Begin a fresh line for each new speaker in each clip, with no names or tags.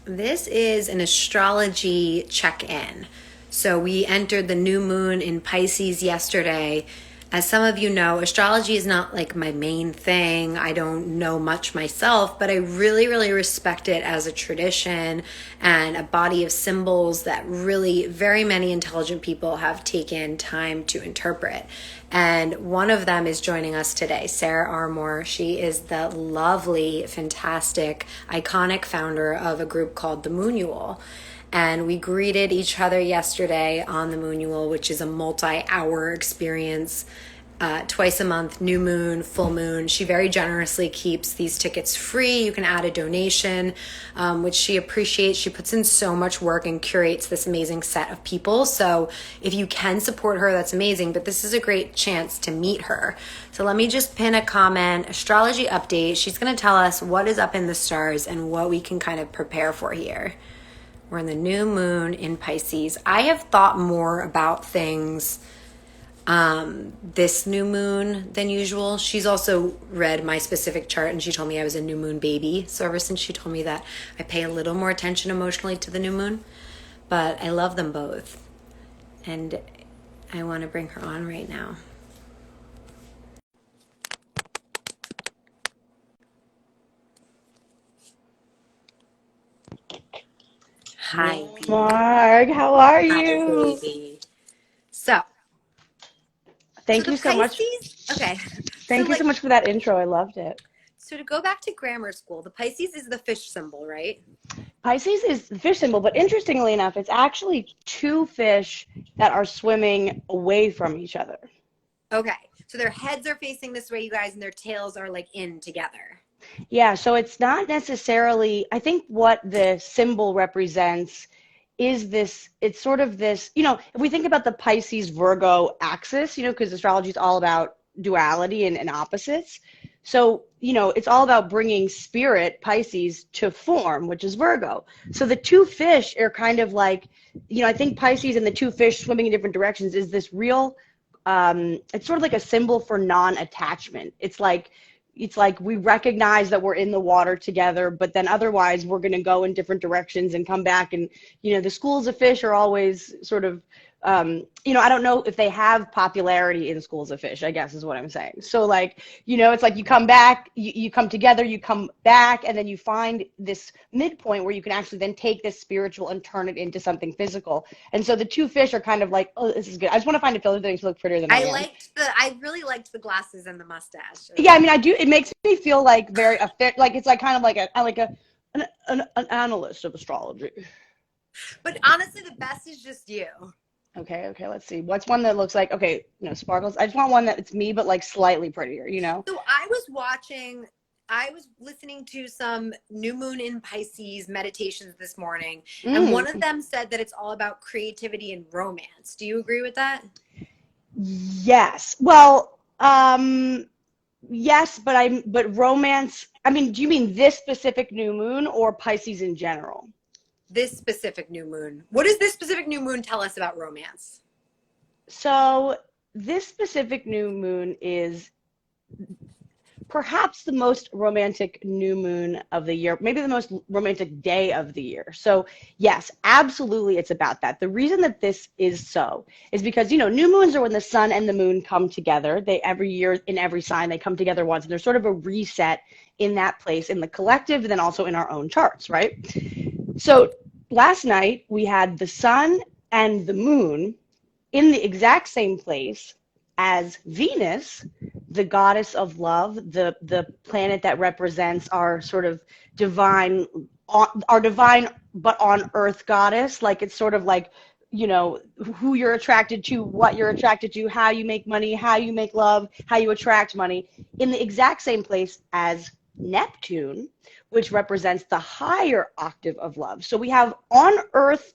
This is an astrology check-in. So we entered the new moon in Pisces yesterday. As some of you know, astrology is not like my main thing. I don't know much myself, but I really, really respect it as a tradition and a body of symbols that really very many intelligent people have taken time to interpret. And one of them is joining us today, Sarah Armour. She is the lovely, fantastic, iconic founder of a group called the Moonual. And we greeted each other yesterday on the Moonual, which is a multi-hour experience, twice a month, new moon, full moon. She very generously keeps these tickets free. You can add a donation, which she appreciates. She puts in so much work and curates this amazing set of people. So if you can support her, that's amazing. But this is a great chance to meet her. So let me just pin a comment, astrology update. She's going to tell us what is up in the stars and what we can kind of prepare for here. We're in the new moon in Pisces. I have thought more about things this new moon than usual. She's also read my specific chart and she told me I was a new moon baby. So ever since she told me that, I pay a little more attention emotionally to the new moon. But I love them both. And I want to bring her on right now. Hi,
Mark, how are
hi,
you?
baby. So
Thank
the
you so much.
Pisces, okay.
Thank you so much for that intro. I loved it.
So to go back to grammar school, the Pisces is the fish symbol, right?
Pisces is the fish symbol, but interestingly enough, it's actually two fish that are swimming away from each other.
Okay. So their heads are facing this way, you guys, and their tails are like in together.
Yeah, so it's not necessarily, I think what the symbol represents is this, it's sort of this, if we think about the Pisces Virgo axis, because astrology is all about duality and opposites. So, it's all about bringing spirit, Pisces, to form, which is Virgo. So the two fish are kind of like, I think Pisces and the two fish swimming in different directions is this real, it's sort of like a symbol for non-attachment. It's like we recognize that we're in the water together, but then otherwise we're going to go in different directions and come back. And, the schools of fish are always sort of, I don't know if they have popularity in schools of fish, I guess is what I'm saying. So it's like you come back, you come together, you come back, and then you find this midpoint where you can actually then take this spiritual and turn it into something physical. And so the two fish are kind of like, oh, this is good. I just want to find a filter that makes it look prettier than I am.
I really liked the glasses and the mustache.
Yeah, I mean, I do. It makes me feel like very a fit, like it's like kind of like an analyst of astrology.
But honestly, the best is just you.
Okay, let's see. What's one that looks like, okay, sparkles. I just want one that it's me, but like slightly prettier,
So I was listening to some new moon in Pisces meditations this morning, and one of them said that it's all about creativity and romance. Do you agree with that?
Yes. Well, yes, but romance, I mean, do you mean this specific new moon or Pisces in general?
This specific new moon. What does this specific new moon tell us about romance?
So this specific new moon is perhaps the most romantic new moon of the year, maybe the most romantic day of the year. So yes, absolutely it's about that. The reason that this is so is because, new moons are when the sun and the moon come together. They every year in every sign, they come together once, and there's sort of a reset in that place in the collective and then also in our own charts, right? So last night we had the sun and the moon in the exact same place as Venus, the goddess of love, the planet that represents our sort of divine but on earth goddess. Like it's sort of like, who you're attracted to, what you're attracted to, how you make money, how you make love, how you attract money, in the exact same place as Neptune, which represents the higher octave of love. So we have on earth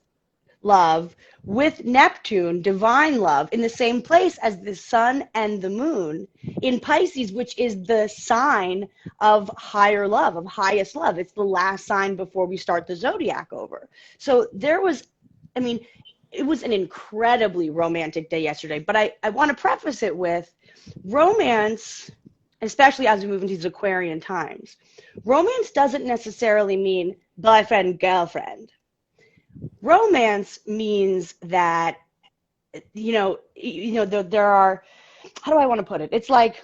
love with Neptune, divine love, in the same place as the sun and the moon in Pisces, which is the sign of higher love, of highest love. It's the last sign before we start the zodiac over. So it was an incredibly romantic day yesterday, but I want to preface it with romance especially as we move into these Aquarian times. Romance doesn't necessarily mean boyfriend, girlfriend. Romance means that, there are, how do I want to put it? It's like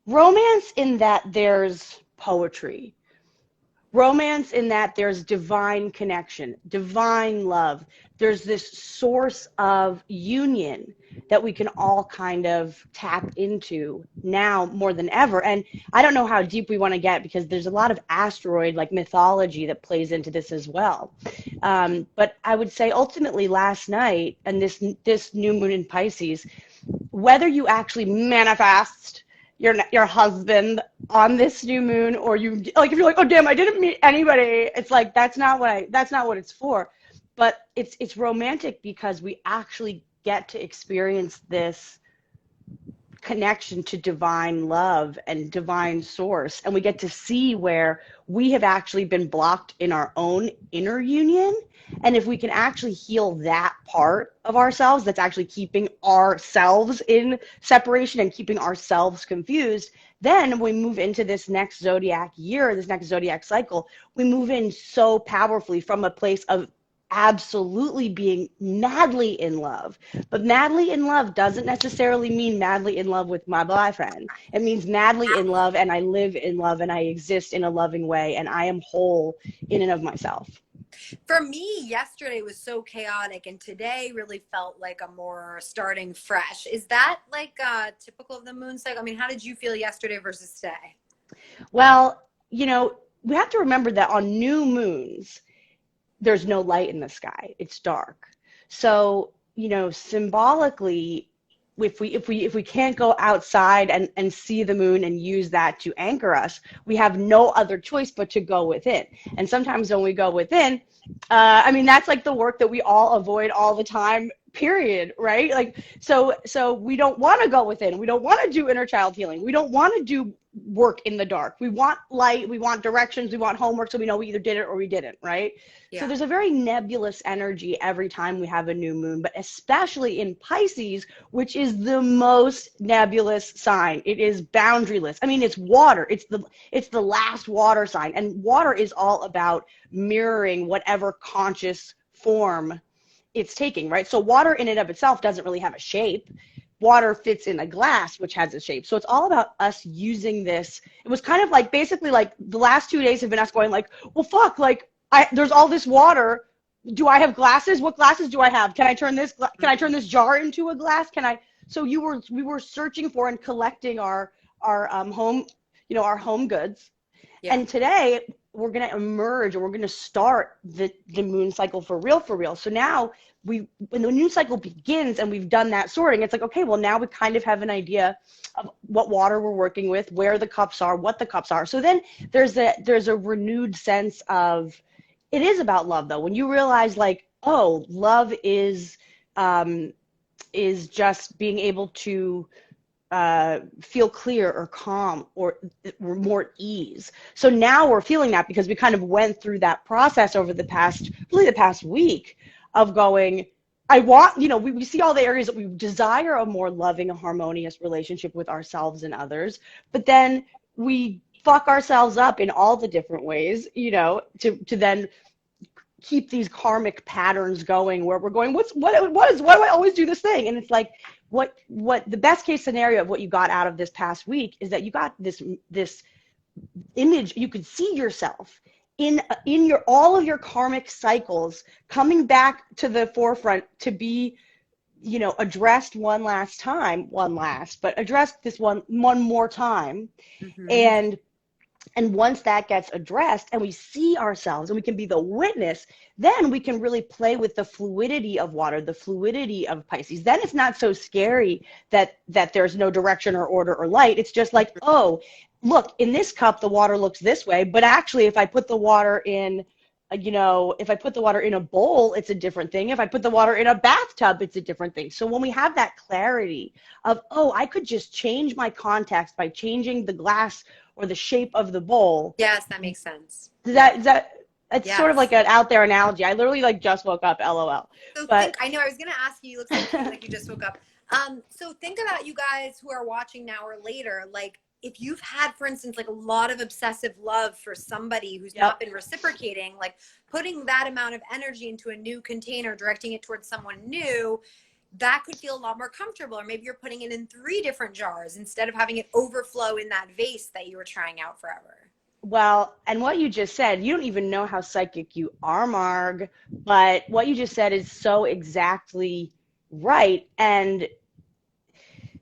romance in that there's poetry, romance in that there's divine connection, divine love. There's this source of union that we can all kind of tap into now more than ever. And I don't know how deep we want to get because there's a lot of asteroid like mythology that plays into this as well. But I would say ultimately last night and this new moon in Pisces, whether you actually manifest your husband on this new moon, or you like, if you're like, oh damn, I didn't meet anybody, it's like that's not what it's for. But it's romantic because we actually get to experience this connection to divine love and divine source, and we get to see where we have actually been blocked in our own inner union. And if we can actually heal that part of ourselves that's actually keeping ourselves in separation and keeping ourselves confused, then when we move into this next zodiac year, this next zodiac cycle, we move in so powerfully from a place of absolutely being madly in love. But madly in love doesn't necessarily mean madly in love with my boyfriend. It means madly in love, and I live in love, and I exist in a loving way, and I am whole in and of myself.
For me, yesterday was so chaotic, and today really felt like a more starting fresh. Is that like typical of the moon cycle? I mean, how did you feel yesterday versus today?
Well, we have to remember that on new moons, there's no light in the sky. It's dark. So, symbolically, if we can't go outside and see the moon and use that to anchor us, we have no other choice but to go within. And sometimes when we go within, that's like the work that we all avoid all the time, period, right? Like, so we don't want to go within. We don't want to do inner child healing. We don't want to do work in the dark. We want light. We want directions. We want homework, so we know we either did it or we didn't, right? Yeah. So there's a very nebulous energy every time we have a new moon, but especially in Pisces, which is the most nebulous sign. It is boundaryless. I mean, it's water. It's the last water sign, and water is all about mirroring whatever conscious form it's taking, right? So water in and of itself doesn't really have a shape. Water fits in a glass, which has a shape. So it's all about us using this. It was kind of like, basically like the last 2 days have been us going like, well, fuck, like there's all this water. Do I have glasses? What glasses do I have? Can I turn this jar into a glass? So we were searching for and collecting our home, our home goods. Yeah. And today we're going to emerge, and we're going to start the moon cycle for real. So now when the moon cycle begins and we've done that sorting, it's like, okay, well, now we kind of have an idea of what water we're working with, where the cups are, what the cups are. So then there's a renewed sense of, it is about love though. When you realize like, oh, love is just being able to feel clear or calm or more ease. So now we're feeling that because we kind of went through that process over the past week of going, we see all the areas that we desire a more loving, harmonious relationship with ourselves and others, but then we fuck ourselves up in all the different ways, to then keep these karmic patterns going where we're going, why do I always do this thing? And it's like, what the best case scenario of what you got out of this past week is that you got this image. You could see yourself in all of your karmic cycles coming back to the forefront to be, addressed but addressed this one more time. Mm-hmm. And once that gets addressed and we see ourselves and we can be the witness, then we can really play with the fluidity of water, the fluidity of Pisces. Then it's not so scary that there's no direction or order or light. It's just like, oh, look, in this cup, the water looks this way. But actually, if I put the water in, if I put the water in a bowl, it's a different thing. If I put the water in a bathtub, it's a different thing. So when we have that clarity of, oh, I could just change my context by changing the glass or the shape of the bowl.
Yes, that makes sense.
It's yes. Sort of like an out there analogy. I literally just woke up, LOL.
So I know I was going to ask you, looks like you just woke up. So think about you guys who are watching now or later, like if you've had, for instance, like a lot of obsessive love for somebody who's
Yep.
not been reciprocating, like putting that amount of energy into a new container, directing it towards someone new, that could feel a lot more comfortable. Or maybe you're putting it in 3 different jars instead of having it overflow in that vase that you were trying out forever.
Well, and what you just said, you don't even know how psychic you are, Marg, but what you just said is so exactly right. And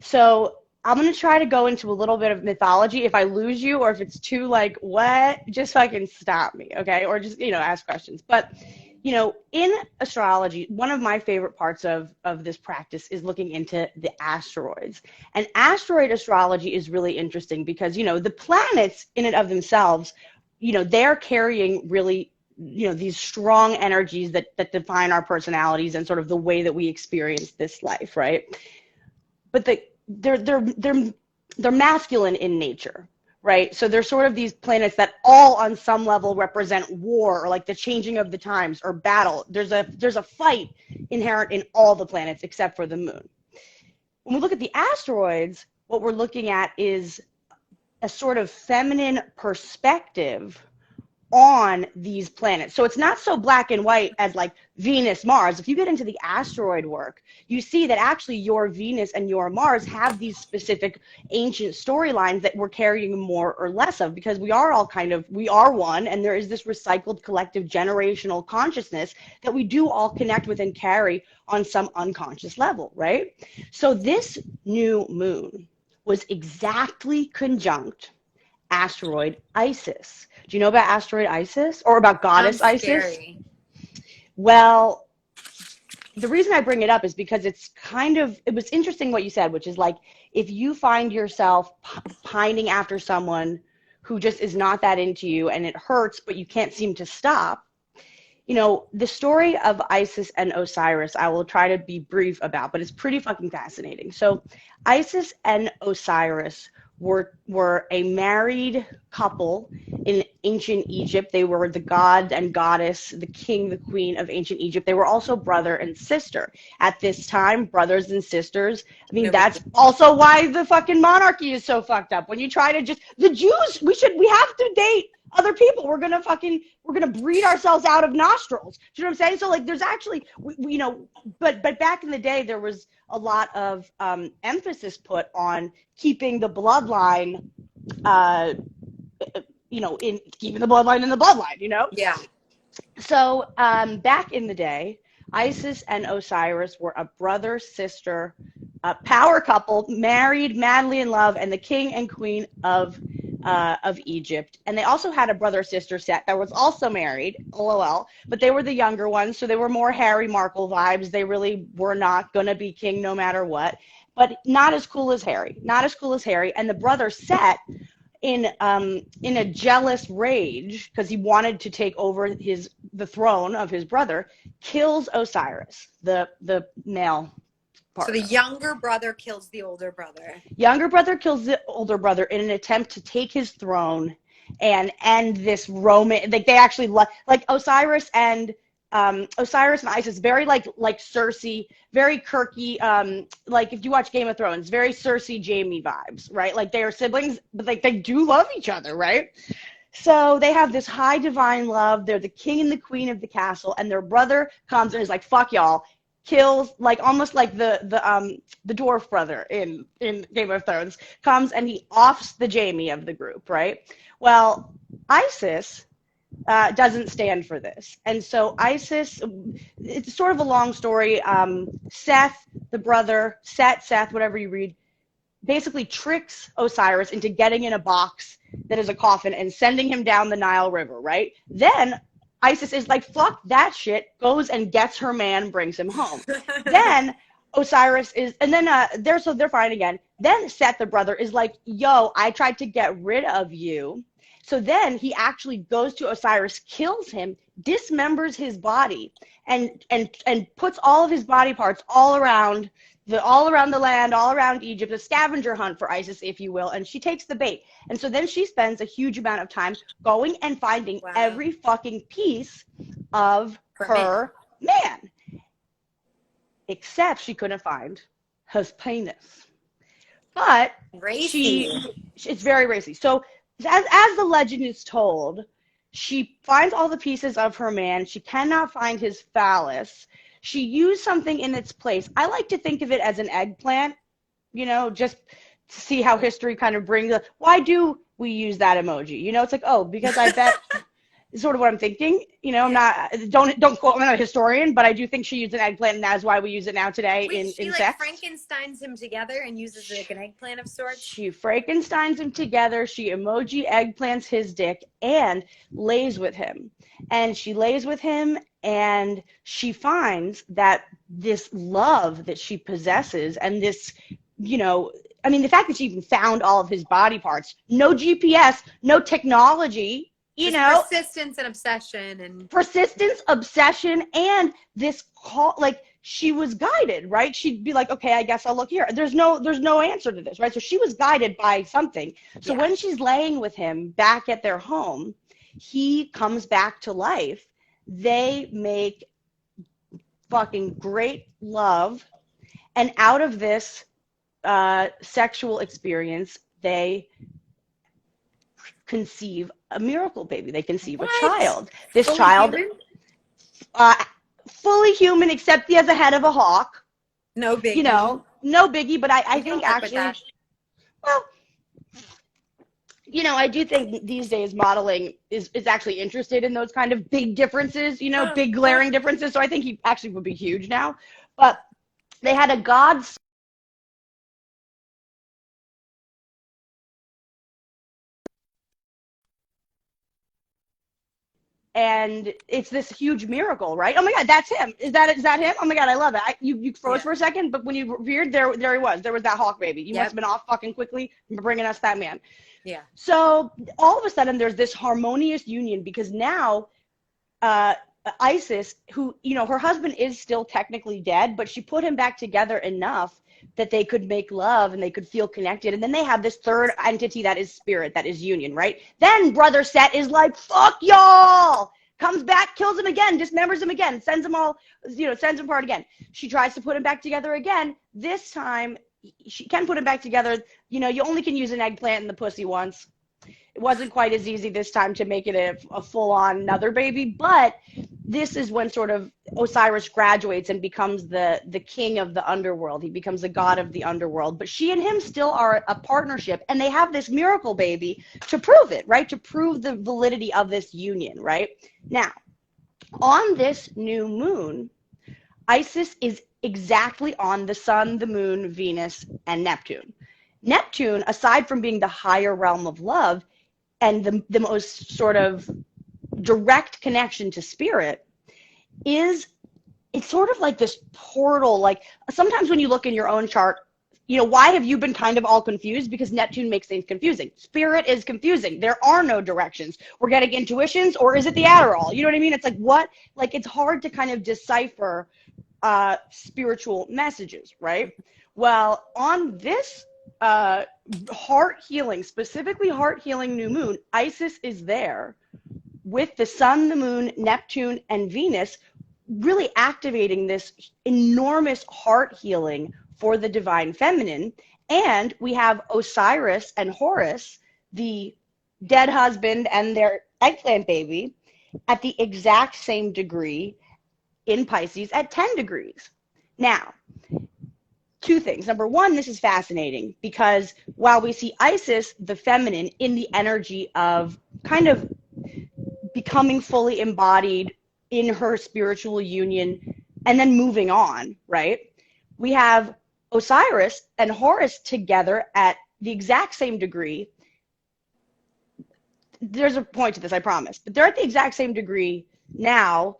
so I'm going to try to go into a little bit of mythology. If I lose you or if it's too like, what, just fucking stop me, okay? Or just, ask questions. But, in astrology, one of my favorite parts of this practice is looking into the asteroids. And asteroid astrology is really interesting because, the planets in and of themselves, they're carrying really, these strong energies that define our personalities and sort of the way that we experience this life, right? But they're masculine in nature, right? So they're sort of these planets that all on some level represent war or like the changing of the times or battle. There's a fight inherent in all the planets except for the moon. When we look at the asteroids, what we're looking at is a sort of feminine perspective on these planets. So it's not so black and white as like Venus, Mars. If you get into the asteroid work, you see that actually your Venus and your Mars have these specific ancient storylines that we're carrying more or less of, because we are all we are one, and there is this recycled collective generational consciousness that we do all connect with and carry on some unconscious level, right? So this new moon was exactly conjunct asteroid Isis. Do you know about asteroid Isis or about goddess
Sounds
Isis?
scary.
Well, the reason I bring it up is because it was interesting what you said, which is like, if you find yourself pining after someone who just is not that into you and it hurts, but you can't seem to stop, the story of Isis and Osiris, I will try to be brief about, but it's pretty fucking fascinating. So Isis and Osiris were a married couple in ancient Egypt. They were the god and goddess, the king, the queen of ancient Egypt. They were also brother and sister. At this time, brothers and sisters, I mean, that's also why the fucking monarchy is so fucked up. When you try to the Jews, we have to date other people. We're gonna breed ourselves out of nostrils. Do you know what I'm saying? So like, there's actually, but back in the day, there was a lot of emphasis put on keeping the bloodline, in keeping the bloodline in the bloodline,
Yeah.
So back in the day, Isis and Osiris were a brother-sister power couple, married, madly in love, and the king and queen of Egypt. And they also had a brother-sister set that was also married, LOL, but they were the younger ones, so they were more Harry Markle vibes. They really were not going to be king no matter what, but not as cool as Harry. Not as cool as Harry. And the brother Set, in a jealous rage, because he wanted to take over the throne of his brother, kills Osiris, the male partner.
So the younger brother kills the older brother.
Younger brother kills the older brother in an attempt to take his throne and end this romance. Like, they actually like Osiris and Isis, very like Cersei, very Kirky, like if you watch Game of Thrones, very Cersei Jaime vibes, right? Like, they are siblings, but like they do love each other, right? So they have this high divine love. They're the king and the queen of the castle, and their brother comes and is like, fuck y'all, kills, like almost like the dwarf brother in Game of Thrones, comes and he offs the Jaime of the group, right? Well, Isis doesn't stand for this. And so Isis, it's sort of a long story. Seth, the brother, Seth, whatever you read, basically tricks Osiris into getting in a box that is a coffin and sending him down the Nile River, right? Then Isis is like, fuck that shit, goes and gets her man, brings him home. Then Osiris is, and then they're fine again. Then Seth, the brother, is like, yo, I tried to get rid of you. So then he actually goes to Osiris, kills him, dismembers his body, and puts all of his body parts all around the land, all around Egypt, a scavenger hunt for Isis, if you will, and she takes the bait. And so then she spends a huge amount of time going and finding every fucking piece of her man. Except she couldn't find his penis. but
Racy.
it's very racy. So as the legend is told, she finds all the pieces of her man. She cannot find his phallus. She used something in its place. I like to think of it as an eggplant, just to see how history kind of brings up. Why do we use that emoji? It's like, oh, because I bet is sort of what I'm thinking. I'm not, don't quote, I'm not a historian, but I do think she used an eggplant, and that's why we use it now today
Wait, she
in
like
sex.
Frankensteins him together and uses like an eggplant of sorts?
She Frankensteins him together. She emoji eggplants his dick and lays with him. And she lays with him, and she finds that this love that she possesses and this, the fact that she even found all of his body parts, no GPS, no technology,
Just persistence and obsession
and this call, like, she was guided, right? She'd be like, okay, I guess I'll look here. There's no answer to this, right? So she was guided by something. So when she's laying with him back at their home, he comes back to life. They make fucking great love, and out of this sexual experience, they conceive a miracle baby. They conceive a child. This
fully
child,
human?
fully human, except he has a head of a hawk.
No biggie.
No biggie. But I think actually, well, I do think these days modeling is actually interested in those kind of big differences, big glaring differences. So I think he actually would be huge now. But they had a god. And it's this huge miracle, right? Oh my God, that's him. Is that him? Oh my God, I love it. You froze for a second, but when you revered, there he was. There was that hawk baby. You must have been off fucking quickly bringing us that man.
Yeah.
So all of a sudden, there's this harmonious union, because now Isis, who, her husband is still technically dead, but she put him back together enough that they could make love and they could feel connected. And then they have this third entity that is spirit, that is union, right? Then brother Set is like, fuck y'all, comes back, kills him again, dismembers him again, sends them all, sends them apart again. She tries to put him back together again. This time she can put him back together. You only can use an eggplant in the pussy once. It wasn't quite as easy this time to make it a full-on another baby, but this is when sort of Osiris graduates and becomes the king of the underworld. He becomes the god of the underworld. But she and him still are a partnership, and they have this miracle baby to prove it, right? To prove the validity of this union, right? Now, on this new moon, Isis is exactly on the sun, the moon, Venus, and Neptune. Neptune, aside from being the higher realm of love and the most sort of direct connection to spirit, it's sort of like this portal. Like sometimes when you look in your own chart, why have you been kind of all confused? Because Neptune makes things confusing. Spirit is confusing. There are no directions. We're getting intuitions, or is it the Adderall? You know what I mean? It's like, what? Like, it's hard to kind of decipher spiritual messages, right? Well, on this specifically heart healing new moon, Isis is there with the sun, the moon, Neptune, and Venus, really activating this enormous heart healing for the divine feminine. And we have Osiris and Horus, the dead husband and their eggplant baby, at the exact same degree in Pisces at 10 degrees. Now, two things. Number one, this is fascinating because while we see Isis, the feminine, in the energy of kind of becoming fully embodied in her spiritual union and then moving on, right? We have Osiris and Horus together at the exact same degree. There's a point to this, I promise, but they're at the exact same degree now,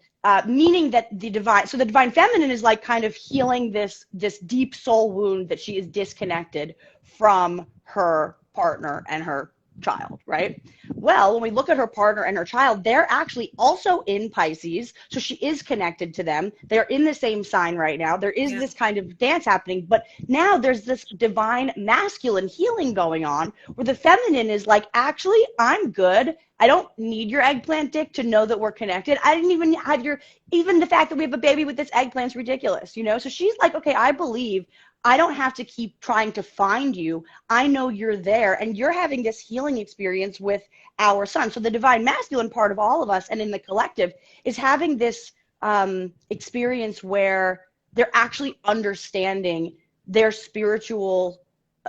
meaning that the divine feminine is like kind of healing this deep soul wound that she is disconnected from her partner and her child, right? Well, when we look at her partner and her child, they're actually also in Pisces, so she is connected to them. They're in the same sign right now. There is this kind of dance happening, but now there's this divine masculine healing going on where the feminine is like, actually, I'm good. I don't need your eggplant dick to know that we're connected. I didn't even have even the fact that we have a baby with this eggplant's ridiculous, So she's like, okay, I believe I don't have to keep trying to find you. I know you're there, and you're having this healing experience with our sun. So the divine masculine part of all of us and in the collective is having this experience where they're actually understanding their spiritual,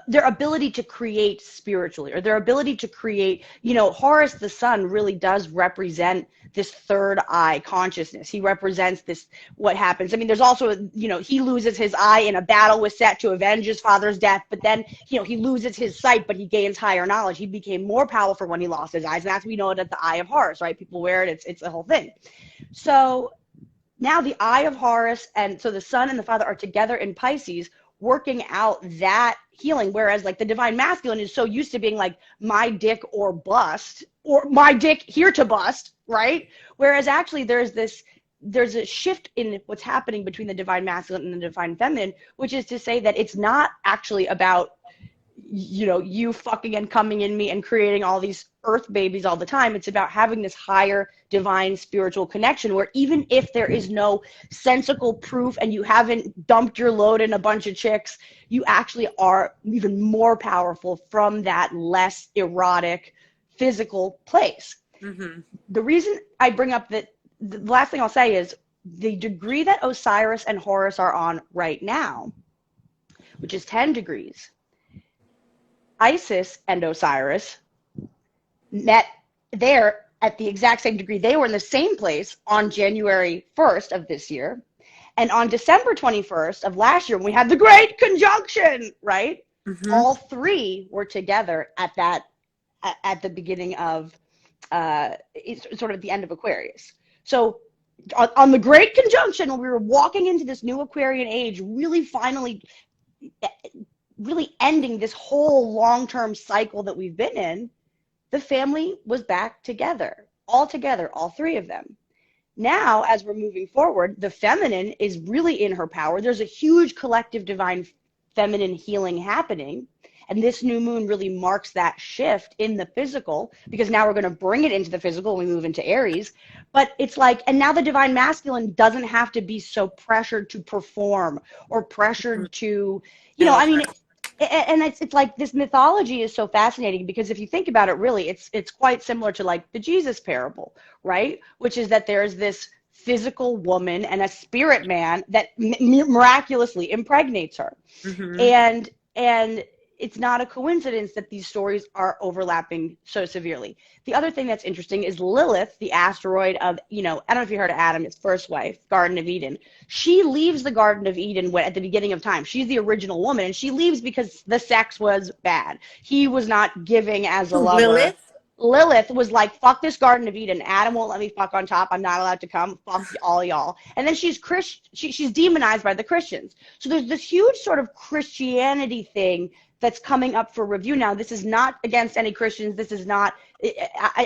their ability to create spiritually, or their ability to create, Horus the sun really does represent this third eye consciousness. He represents this, what happens. I mean, there's also, he loses his eye in a battle with Set to avenge his father's death, but then, he loses his sight, but he gains higher knowledge. He became more powerful when he lost his eyes, and that's, we know it as the eye of Horus, right? People wear it, it's a whole thing. So now the eye of Horus, and so the sun and the father are together in Pisces, working out that healing, whereas like the divine masculine is so used to being like my dick or bust, or my dick here to bust, right? Whereas actually there's a shift in what's happening between the divine masculine and the divine feminine, which is to say that it's not actually about you fucking and coming in me and creating all these earth babies all the time. It's about having this higher divine spiritual connection where even if there is no sensical proof and you haven't dumped your load in a bunch of chicks, you actually are even more powerful from that less erotic physical place. Mm-hmm. The reason I bring up that, the last thing I'll say is the degree that Osiris and Horus are on right now, which is 10 degrees, Isis and Osiris met there at the exact same degree. They were in the same place on January 1st of this year. And on December 21st of last year, when we had the great conjunction, right? Mm-hmm. All three were together at the beginning of, sort of at the end of Aquarius. So on the great conjunction, when we were walking into this new Aquarian age, really ending this whole long-term cycle that we've been in, the family was back together, all three of them. Now, as we're moving forward, the feminine is really in her power. There's a huge collective divine feminine healing happening. And this new moon really marks that shift in the physical, because now we're going to bring it into the physical when we move into Aries. But it's like, and now the divine masculine doesn't have to be so pressured to perform or pressured to, I mean, and it's like this mythology is so fascinating, because if you think about it, really, it's quite similar to like the Jesus parable, right? Which is that there's this physical woman and a spirit man that miraculously impregnates her. Mm-hmm. And it's not a coincidence that these stories are overlapping so severely. The other thing that's interesting is Lilith, the asteroid of, I don't know if you heard of Adam, his first wife, Garden of Eden. She leaves the Garden of Eden at the beginning of time. She's the original woman, and she leaves because the sex was bad. He was not giving as a lover. Lilith was like, fuck this Garden of Eden. Adam won't let me fuck on top. I'm not allowed to come. Fuck all y'all. And then she's demonized by the Christians. So there's this huge sort of Christianity thing that's coming up for review now. This is not against any Christians. This is not,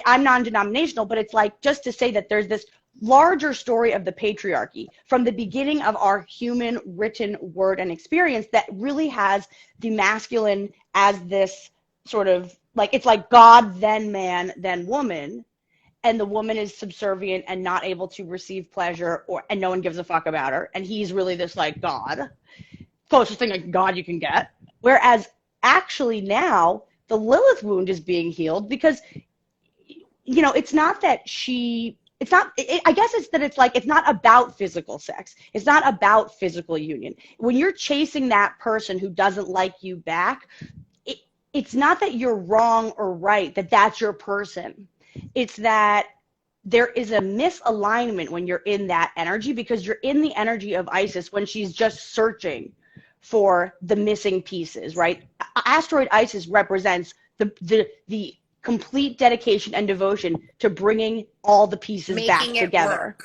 I'm non-denominational, but it's like just to say that there's this larger story of the patriarchy from the beginning of our human written word and experience that really has the masculine as this sort of, like, it's like God, then man, then woman. And the woman is subservient and not able to receive pleasure, and no one gives a fuck about her. And he's really this like God, closest thing like God you can get. Whereas actually now the Lilith wound is being healed because, it's not that I guess it's that it's like, it's not about physical sex. It's not about physical union. When you're chasing that person who doesn't like you back, it's not that you're wrong or right, that that's your person. It's that there is a misalignment when you're in that energy, because you're in the energy of Isis when she's just searching for the missing pieces, right? Asteroid Isis represents the complete dedication and devotion to bringing all the pieces back together.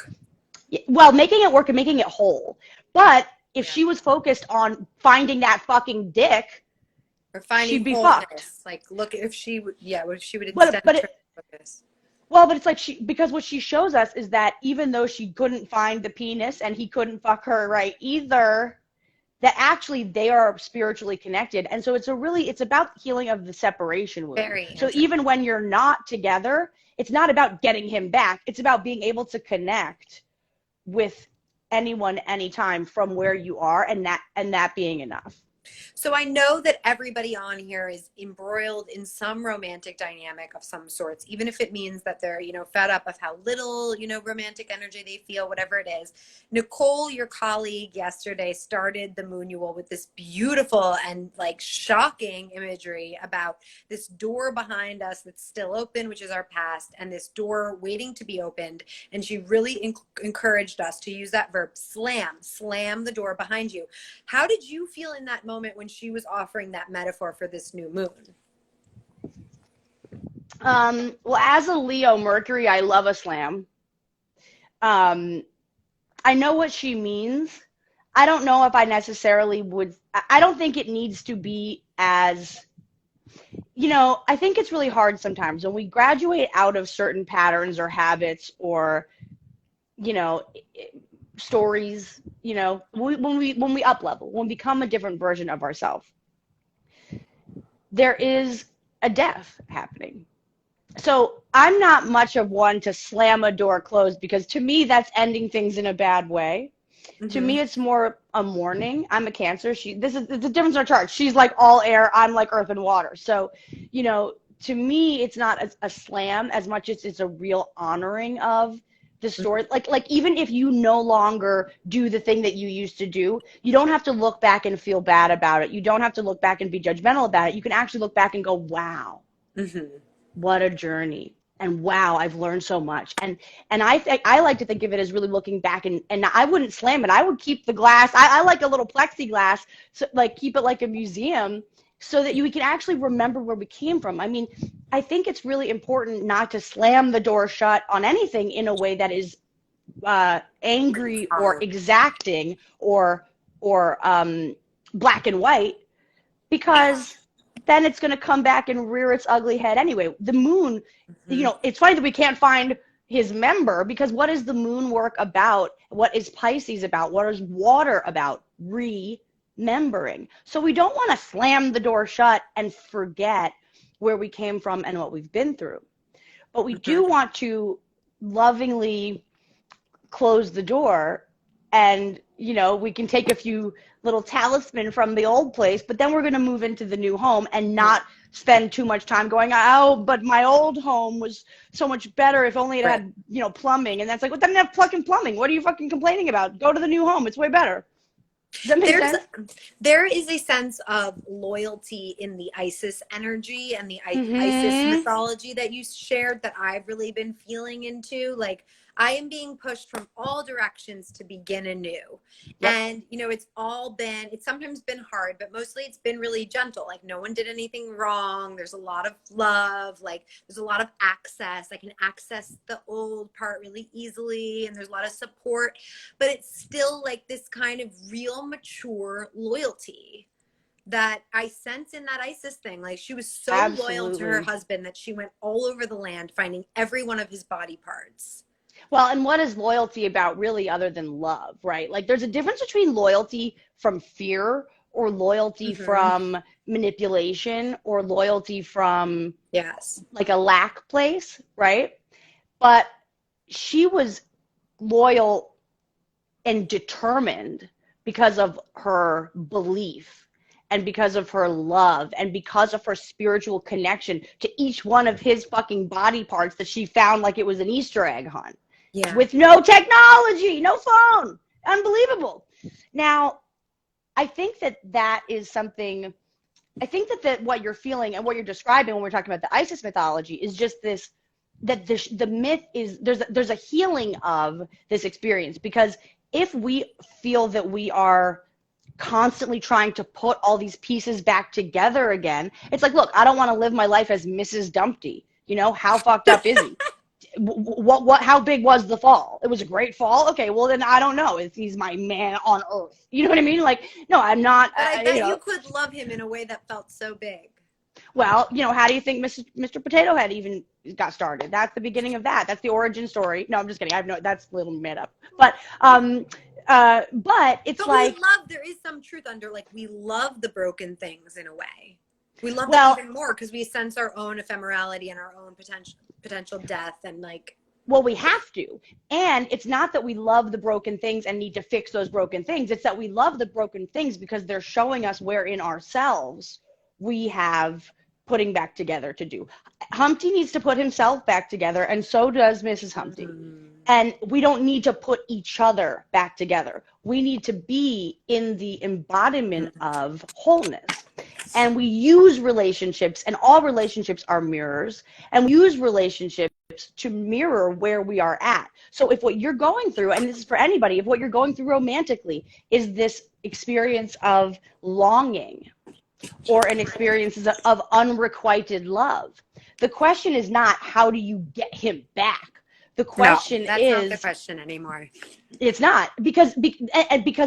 Well, making it work and making it whole. But if she was focused on finding that fucking dick,
or finding
she'd be
wholeness.
fucked.
Like, look, if she would instead focus.
Well, but it's like because what she shows us is that even though she couldn't find the penis and he couldn't fuck her right either, that actually they are spiritually connected. And so it's about healing of the separation wound. So even when you're not together, it's not about getting him back. It's about being able to connect with anyone, anytime from where you are, and that being enough.
So I know that everybody on here is embroiled in some romantic dynamic of some sorts, even if it means that they're, fed up of how little, romantic energy they feel, whatever it is. Nicole, your colleague yesterday, started the Moonual with this beautiful and like shocking imagery about this door behind us that's still open, which is our past, and this door waiting to be opened. And she really encouraged us to use that verb, slam the door behind you. How did you feel in that moment when she was offering that metaphor for this new moon?
Well, as a Leo Mercury, I love a slam. Um, I know what she means. I don't know if I necessarily would. I don't think it needs to be as, I think it's really hard sometimes when we graduate out of certain patterns or habits or, you know, stories, when we up level, when we become a different version of ourselves, there is a death happening. So I'm not much of one to slam a door closed because to me that's ending things in a bad way. To me, it's more a mourning. I'm a Cancer. This is the difference in our chart. She's like all air. I'm like earth and water. So, to me, it's not a slam as much as it's a real honoring of the story. Like even if you no longer do the thing that you used to do, you don't have to look back and feel bad about it. You don't have to look back and be judgmental about it. You can actually look back and go, wow, what a journey. And wow, I've learned so much. And I like to think of it as really looking back, and I wouldn't slam it. I would keep the glass. I like a little plexiglass, so like keep it like a museum so that we can actually remember where we came from. I mean, I think it's really important not to slam the door shut on anything in a way that is angry or exacting or black and white, because then it's going to come back and rear its ugly head anyway. The moon, it's funny that we can't find his member, because what is the moon work about? What is Pisces about? What is water about? Remembering. So we don't want to slam the door shut and forget where we came from and what we've been through. But we do want to lovingly close the door, and we can take a few little talisman from the old place, but then we're going to move into the new home and not spend too much time going, oh, but my old home was so much better if only it had plumbing. And that's like, well, it doesn't have fucking plumbing. What are you fucking complaining about? Go to the new home. It's way better. Does that make sense?
There is a sense of loyalty in the Isis energy and the Isis mythology that you shared that I've really been feeling into. Like, I am being pushed from all directions to begin anew. Yep. And, it's sometimes been hard, but mostly it's been really gentle. Like, no one did anything wrong. There's a lot of love. Like, there's a lot of access. I can access the old part really easily, and there's a lot of support, but it's still like this kind of real mature loyalty that I sense in that Isis thing. Like, she was so loyal to her husband that she went all over the land finding every one of his body parts.
Well, and what is loyalty about really other than love, right? Like, there's a difference between loyalty from fear or loyalty from manipulation or loyalty from like a lack place, right? But she was loyal and determined because of her belief and because of her love and because of her spiritual connection to each one of his fucking body parts that she found like it was an Easter egg hunt. Yeah. With no technology, no phone. Unbelievable. Now, I think that is something, I think that what you're feeling and what you're describing when we're talking about the Isis mythology is just this, that the myth is, there's a healing of this experience, because if we feel that we are constantly trying to put all these pieces back together again, it's like, look, I don't want to live my life as Mrs. Dumpty. How fucked up is he? How big was the fall? It was a great fall. Okay, well then I don't know. He's my man on earth. You know what I mean? Like, no, I'm not.
But I bet you could love him in a way that felt so big.
Well, how do you think Mr. Potato Head even got started? That's the beginning of that. That's the origin story. No, I'm just kidding. That's a little made up. But it's
but
like,
there is some truth under, like, we love the broken things in a way. We love them even more because we sense our own ephemerality and our own potential death, and like,
Well, we have to. And it's not that we love the broken things and need to fix those broken things. It's that we love the broken things because they're showing us where in ourselves we have putting back together to do. Humpty needs to put himself back together, and so does Mrs. Humpty. And we don't need to put each other back together. We need to be in the embodiment of wholeness. And we use relationships, and all relationships are mirrors, and we use relationships to mirror where we are at. So if what you're going through, and this is for anybody, if what you're going through romantically is this experience of longing or an experience of unrequited love, the question is not how do you get him back? The question
that's not the question anymore.
It's not, because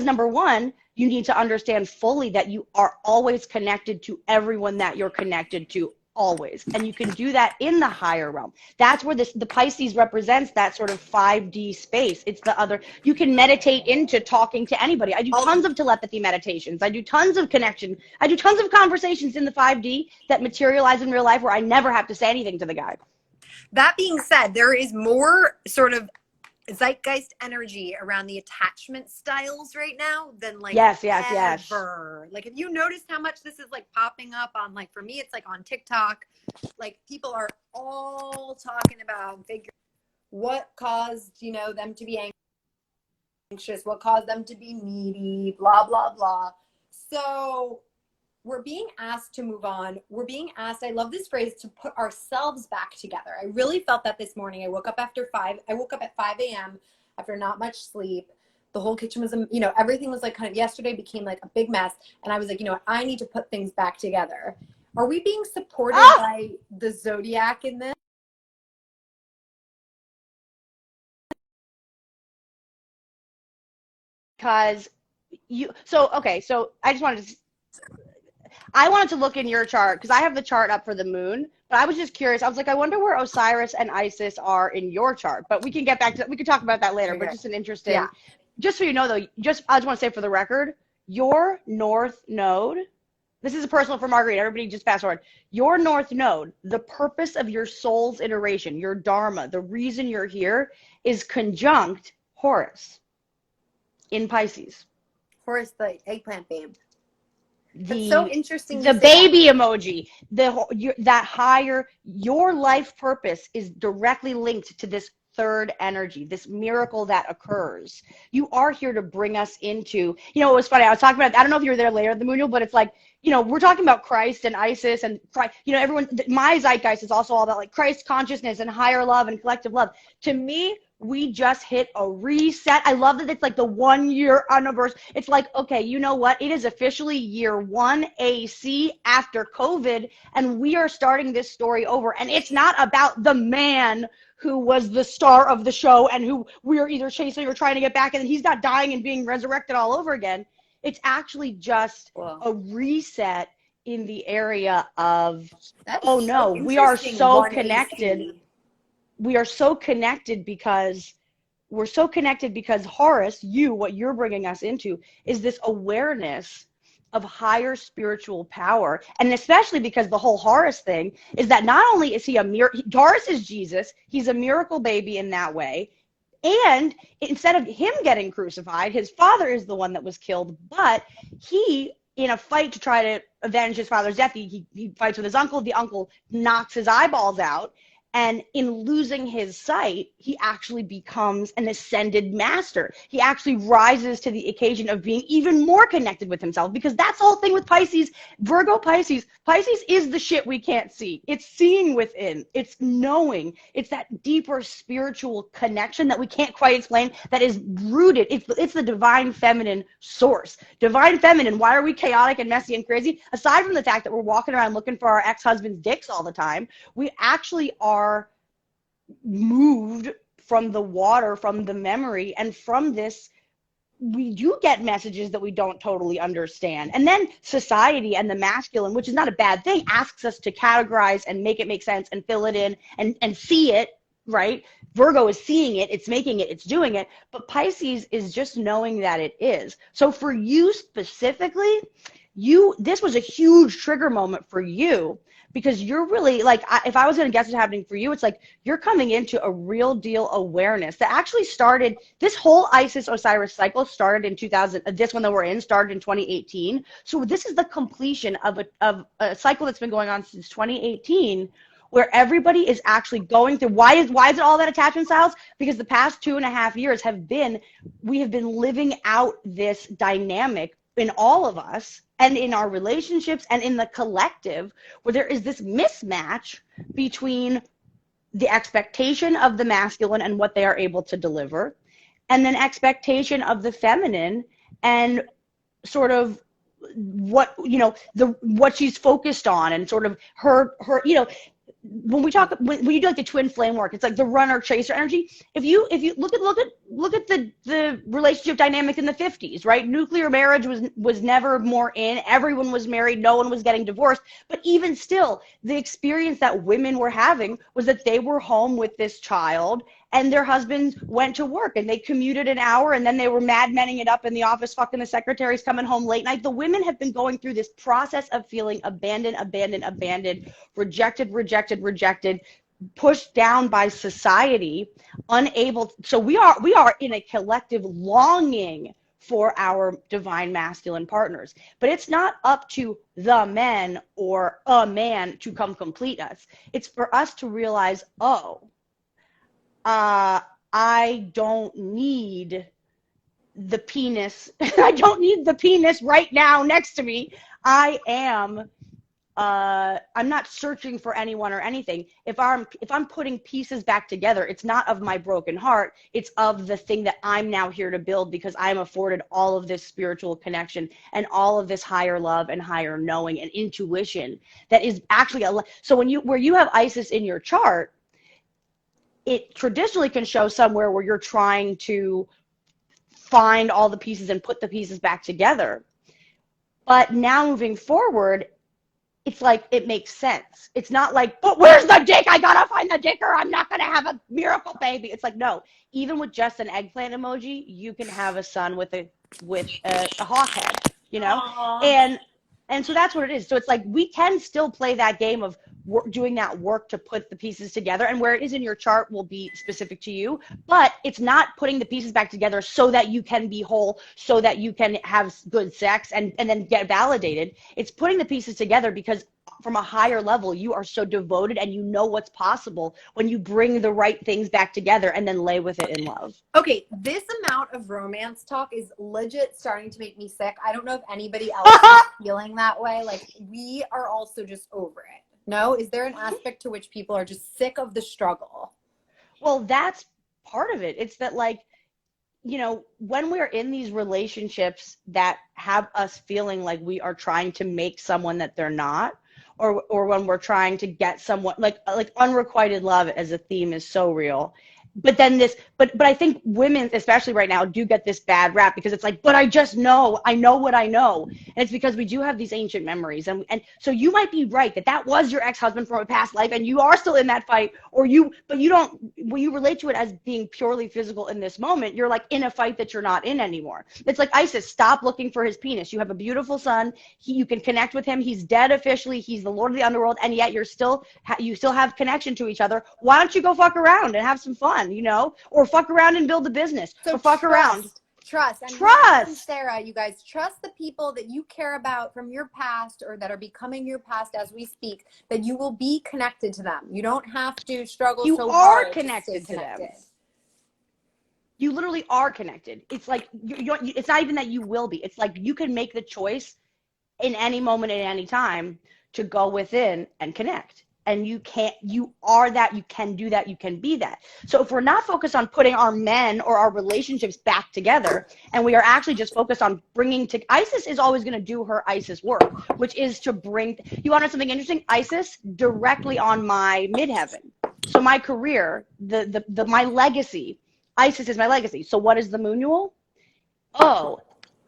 number one, you need to understand fully that you are always connected to everyone that you're connected to, always. And you can do that in the higher realm. That's where the Pisces represents that sort of 5D space. It's the other, you can meditate into talking to anybody. I do tons of telepathy meditations. I do tons of connection. I do tons of conversations in the 5D that materialize in real life where I never have to say anything to the guy.
That being said, there is more sort of zeitgeist energy around the attachment styles right now than like
yes.
Like, have you noticed how much this is like popping up on, like, for me, it's like on TikTok, like people are all talking about figuring what caused, you know, them to be anxious, what caused them to be needy, blah, blah, blah. So we're being asked to move on. We're being asked, I love this phrase, to put ourselves back together. I really felt that this morning. I woke up at 5 a.m. after not much sleep. The whole kitchen was, you know, everything was like kind of, yesterday became like a big mess. And I was like, you know what, I need to put things back together. Are we being supported by the zodiac in this?
Because so I wanted to look in your chart because I have the chart up for the moon, but I was just curious. I was like, I wonder where Osiris and Isis are in your chart, but we can get back to, we can talk about that later, okay. But just an interesting, just so you know though, I just want to say for the record, your North Node, this is a personal for Marguerite, everybody just fast forward. Your North Node, the purpose of your soul's iteration, your Dharma, the reason you're here is conjunct Horus in Pisces.
Horus, the eggplant babe. That's so interesting.
The baby emoji, that higher, your life purpose is directly linked to this third energy, this miracle that occurs. You are here to bring us into, you know, it was funny. I was talking about, I don't know if you were there later at the Moon, but it's like, you know, we're talking about Christ and Isis and Christ, you know, everyone, my zeitgeist is also all about like Christ consciousness and higher love and collective love. To me, we just hit a reset. I love that it's like the 1 year anniversary. It's like, okay, you know what? It is officially year 1 AC after COVID, and we are starting this story over. And it's not about the man who was the star of the show and who we are either chasing or trying to get back, and he's not dying and being resurrected all over again. It's actually just a reset in the area of, oh no, we are so connected. We are so connected because Horus, what you're bringing us into is this awareness of higher spiritual power. And especially because the whole Horus thing is that not only is he Horus is Jesus, he's a miracle baby in that way. And instead of him getting crucified, his father is the one that was killed, but he, in a fight to try to avenge his father's death, he fights with his uncle. The uncle knocks his eyeballs out. And in losing his sight, he actually becomes an ascended master. He actually rises to the occasion of being even more connected with himself, because that's the whole thing with Pisces. Virgo, Pisces is the shit we can't see. It's seeing within. It's knowing. It's that deeper spiritual connection that we can't quite explain, that is rooted. It's the divine feminine source. Divine feminine, why are we chaotic and messy and crazy? Aside from the fact that we're walking around looking for our ex-husband's dicks all the time, we actually are moved from the water, from the memory, and from this, we do get messages that we don't totally understand. And then society and the masculine, which is not a bad thing, asks us to categorize and make it make sense and fill it in and see it, right? Virgo is seeing it, it's making it, it's doing it, but Pisces is just knowing that it is. So for you specifically, this was a huge trigger moment for you, because you're really like, if I was going to guess what's happening for you, it's like you're coming into a real deal awareness that actually started, this whole Isis Osiris cycle started in 2000, this one that we're in started in 2018. So this is the completion of a cycle that's been going on since 2018, where everybody is actually going through, why is it all that attachment styles? Because the past 2.5 years we have been living out this dynamic in all of us and in our relationships and in the collective, where there is this mismatch between the expectation of the masculine and what they are able to deliver, and then expectation of the feminine and sort of what, what she's focused on, and sort of her, when you do like the twin flame work, it's like the runner chaser energy. If you look at the relationship dynamic in the 50s, right? Nuclear marriage was never more in. Everyone was married. No one was getting divorced. But even still, the experience that women were having was that they were home with this child, and their husbands went to work, and they commuted an hour, and then they were mad-menning it up in the office, fucking the secretaries, coming home late night. The women have been going through this process of feeling abandoned, rejected, pushed down by society, unable. So we are in a collective longing for our divine masculine partners. But it's not up to the men or a man to come complete us. It's for us to realize, I don't need the penis. I don't need the penis right now next to me. I'm not searching for anyone or anything. If I'm putting pieces back together, it's not of my broken heart. It's of the thing that I'm now here to build, because I'm afforded all of this spiritual connection and all of this higher love and higher knowing and intuition that is actually so where you have Isis in your chart, it traditionally can show somewhere where you're trying to find all the pieces and put the pieces back together. But now moving forward, it's like, it makes sense. It's not like, but where's the dick? I gotta find the dick or I'm not gonna have a miracle baby. It's like, no, even with just an eggplant emoji, you can have a son with a hawk head, Aww. And so that's what it is. So it's like, we can still play that game of doing that work to put the pieces together, and where it is in your chart will be specific to you, but it's not putting the pieces back together so that you can be whole, so that you can have good sex and then get validated. It's putting the pieces together because from a higher level, you are so devoted and you know what's possible when you bring the right things back together and then lay with it in love.
Okay, this amount of romance talk is legit starting to make me sick. I don't know if anybody else is feeling that way. Like, we are also just over it. No? Is there an aspect to which people are just sick of the struggle?
Well, that's part of it. It's that, like, when we're in these relationships that have us feeling like we are trying to make someone that they're not, or when we're trying to get someone, like unrequited love as a theme is so real. But then but I think women, especially right now, do get this bad rap because it's like, but I know what I know. And it's because we do have these ancient memories. And so you might be right that was your ex-husband from a past life and you are still in that fight, but you don't, when you relate to it as being purely physical in this moment, you're like in a fight that you're not in anymore. It's like, Isis, stop looking for his penis. You have a beautiful son. You can connect with him. He's dead officially. He's the Lord of the Underworld. And yet you still have connection to each other. Why don't you go fuck around and have some fun? Or fuck around and build a business.
So
or fuck around.
Trust. And
trust.
Sarah, you guys, trust the people that you care about from your past or that are becoming your past as we speak, that you will be connected to them. You don't have to struggle so hard
connected
to stay connected.
Them. You literally are connected. It's like, it's not even that you will be. It's like you can make the choice in any moment, at any time, to go within and connect. And you are that, you can do that, you can be that. So if we're not focused on putting our men or our relationships back together, and we are actually just focused on Isis is always going to do her Isis work, which is to bring, you want to know something interesting? Isis directly on my midheaven. So my career, my legacy, Isis is my legacy. So what is the Moonual?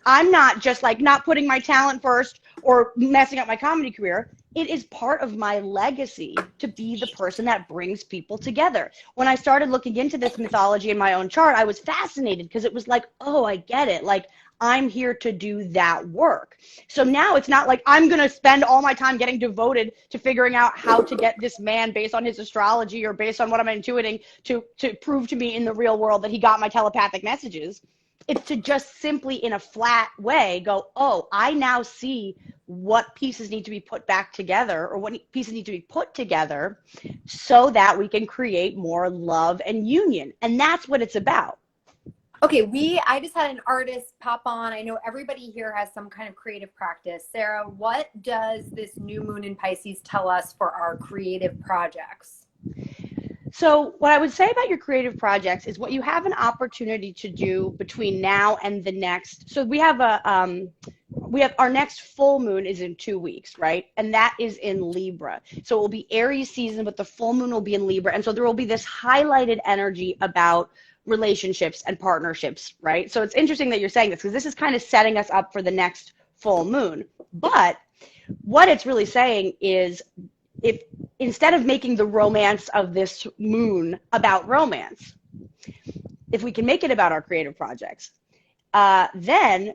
I'm not just like not putting my talent first or messing up my comedy career. it is part of my legacy to be the person that brings people together. When I started looking into this mythology in my own chart, I was fascinated because it was like, oh, I get it. Like, I'm here to do that work. So now it's not like I'm going to spend all my time getting devoted to figuring out how to get this man based on his astrology or based on what I'm intuiting to prove to me in the real world that he got my telepathic messages. It's to just simply in a flat way go, oh, I now see what pieces need to be put back together or what pieces need to be put together so that we can create more love and union. And that's what it's about.
Okay, I just had an artist pop on. I know everybody here has some kind of creative practice. Sarah, what does this new moon in Pisces tell us for our creative projects?
So what I would say about your creative projects is what you have an opportunity to do between now and the next. So we have our next full moon is in 2 weeks, right? And that is in Libra. So it will be Aries season, but the full moon will be in Libra. And so there will be this highlighted energy about relationships and partnerships, right? So it's interesting that you're saying this because this is kind of setting us up for the next full moon. But what it's really saying is if instead of making the romance of this moon about romance, if we can make it about our creative projects, then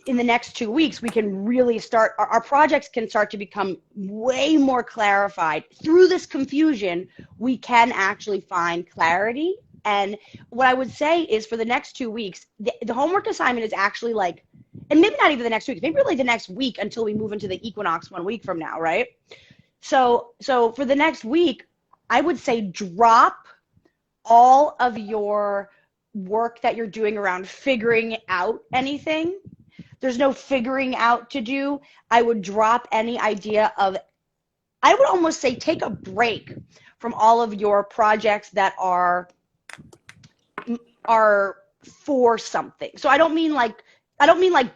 in the next 2 weeks, we can really start, our projects can start to become way more clarified. Through this confusion, we can actually find clarity. And what I would say is for the next 2 weeks, the homework assignment is actually like, and maybe not even the next 2 weeks, maybe really the next week until we move into the equinox 1 week from now, right? So for the next week, I would say drop all of your work that you're doing around figuring out anything. There's no figuring out to do. I would drop any idea of, I would almost say take a break from all of your projects that are for something. So I don't mean like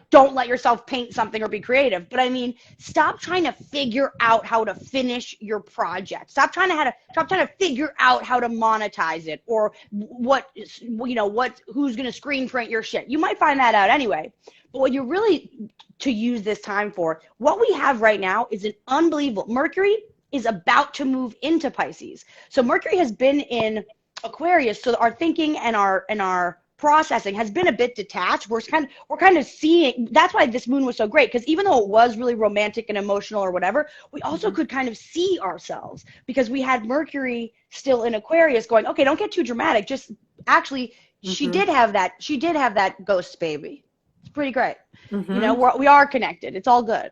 don't let yourself paint something or be creative, but I mean stop trying to figure out how to finish your project. Stop trying to figure out how to monetize it or who's going to screen print your shit. You might find that out anyway. But what you're really to use this time for, what we have right now is an unbelievable, Mercury is about to move into Pisces. So Mercury has been in Aquarius, so our thinking and our processing has been a bit detached. We're kind of seeing, that's why this moon was so great, because even though it was really romantic and emotional or whatever, we also could kind of see ourselves because we had Mercury still in Aquarius going, okay, don't get too dramatic. Just actually, she did have that ghost baby. It's pretty great. You know, we are connected. It's all good.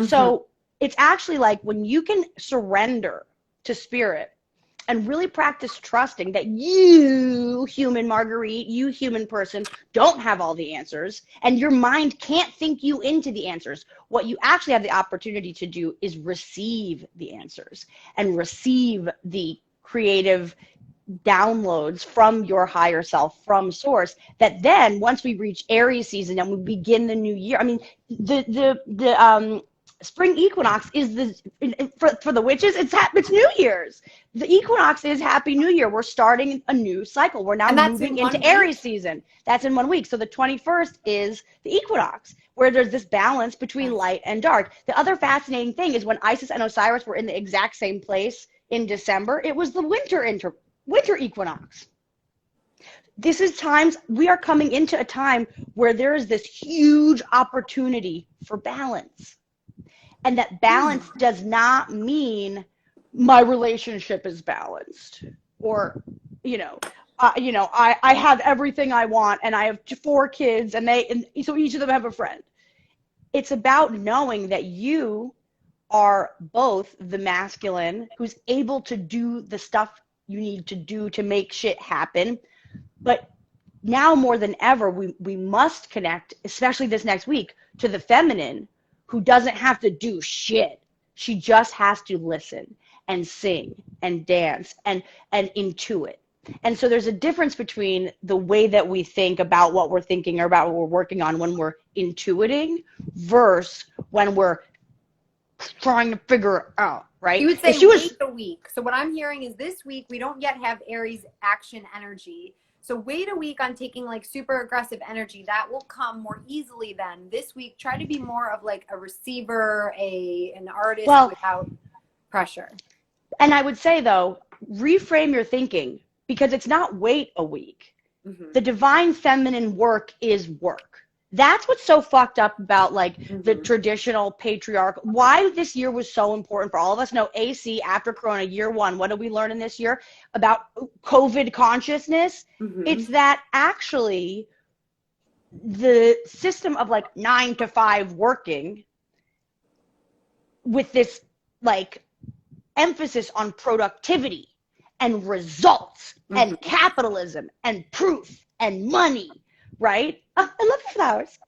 So it's actually like when you can surrender to spirit and really practice trusting that you, human Marguerite, you, human person, don't have all the answers, and your mind can't think you into the answers. What you actually have the opportunity to do is receive the answers and receive the creative downloads from your higher self, from source, that then once we reach Aries season and we begin the new year, I mean, the spring equinox is for the witches, it's New Year's. The equinox is Happy New Year. We're starting a new cycle. We're now moving into Aries season. That's in 1 week. So the 21st is the equinox, where there's this balance between light and dark. The other fascinating thing is when Isis and Osiris were in the exact same place in December, it was the winter equinox. This is we are coming into a time where there is this huge opportunity for balance. And that balance does not mean my relationship is balanced or, I have everything I want and I have 4 kids and so each of them have a friend. It's about knowing that you are both the masculine who's able to do the stuff you need to do to make shit happen. But now more than ever, we must connect, especially this next week, to the feminine who doesn't have to do shit. She just has to listen and sing and dance and intuit. And so there's a difference between the way that we think about what we're thinking or about what we're working on when we're intuiting versus when we're trying to figure it out, right?
You would say wait a week. So what I'm hearing is this week we don't yet have Aries action energy. So wait a week on taking like super aggressive energy. That will come more easily then. This week, try to be more of like a receiver, an artist
Well,
without pressure.
and I would say though, reframe your thinking, because it's not wait a week. The divine feminine work is work. That's what's so fucked up about like the traditional patriarchal. Why this year was so important for all of us. No, AC after Corona, year one. What did we learn in this year about COVID consciousness? It's that actually the system of like 9 to 5 working with this like emphasis on productivity and results and capitalism and proof and money, right? I love your flowers.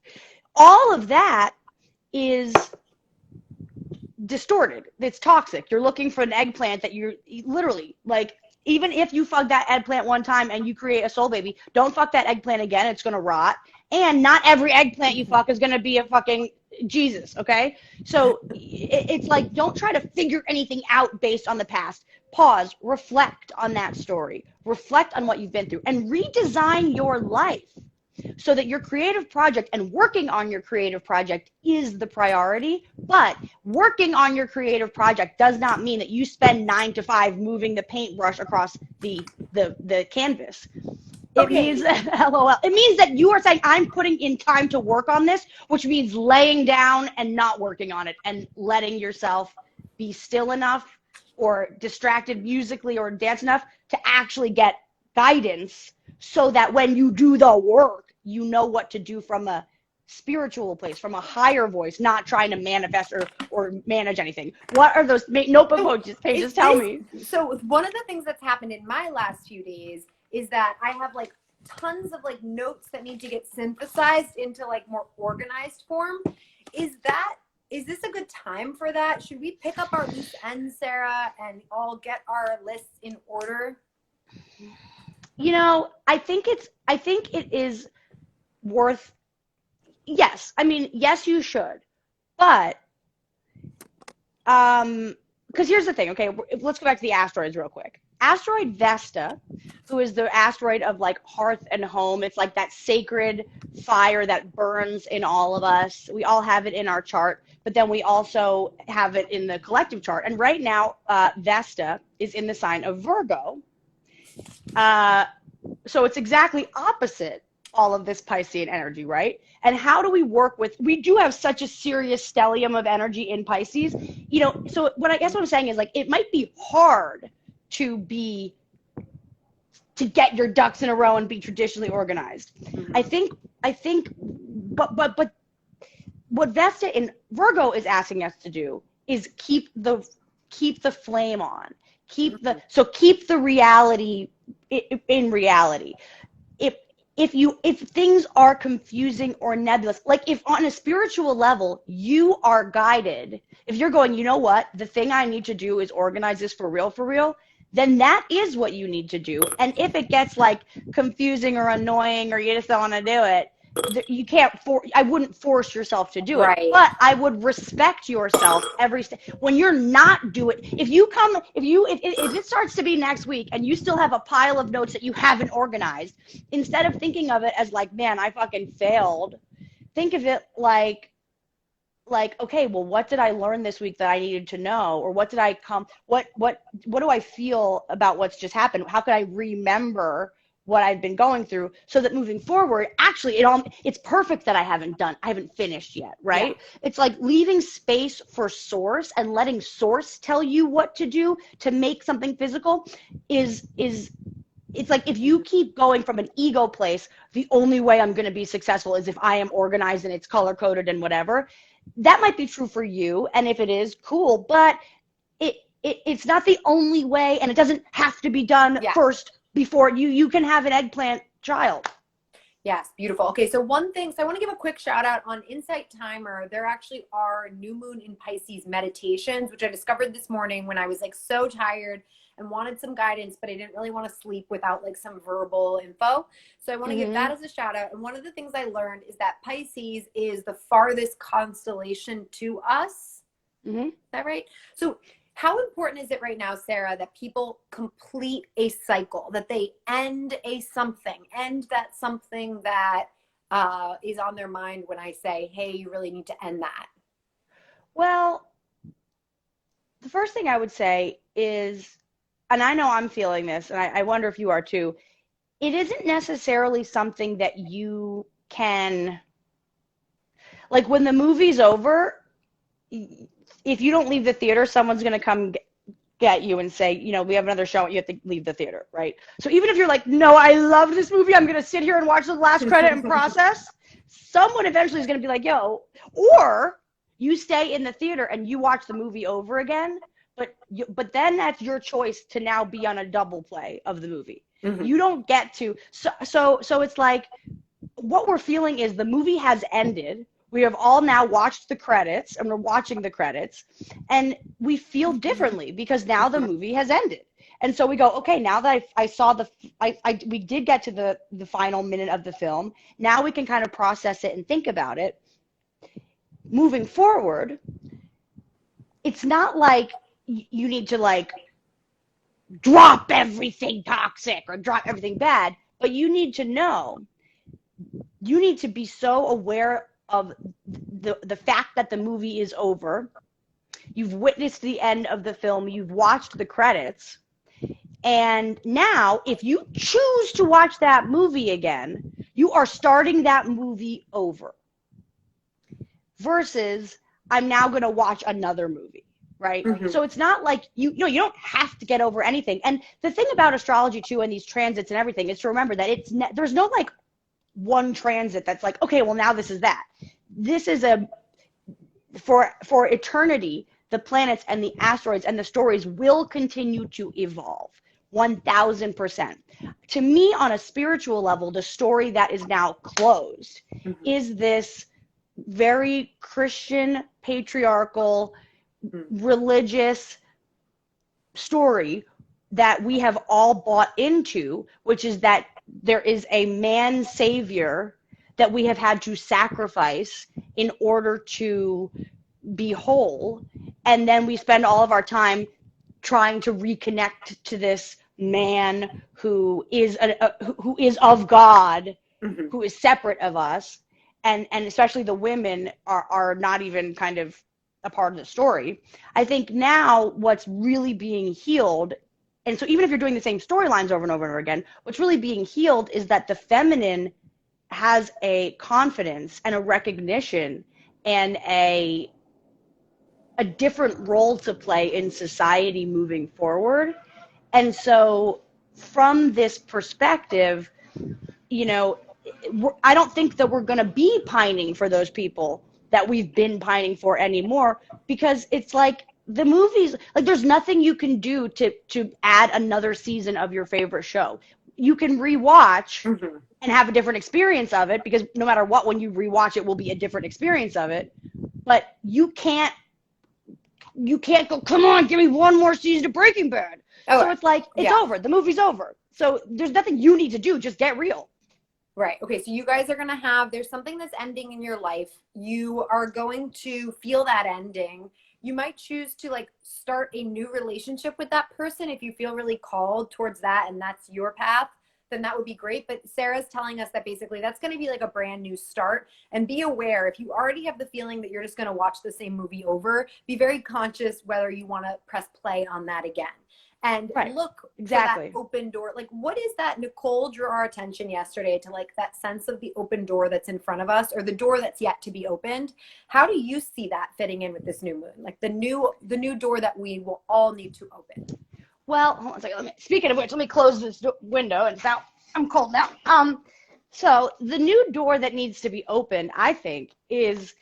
All of that is distorted. It's toxic. You're looking for an eggplant that you're literally like, even if you fuck that eggplant one time and you create a soul baby, don't fuck that eggplant again. It's going to rot. And not every eggplant you fuck is going to be a fucking Jesus, okay? So it's like, don't try to figure anything out based on the past. Pause, reflect on that story, reflect on what you've been through, and redesign your life so that your creative project and working on your creative project is the priority. But working on your creative project does not mean that you spend 9 to 5 moving the paintbrush across the canvas. It means, LOL. It means that you are saying, I'm putting in time to work on this, which means laying down and not working on it and letting yourself be still enough or distracted musically or dance enough to actually get guidance, so that when you do the work, you know what to do from a spiritual place, from a higher voice, not trying to manifest or manage anything. What are those notebook pages? Tell me.
So one of the things that's happened in my last few days is that I have like tons of like notes that need to get synthesized into like more organized form. Is this a good time for that? Should we pick up our loose ends, Sarah, and all get our lists in order?
You know, I think it is worth, yes. I mean, yes, you should. But because here's the thing, okay, let's go back to the asteroids real quick. Asteroid Vesta, who is the asteroid of like hearth and home, it's like that sacred fire that burns in all of us. We all have it in our chart, but then we also have it in the collective chart. And right now, Vesta is in the sign of Virgo. So it's exactly opposite all of this Piscean energy, right? And how do we work with, we do have such a serious stellium of energy in Pisces, you know, so what I'm saying is like, it might be hard to get your ducks in a row and be traditionally organized. I think, but what Vesta in Virgo is asking us to do is keep the flame on, keep the reality in reality. If things are confusing or nebulous, like if on a spiritual level you are guided, if you're going, you know what, the thing I need to do is organize this for real, then that is what you need to do. And if it gets like confusing or annoying or you just don't want to do it, you can't I wouldn't force yourself to do it,
right.
But I would respect yourself every step. When you're not doing, if it starts to be next week and you still have a pile of notes that you haven't organized, instead of thinking of it as like, man, I fucking failed, think of it like, okay, well, what did I learn this week that I needed to know? Or what do I feel about what's just happened? How could I remember what I've been going through so that moving forward, actually it's perfect that I haven't finished yet, right? Yeah. It's like leaving space for source and letting source tell you what to do to make something physical is it's like, if you keep going from an ego place, the only way I'm going to be successful is if I am organized and it's color coded and whatever. That might be true for you, and if it is, cool, but it's not the only way, and it doesn't have to be done first before you can have an eggplant child.
Yes, beautiful. Okay, so one thing, so I want to give a quick shout out on Insight Timer. There actually are new moon in Pisces meditations, which I discovered this morning when I was like so tired and wanted some guidance, but I didn't really want to sleep without like some verbal info. So I want to give that as a shout out. And one of the things I learned is that Pisces is the farthest constellation to us. Is that right? So How important is it right now, Sarah, that people complete a cycle, that they end end that something that is on their mind when I say, hey, you really need to end that?
Well, the first thing I would say is, and I know I'm feeling this, and I wonder if you are too, it isn't necessarily something that you can, like when the movie's over, if you don't leave the theater, someone's going to come get you and say, we have another show, you have to leave the theater, right? So even if you're like, no, I love this movie, I'm going to sit here and watch the last credit and process, someone eventually is going to be like, yo, or you stay in the theater and you watch the movie over again, but then that's your choice to now be on a double play of the movie. Mm-hmm. You don't get to, so it's like, what we're feeling is the movie has ended. We have all now watched the credits, and we're watching the credits, and we feel differently because now the movie has ended. And so we go, okay, now that I saw we did get to the final minute of the film. Now we can kind of process it and think about it. Moving forward, it's not like you need to like drop everything toxic or drop everything bad, but you need to know, you need to be so aware of the fact that the movie is over. You've witnessed the end of the film. You've watched the credits. And now, if you choose to watch that movie again, you are starting that movie over. Versus, I'm now going to watch another movie, right? Mm-hmm. So it's not like, you don't have to get over anything. And the thing about astrology, too, and these transits and everything is to remember that there's no, like, one transit that's like, okay, well, now this is that. This is for eternity, the planets and the asteroids and the stories will continue to evolve 1000%. To me, on a spiritual level, the story that is now closed mm-hmm. is this very Christian, patriarchal, mm-hmm. religious story that we have all bought into, which is that there is a man savior that we have had to sacrifice in order to be whole. And then we spend all of our time trying to reconnect to this man who is who is of God, mm-hmm. who is separate of us. And especially the women are not even kind of a part of the story. I think now what's really being healed, and so even if you're doing the same storylines over and over and over again, what's really being healed is that the feminine has a confidence and a recognition and a different role to play in society moving forward. And so from this perspective, I don't think that we're going to be pining for those people that we've been pining for anymore, because it's like the movies, like there's nothing you can do to add another season of your favorite show. You can rewatch mm-hmm. and have a different experience of it, because no matter what, when you rewatch it will be a different experience of it. But you can't go, come on, give me one more season of Breaking Bad. Oh, so it's like, it's over. The movie's over. So there's nothing you need to do. Just get real.
Right. Okay. So you guys are going to there's something that's ending in your life. You are going to feel that ending. You might choose to like start a new relationship with that person if you feel really called towards that and that's your path, then that would be great. But Sarah's telling us that basically that's going to be like a brand new start. And be aware, if you already have the feeling that you're just going to watch the same movie over, be very conscious whether you want to press play on that again. And right. Look exactly for that open door. Like, what is that? Nicole drew our attention yesterday to like that sense of the open door that's in front of us, or the door that's yet to be opened. How do you see that fitting in with this new moon? Like the new door that we will all need to open.
Well, hold on a second. Speaking of which, let me close this window. And now I'm cold now. So the new door that needs to be opened, I think, is,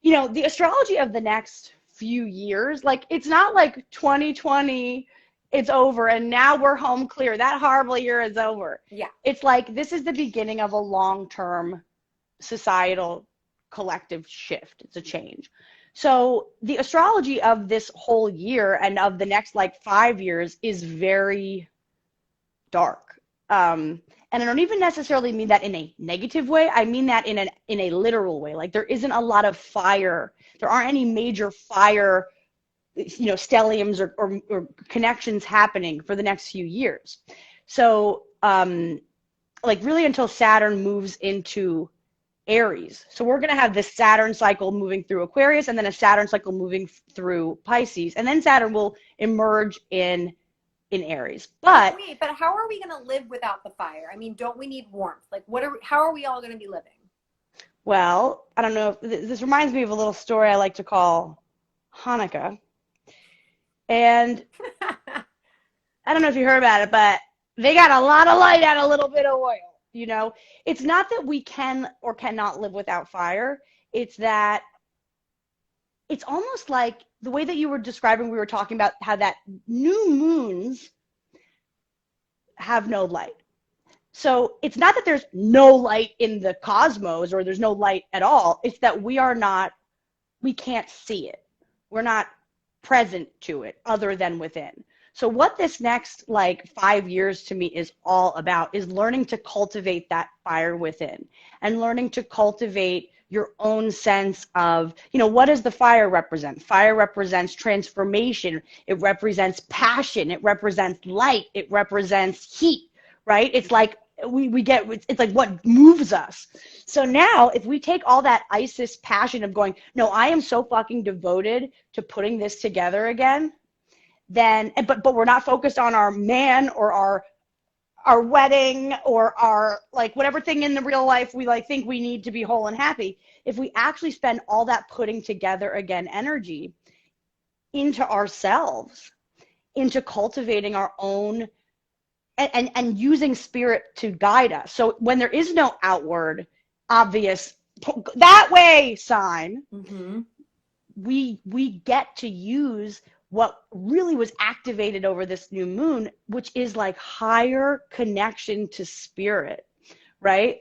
the astrology of the next few years. Like, it's not like 2020. It's over and now we're home clear. That horrible year is over.
Yeah.
It's like this is the beginning of a long-term societal collective shift. It's a change. So the astrology of this whole year and of the next like 5 years is very dark. And I don't even necessarily mean that in a negative way. I mean that in a literal way. Like there isn't a lot of fire. There aren't any major fire stelliums or connections happening for the next few years. So like really until Saturn moves into Aries. So we're going to have this Saturn cycle moving through Aquarius, and then a Saturn cycle moving through Pisces, and then Saturn will emerge in Aries. But
wait, but how are we going to live without the fire? I mean, don't we need warmth? Like, how are we all going to be living?
Well, I don't know. This reminds me of a little story I like to call Hanukkah. And I don't know if you heard about it, but they got a lot of light and a little bit of oil. It's not that we can or cannot live without fire. It's that it's almost like the way that you were describing, we were talking about how that new moons have no light. So it's not that there's no light in the cosmos or there's no light at all. It's that we can't see it. We're not present to it other than within. So what this next 5 years to me is all about is learning to cultivate that fire within and learning to cultivate your own sense of, what does the fire represent? Fire represents transformation. It represents passion. It represents light. It represents heat, right? It's like it's like what moves us. So now if we take all that Isis passion of going, no, I am so fucking devoted to putting this together again, then, but we're not focused on our man or our wedding or our whatever thing in the real life we think we need to be whole and happy. If we actually spend all that putting together again energy into ourselves, into cultivating our own and using spirit to guide us. So when there is no outward obvious that way sign,
mm-hmm.
we get to use what really was activated over this new moon, which is higher connection to spirit, right?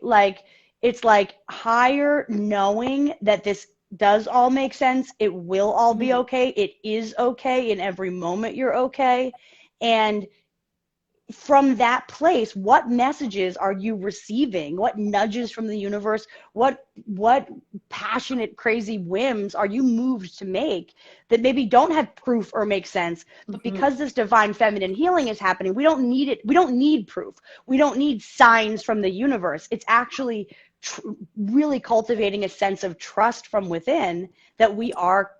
It's higher knowing that this does all make sense. It will all be okay. It is okay. In every moment you're okay. And from that place, what messages are you receiving? What nudges from the universe? What passionate, crazy whims are you moved to make that maybe don't have proof or make sense? But because this divine feminine healing is happening, we don't need it. We don't need proof. We don't need signs from the universe. It's actually really cultivating a sense of trust from within that we are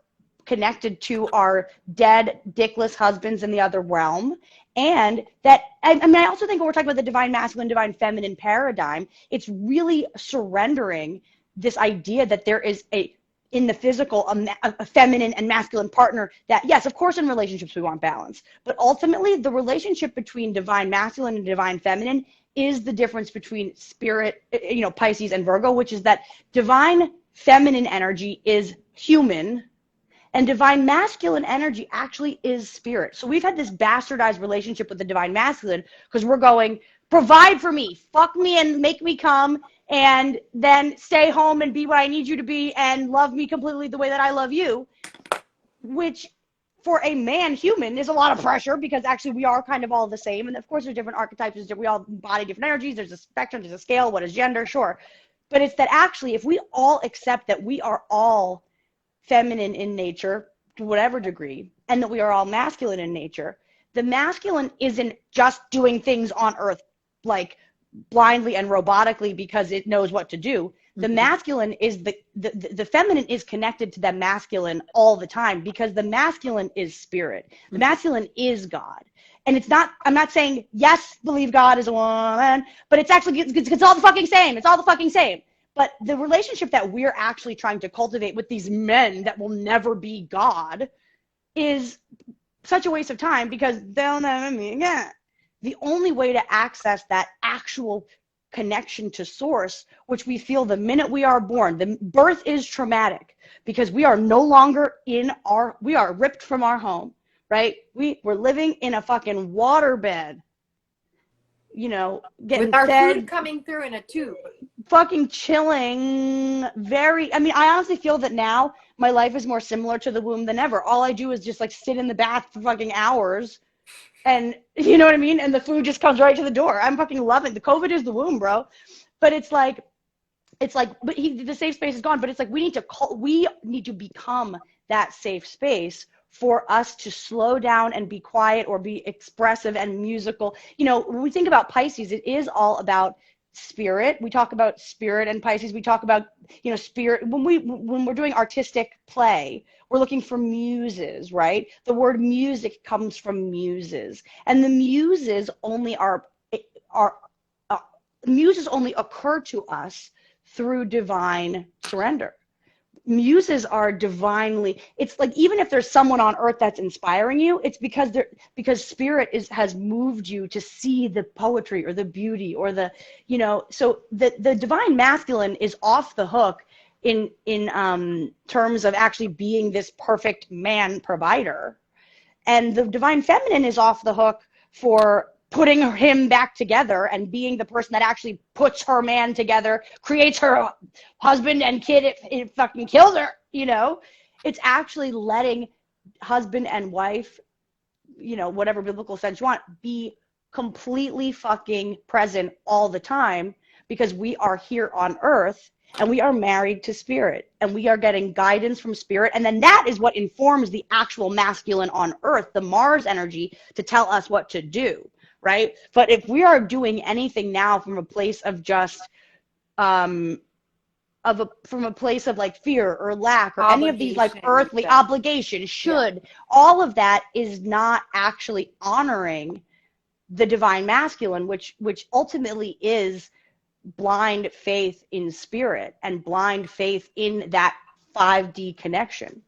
connected to our dead, dickless husbands in the other realm. And that, I also think when we're talking about the divine masculine, divine feminine paradigm, it's really surrendering this idea that there is in the physical, a feminine and masculine partner that, yes, of course, in relationships we want balance. But ultimately, the relationship between divine masculine and divine feminine is the difference between spirit, Pisces and Virgo, which is that divine feminine energy is human, and divine masculine energy actually is spirit. So we've had this bastardized relationship with the divine masculine because we're going, provide for me, fuck me and make me come, and then stay home and be what I need you to be and love me completely the way that I love you, which for a man human is a lot of pressure because actually we are kind of all the same. And of course there's different archetypes, we all embody different energies, there's a spectrum, there's a scale, what is gender, sure. But it's that actually if we all accept that we are all feminine in nature to whatever degree, and that we are all masculine in nature, the masculine isn't just doing things on earth blindly and robotically because it knows what to do. The masculine is the feminine is connected to the masculine all the time because the masculine is spirit. The masculine is God. And it's not, I'm not saying, yes, believe God is a woman, but it's actually, it's all the fucking same. It's all the fucking same. But the relationship that we're actually trying to cultivate with these men that will never be God is such a waste of time because they'll never meet again. The only way to access that actual connection to source, which we feel the minute we are born, the birth is traumatic because we are no longer we are ripped from our home, right? We're living in a fucking waterbed, getting
with our
fed,
food coming through in a tube.
Fucking chilling, I honestly feel that now my life is more similar to the womb than ever. All I do is just sit in the bath for fucking hours and you know what I mean? And the food just comes right to the door. I'm fucking loving the COVID is the womb, bro. But but the safe space is gone. But it's we need to become that safe space for us to slow down and be quiet or be expressive and musical. You know, when we think about Pisces, it is all about spirit. We talk about spirit and Pisces. We talk about, you know, spirit. When we're doing artistic play, we're looking for muses, right? The word music comes from muses, and the muses only are muses only occur to us through divine surrender. Muses are divinely, it's like, even if there's someone on earth that's inspiring you, it's because spirit has moved you to see the poetry or the beauty or the, you know. So the divine masculine is off the hook in terms of actually being this perfect man provider, and the divine feminine is off the hook for putting him back together and being the person that actually puts her man together, creates her husband and kid, it fucking kills her, you know? It's actually letting husband and wife, you know, whatever biblical sense you want, be completely fucking present all the time, because we are here on earth and we are married to spirit and we are getting guidance from spirit. And then that is what informs the actual masculine on earth, the Mars energy, to tell us what to do. Right? But if we are doing anything now from a place of just from a place of like fear or lack or any of these like earthly obligation, all of that is not actually honoring the divine masculine, which ultimately is blind faith in spirit and blind faith in that 5D connection.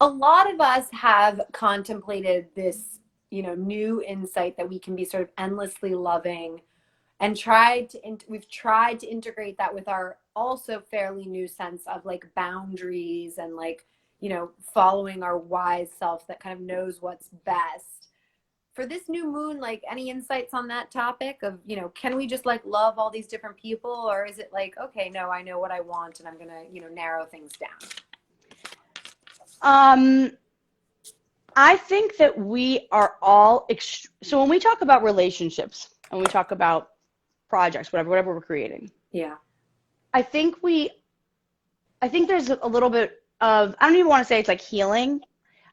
A lot of us have contemplated this, you know, new insight that we can be sort of endlessly loving, and we've tried to integrate that with our also fairly new sense of like boundaries and like, you know, following our wise self that kind of knows what's best. For this new moon, like, any insights on that topic of, you know, can we just like love all these different people, or is it like, okay, no, I know what I want and I'm gonna, you know, narrow things down?
I think that we are all, so when we talk about relationships and we talk about projects, whatever we're creating.
Yeah.
I think there's a little bit of, I don't even want to say it's like healing.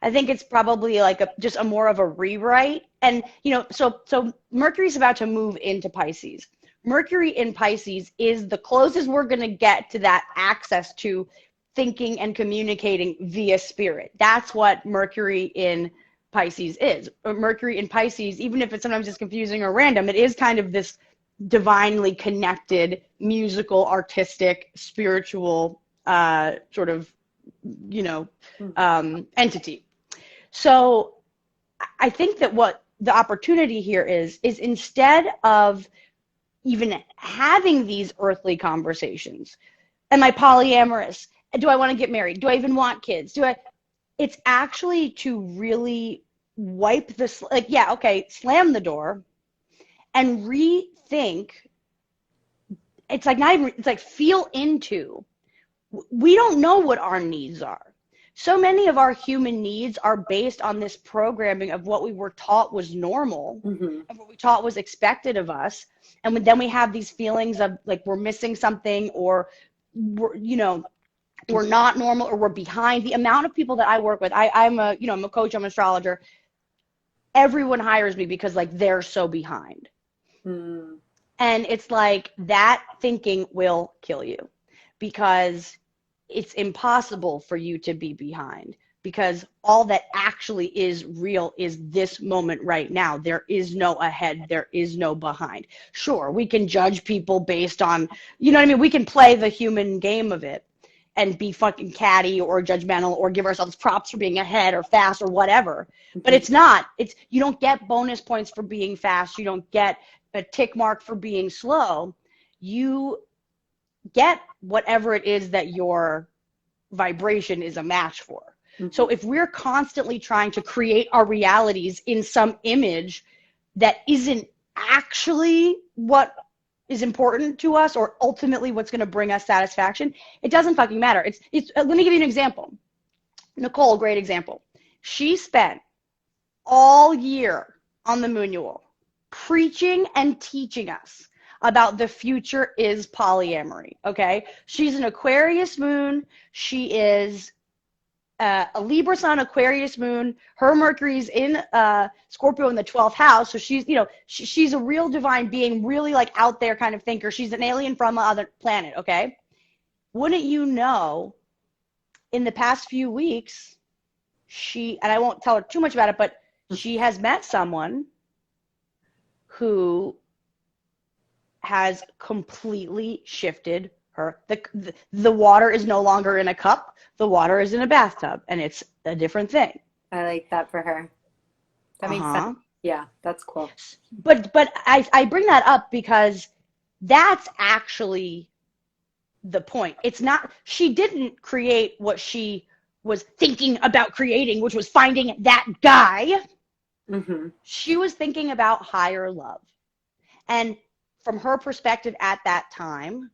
I think it's probably like just a more of a rewrite. And, you know, so Mercury's about to move into Pisces. Mercury in Pisces is the closest we're going to get to that access to thinking and communicating via spirit. That's what Mercury in Pisces is. Mercury in Pisces, even if it's sometimes just confusing or random, it is kind of this divinely connected, musical, artistic, spiritual sort of, you know, entity. So I think that what the opportunity here is instead of even having these earthly conversations, am I polyamorous? Do I want to get married? Do I even want kids? It's actually to really wipe this, like, yeah, okay, slam the door and rethink. It's like not even, it's like feel into, we don't know what our needs are. So many of our human needs are based on this programming of what we were taught was normal, and what we taught was expected of us. And then we have these feelings of like we're missing something, or we're, you know, we're not normal, or we're behind. The amount of people that I work with, I'm a coach, I'm an astrologer. Everyone hires me because like they're so behind. And it's like that thinking will kill you, because it's impossible for you to be behind, because all that actually is real is this moment right now. There is no ahead, there is no behind. Sure, we can judge people based on, you know what I mean? We can play the human game of it and be fucking catty or judgmental or give ourselves props for being ahead or fast or whatever. But it's not. You don't get bonus points for being fast. You don't get a tick mark for being slow. You get whatever it is that your vibration is a match for. So if we're constantly trying to create our realities in some image that isn't actually what is important to us or ultimately what's going to bring us satisfaction, it doesn't fucking matter. Let me give you an example. Nicole, great example. She spent all year on the Moonual preaching and teaching us about the future is polyamory, okay? She's an Aquarius moon. She is a Libra sun, Aquarius moon. Her Mercury's in Scorpio in the 12th house. So she's, you know, she's a real divine being, really like out there kind of thinker. She's an alien from another planet, okay? Wouldn't you know, in the past few weeks, and I won't tell her too much about it, but she has met someone who has completely shifted her. The water is no longer in a cup. The water is in a bathtub, and it's a different thing.
I like that for her. That makes sense. Yeah, that's cool.
But I bring that up because that's actually the point. It's not, she didn't create what she was thinking about creating, which was finding that guy.
Mm-hmm.
She was thinking about higher love. And from her perspective at that time,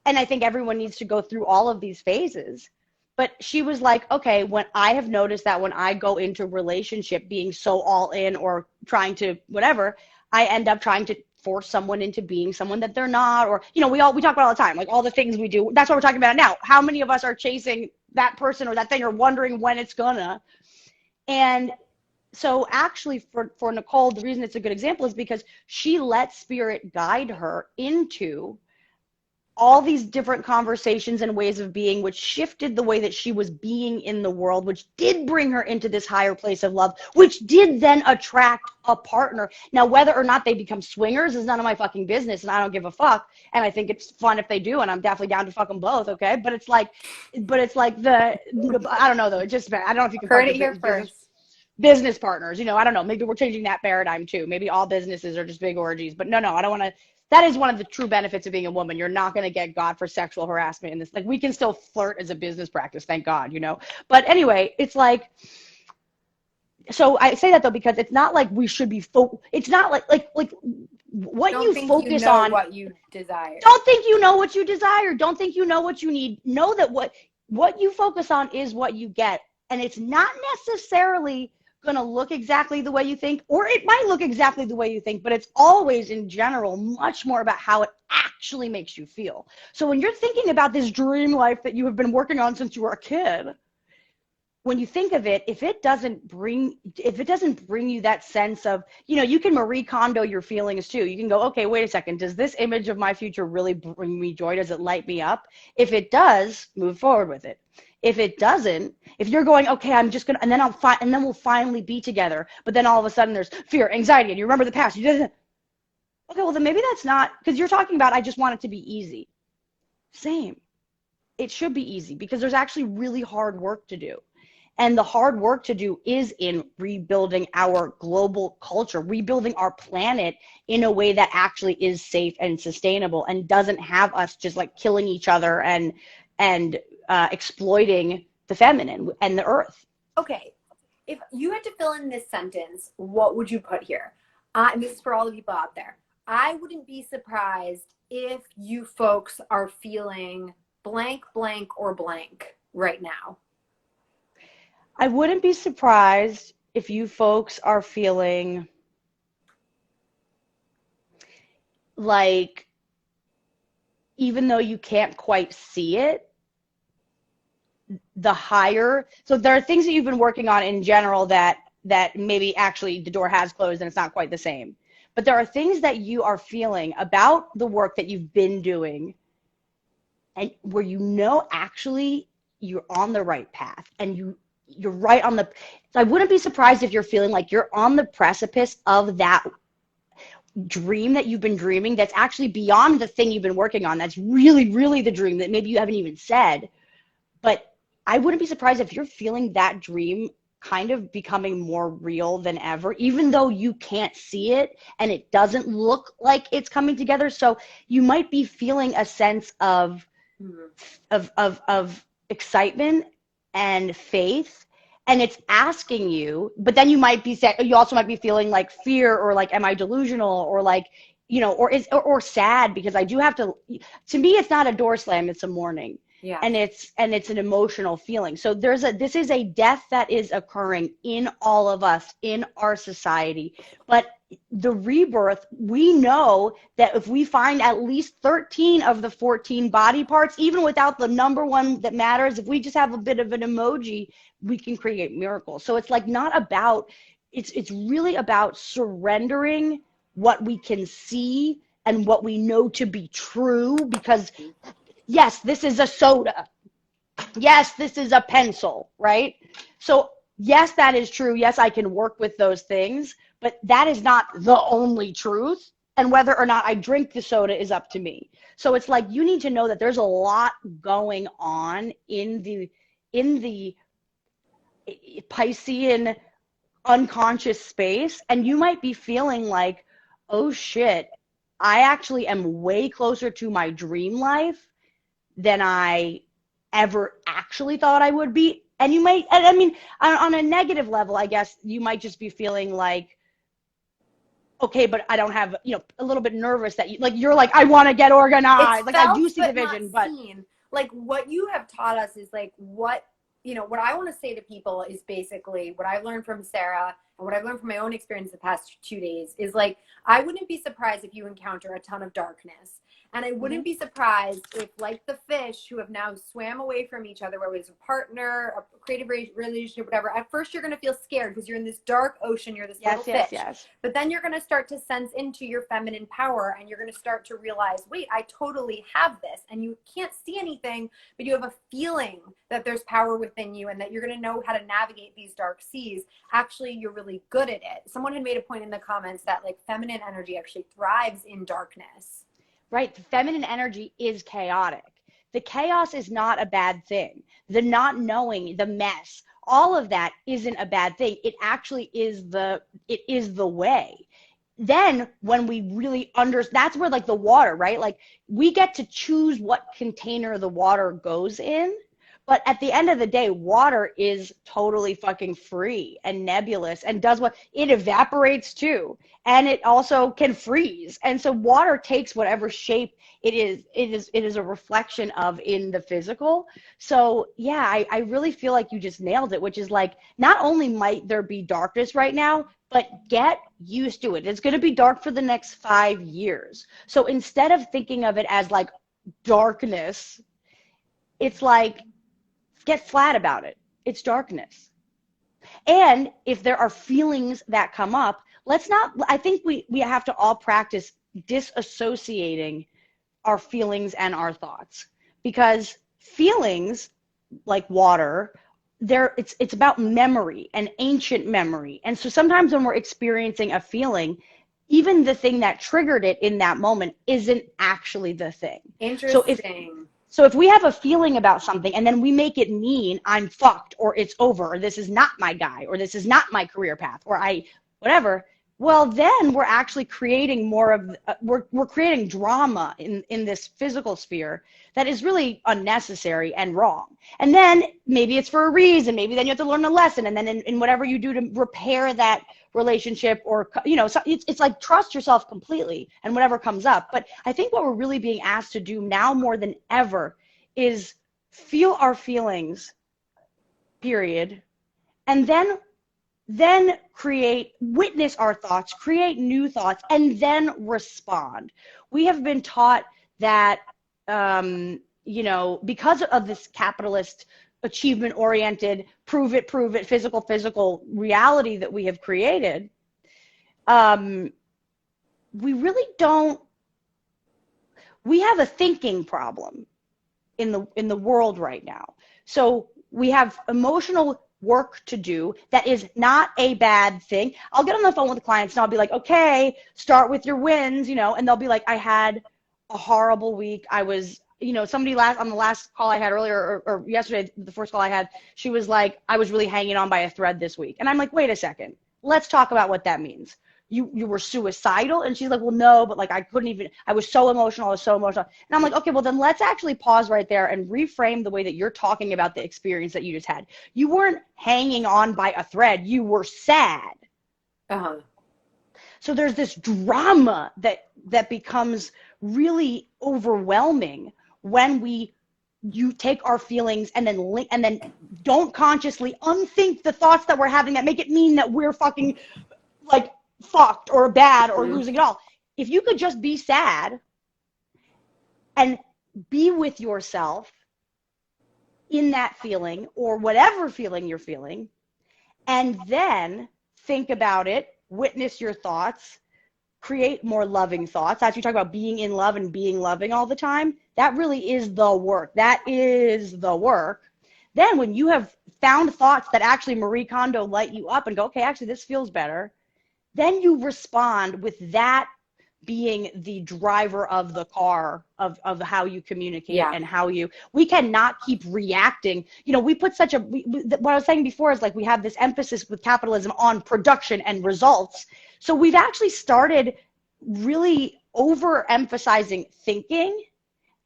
and I think everyone needs to go through all of these phases, but she was like, okay, when I have noticed that when I go into a relationship being so all in or trying to whatever, I end up trying to force someone into being someone that they're not, or, you know, we talk about all the time, like all the things we do. That's what we're talking about now. How many of us are chasing that person or that thing or wondering when it's gonna? And so actually for Nicole, the reason it's a good example is because she let spirit guide her into all these different conversations and ways of being, which shifted the way that she was being in the world, which did bring her into this higher place of love, which did then attract a partner. Now, whether or not they become swingers is none of my fucking business, and I don't give a fuck. And I think it's fun if they do, and I'm definitely down to fuck them both, okay? But it's like I don't know though. It just, I don't know if you can
Heard it here first.
Business partners, you know, I don't know. Maybe we're changing that paradigm too. Maybe all businesses are just big orgies. But no, I don't want to. That is one of the true benefits of being a woman. You're not going to get God for sexual harassment in this. Like, we can still flirt as a business practice, thank God, you know. But anyway, it's like, so I say that though because it's not like we should be it's not like what
Don't
you
think
focus
you know
on.
what you desire.
Don't think you know what you desire. Don't think you know what you need. Know that what you focus on is what you get, and it's not necessarily going to look exactly the way you think, or it might look exactly the way you think, but it's always in general much more about how it actually makes you feel. So when you're thinking about this dream life that you have been working on since you were a kid, when you think of it, if it doesn't bring you that sense of, you know, you can Marie Kondo your feelings too. You can go, okay, wait a second, does this image of my future really bring me joy? Does it light me up? If it does, move forward with it. If it doesn't, if you're going, okay, I'm just gonna, and then we'll finally be together, but then all of a sudden there's fear, anxiety, and you remember the past. Okay, well then maybe that's not, because you're talking about, I just want it to be easy. Same. It should be easy because there's actually really hard work to do. And the hard work to do is in rebuilding our global culture, rebuilding our planet in a way that actually is safe and sustainable and doesn't have us just like killing each other and exploiting the feminine and the earth.
Okay, if you had to fill in this sentence, what would you put here? And this is for all the people out there. I wouldn't be surprised if you folks are feeling blank, blank, or blank right now.
I wouldn't be surprised if you folks are feeling like, even though you can't quite see it, so there are things that you've been working on in general that maybe actually the door has closed and it's not quite the same. But there are things that you are feeling about the work that you've been doing and where you know actually you're on the right path and you're right on the, so I wouldn't be surprised if you're feeling like you're on the precipice of that dream that you've been dreaming that's actually beyond the thing you've been working on. That's really, really the dream that maybe you haven't even said. But I wouldn't be surprised if you're feeling that dream kind of becoming more real than ever, even though you can't see it and it doesn't look like it's coming together. So you might be feeling a sense of excitement and faith, and it's asking you, but then you also might be feeling like fear or like, am I delusional, or like, you know, or sad, because I do have to me, it's not a door slam, it's a morning.
Yeah.
And it's an emotional feeling. So this is a death that is occurring in all of us, in our society. But the rebirth, we know that if we find at least 13 of the 14 body parts, even without the number one that matters, if we just have a bit of an emoji, we can create miracles. So it's like not about, it's really about surrendering what we can see and what we know to be true, because yes, this is a soda. Yes, this is a pencil, right? So, yes, that is true. Yes, I can work with those things, but that is not the only truth. And whether or not I drink the soda is up to me. So it's like you need to know that there's a lot going on in the Piscean unconscious space, and you might be feeling like, oh shit, I actually am way closer to my dream life than I ever actually thought I would be. And you might, I mean, on a negative level, I guess you might just be feeling like, okay, but I don't have, a little bit nervous that you're like, I want to get
It's
organized. Like I do
felt
see the
but not
vision, but
seen. Like what you have taught us is like what I want to say to people is basically what I've learned from Sarah and what I've learned from my own experience the past 2 days is like, I wouldn't be surprised if you encounter a ton of darkness. And I wouldn't be surprised if, like the fish who have now swam away from each other, whether it's a partner, a creative relationship, whatever, at first you're going to feel scared because you're in this dark ocean, you're this little fish.
yes.
But then you're going to start to sense into your feminine power and you're going to start to realize, wait, I totally have this. And you can't see anything, but you have a feeling that there's power within you and that you're going to know how to navigate these dark seas. Actually, you're really good at it. Someone had made a point in the comments that like feminine energy actually thrives in darkness.
Right? The feminine energy is chaotic. The chaos is not a bad thing. The not knowing, the mess, all of that isn't a bad thing. It actually is the way. Then when we really that's where like the water, right? Like we get to choose what container the water goes in. But at the end of the day, water is totally fucking free and nebulous and does what it evaporates too. And it also can freeze. And so water takes whatever shape it is a reflection of in the physical. So yeah, I really feel like you just nailed it, which is like, not only might there be darkness right now, but get used to it. It's going to be dark for the next 5 years. So instead of thinking of it as like darkness, it's like, get flat about it. It's darkness. And if there are feelings that come up, I think we have to all practice disassociating our feelings and our thoughts, because feelings, like water, it's about memory and ancient memory. And so sometimes when we're experiencing a feeling, even the thing that triggered it in that moment isn't actually the thing.
Interesting.
So if we have a feeling about something and then we make it mean I'm fucked or it's over or this is not my guy or this is not my career path or whatever, well, then we're actually creating more of, we're creating drama in this physical sphere that is really unnecessary and wrong. And then maybe it's for a reason. Maybe then you have to learn a lesson. And then in whatever you do to repair that relationship or, so it's like trust yourself completely and whatever comes up. But I think what we're really being asked to do now more than ever is feel our feelings, period. And then witness our thoughts, create new thoughts, and then respond. We have been taught that, because of this capitalist, achievement-oriented, prove it, physical reality that we have created, we really don't, we have a thinking problem in the world right now. So we have emotional work to do that is not a bad thing. I'll get on the phone with clients and I'll be like, okay, start with your wins, and they'll be like, I had a horrible week. I was, somebody on the last call I had earlier or yesterday, the first call I had, she was like, I was really hanging on by a thread this week. And I'm like, wait a second, let's talk about what that means. You were suicidal? And she's like, well, no, but like I was so emotional. And I'm like, okay, well then let's actually pause right there and reframe the way that you're talking about the experience that you just had. You weren't hanging on by a thread. You were sad.
Uh-huh.
So there's this drama that becomes really overwhelming when we you take our feelings and then link, and then don't consciously unthink the thoughts that we're having that make it mean that we're fucking like fucked or bad or losing it all. If you could just be sad and be with yourself in that feeling or whatever feeling you're feeling, and then think about it, witness your thoughts, create more loving thoughts. As you talk about being in love and being loving all the time, that really is the work. That is the work. Then when you have found thoughts that actually Marie Kondo light you up and go, okay, actually this feels better, then you respond with that being the driver of the car of how you communicate and how we cannot keep reacting. You know, we put such what I was saying before is like we have this emphasis with capitalism on production and results. So we've actually started really overemphasizing thinking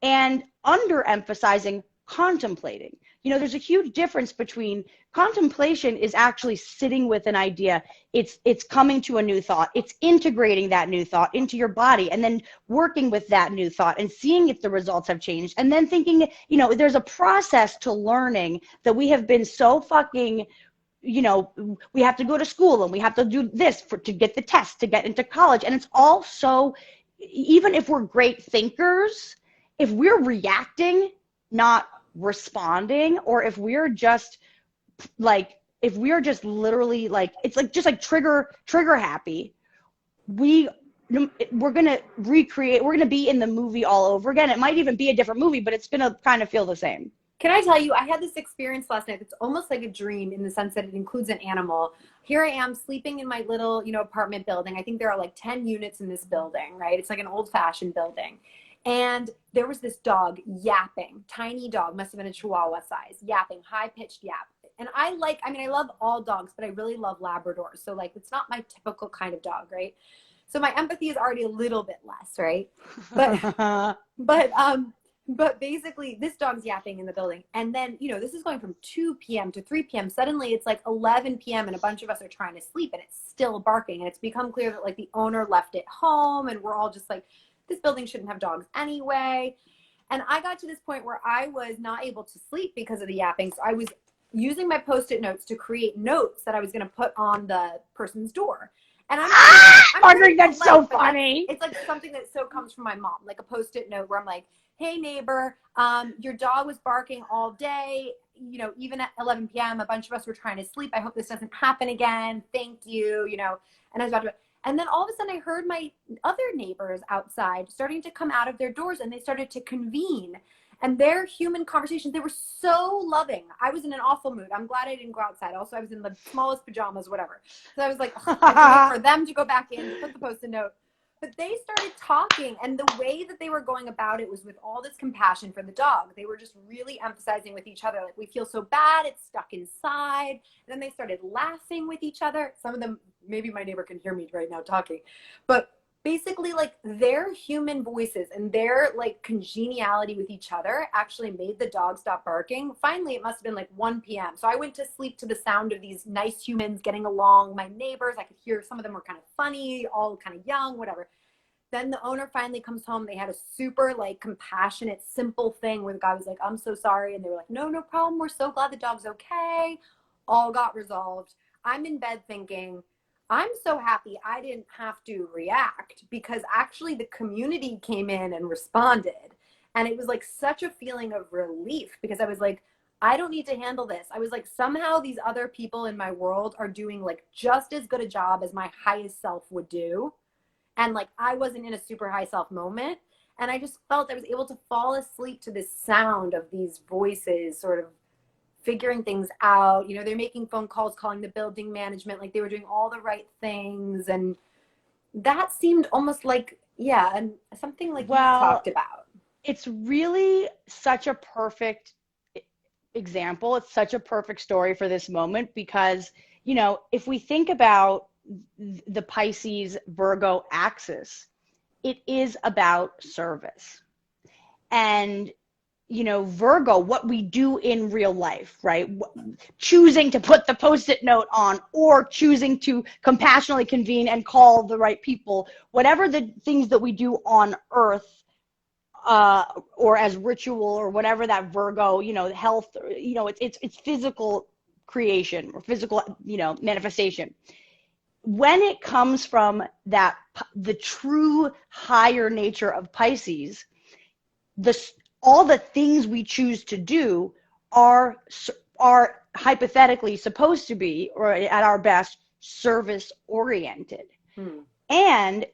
and underemphasizing contemplating. You know, there's a huge difference between contemplation is actually sitting with an idea. It's coming to a new thought. It's integrating that new thought into your body and then working with that new thought and seeing if the results have changed. And then thinking, you know, there's a process to learning that we have been so fucking, you know, we have to go to school and we have to do this to get the test, to get into college. And it's all so, even if we're great thinkers, if we're reacting, not responding, or if we're just literally like, it's like just like trigger happy, we're gonna recreate, we're gonna be in the movie all over again. It might even be a different movie, but it's gonna kind of feel the same.
Can I tell you, I had this experience last night. It's almost like a dream in the sense that it includes an animal. Here I am sleeping in my little, you know, apartment building. I think there are like 10 units in this building, right? It's like an old-fashioned building. And there was this dog yapping, tiny dog, must have been a Chihuahua size, yapping, high-pitched yap. And I love all dogs, but I really love Labradors. So like, it's not my typical kind of dog, right? So my empathy is already a little bit less, right? But basically this dog's yapping in the building. And then, you know, this is going from 2 p.m. to 3 p.m. Suddenly it's like 11 p.m. and a bunch of us are trying to sleep and it's still barking. And it's become clear that like the owner left it home and we're all just like, this building shouldn't have dogs anyway. And I got to this point where I was not able to sleep because of the yapping. So I was using my Post-it notes to create notes that I was going to put on the person's door. And I'm
wondering, that's so funny.
It's like something that so comes from my mom, like a Post-it note where I'm like, hey neighbor, your dog was barking all day, you know, even at 11 p.m. a bunch of us were trying to sleep. I hope this doesn't happen again. Thank you, you know. And I was about to, and then all of a sudden I heard my other neighbors outside starting to come out of their doors and they started to convene. And their human conversations, they were so loving. I was in an awful mood. I'm glad I didn't go outside. Also, I was in the smallest pajamas, whatever. So I was like, I had to wait for them to go back in, to put the Post-it note. But they started talking, and the way that they were going about it was with all this compassion for the dog. They were just really emphasizing with each other, like, we feel so bad, it's stuck inside. And then they started laughing with each other. Some of them, maybe my neighbor can hear me right now talking. But basically, like, their human voices and their, like, congeniality with each other actually made the dog stop barking. Finally, it must have been, like, 1 p.m. So I went to sleep to the sound of these nice humans getting along, my neighbors. I could hear some of them were kind of funny, all kind of young, whatever. Then the owner finally comes home. They had a super, like, compassionate, simple thing where the guy was like, I'm so sorry. And they were like, no problem. We're so glad the dog's okay. All got resolved. I'm in bed thinking, I'm so happy I didn't have to react, because actually the community came in and responded. And it was like such a feeling of relief, because I was like, I don't need to handle this. I was like, somehow these other people in my world are doing like just as good a job as my highest self would do. And like, I wasn't in a super high self moment. And I just felt I was able to fall asleep to this sound of these voices sort of figuring things out. You know, they're making phone calls, calling the building management, like they were doing all the right things. And that seemed almost like, yeah, and something like you talked about.
It's really such a perfect example. It's such a perfect story for this moment, because, you know, if we think about the Pisces Virgo axis, it is about service. And, you know, Virgo, what we do in real life, right? Choosing to put the Post-it note on, or choosing to compassionately convene and call the right people, whatever the things that we do on earth or as ritual or whatever that Virgo, health, it's physical creation or physical, manifestation. When it comes from the true higher nature of Pisces, all the things we choose to do are hypothetically supposed to be, or at our best, service oriented. And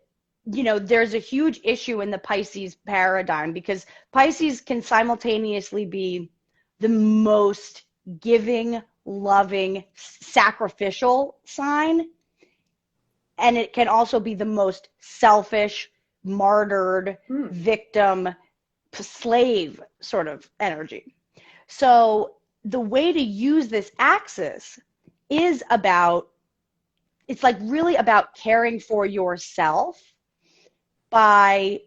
there's a huge issue in the Pisces paradigm, because Pisces can simultaneously be the most giving, loving, sacrificial sign, and it can also be the most selfish, martyred, victim, slave sort of energy. So the way to use this axis is it's like really about caring for yourself by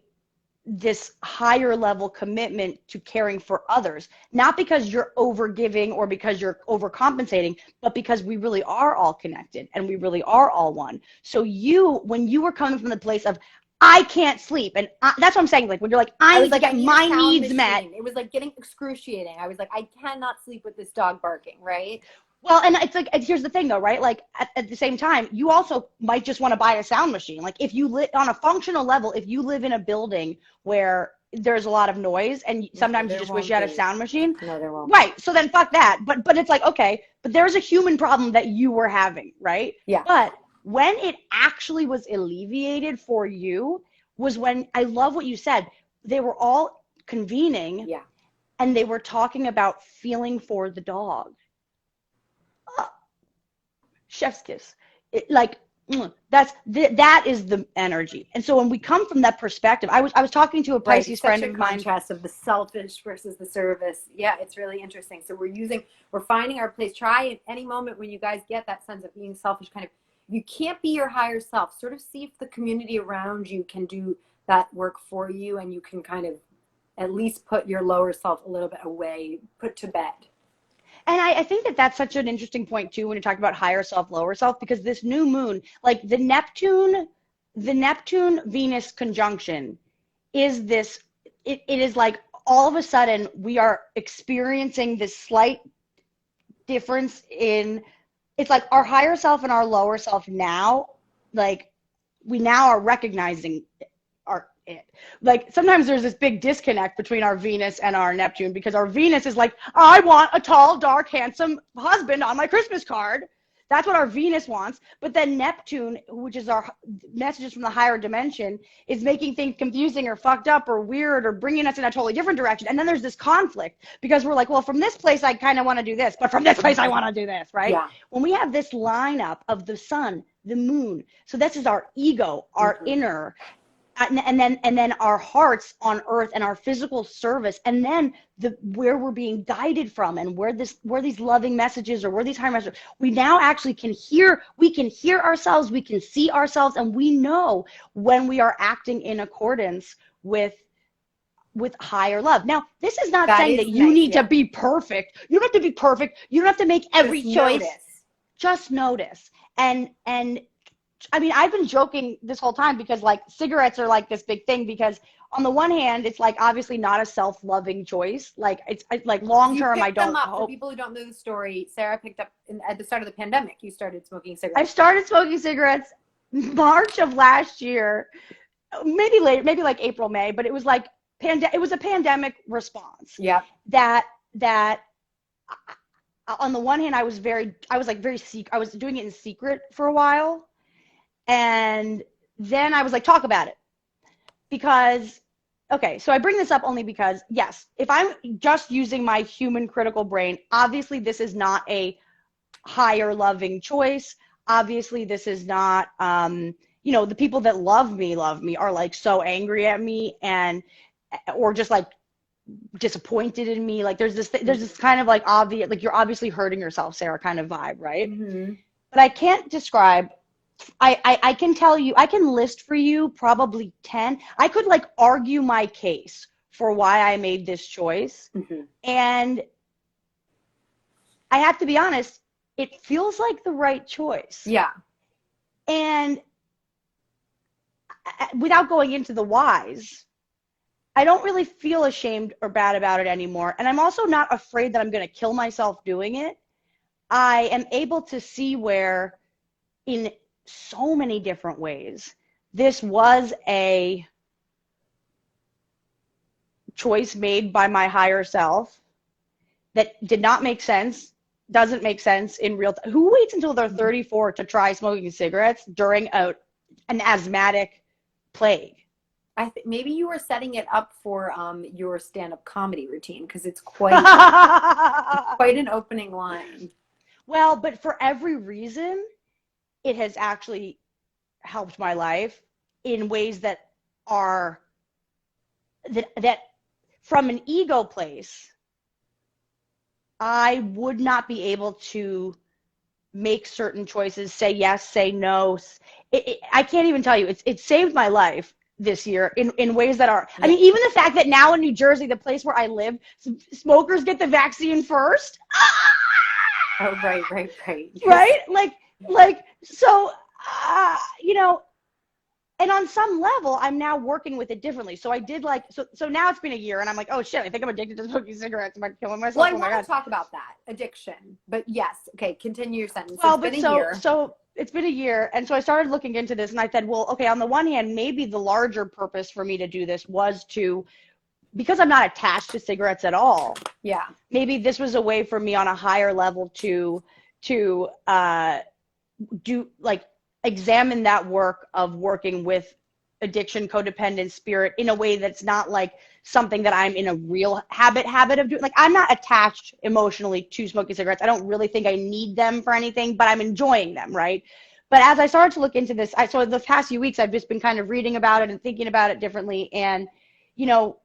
this higher level commitment to caring for others, not because you're overgiving or because you're overcompensating, but because we really are all connected and we really are all one. So when you were coming from the place of, I can't sleep, and that's what I'm saying, like when you're like, I need to get my needs met.
It was like getting excruciating. I was like, I cannot sleep with this dog barking, right?
Well, and it's like, here's the thing though, right? Like at the same time, you also might just want to buy a sound machine. Like if you live on a functional level, if you live in a building where there's a lot of noise and sometimes you just wish you had a sound machine.
No, there won't.
Right. So then fuck that. But it's like, okay, but there's a human problem that you were having, right?
Yeah.
But when it actually was alleviated for you was when, I love what you said, they were all convening.
Yeah.
And they were talking about feeling for the dog. Chef's kiss. That is the energy. And so when we come from that perspective, I was talking to a Pisces friend of mine.
Contrast of the selfish versus the service. Yeah, it's really interesting. So we're finding our place. Try at any moment when you guys get that sense of being selfish, kind of, you can't be your higher self, sort of see if the community around you can do that work for you, and you can kind of at least put your lower self a little bit away, put to bed.
And I think that's such an interesting point too, when you're talking about higher self, lower self, because this new moon, like the Neptune Venus conjunction is this, it is like all of a sudden we are experiencing this slight difference it's like our higher self and our lower self now, like we now are recognizing it. Like sometimes there's this big disconnect between our Venus and our Neptune, because our Venus is like, I want a tall, dark, handsome husband on my Christmas card. That's what our Venus wants. But then Neptune, which is our messages from the higher dimension, is making things confusing or fucked up or weird or bringing us in a totally different direction. And then there's this conflict because we're like, well, from this place, I kind of want to do this, but from this place, I want to do this, right?
Yeah.
When we have this lineup of the sun, the moon, so this is our ego, our inner, and then our hearts on earth and our physical service, and then where we're being guided from, and where these loving messages or where these higher messages, we now actually can hear ourselves, we can see ourselves, and we know when we are acting in accordance with higher love. Now, this is not saying that you need to be perfect. You don't have to be perfect. You don't have to make every choice. Just notice. And I mean, I've been joking this whole time because like cigarettes are like this big thing, because on the one hand, it's like obviously not a self-loving choice. Like it's like long-term, I don't hope.
For people who don't know the story, Sarah picked up at the start of the pandemic. You started smoking cigarettes.
I started smoking cigarettes March of last year, maybe late, maybe like April, May, but it was like it was a pandemic response.
Yeah.
That on the one hand, I was I was doing it in secret for a while. And then I was like, talk about it. Because, okay, so I bring this up only because, yes, if I'm just using my human critical brain, obviously this is not a higher loving choice. Obviously this is not, the people that love me are like so angry at me or just like disappointed in me. Like there's this kind of like obvious, like you're obviously hurting yourself, Sarah, kind of vibe, right?
Mm-hmm.
But I can't describe. I can tell you, I can list for you probably 10. I could like argue my case for why I made this choice.
Mm-hmm.
And I have to be honest, it feels like the right choice.
Yeah.
And without going into the whys, I don't really feel ashamed or bad about it anymore. And I'm also not afraid that I'm going to kill myself doing it. I am able to see where, in so many different ways, this was a choice made by my higher self that did not make sense, doesn't make sense in real time. Who waits until they're 34 to try smoking cigarettes during an asthmatic plague?
Maybe you were setting it up for your stand-up comedy routine, because it's quite an opening line.
Well, but for every reason, it has actually helped my life in ways that are that from an ego place, I would not be able to make certain choices, say yes, say no. I can't even tell you. It saved my life this year in ways that are, I mean, even the fact that now in New Jersey, the place where I live, smokers get the vaccine first.
Oh, right.
Right? Like, so, you know, and on some level, I'm now working with it differently. So I did so now it's been a year and I'm like, oh shit, I think I'm addicted to smoking cigarettes. Am I killing myself?
Well, I
oh my
want
God.
to talk about that addiction, but yes. Okay. Continue your sentence.
Well,
it's been a year.
So it's been a year. And so I started looking into this and I said, well, okay, on the one hand, maybe the larger purpose for me to do this was because I'm not attached to cigarettes at all.
Yeah.
Maybe this was a way for me on a higher level to examine that work of working with addiction, codependent, spirit in a way that's not like something that I'm in a real habit of doing. Like, I'm not attached emotionally to smoking cigarettes. I don't really think I need them for anything, but I'm enjoying them, right? But as I started to look into this, so the past few weeks, I've just been kind of reading about it and thinking about it differently. And, you know,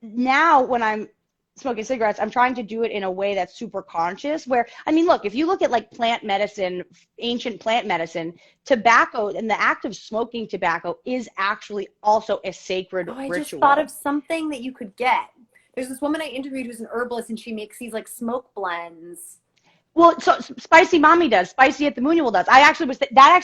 now when I'm smoking cigarettes, I'm trying to do it in a way that's super conscious, where, I mean, look, if you look at like plant medicine, ancient plant medicine, tobacco and the act of smoking tobacco is actually also a sacred ritual.
I just thought of something that you could get. There's this woman I interviewed who's an herbalist, and she makes these like smoke blends.
Well, so Spicy Mommy does. Spicy at the Moon does. That actually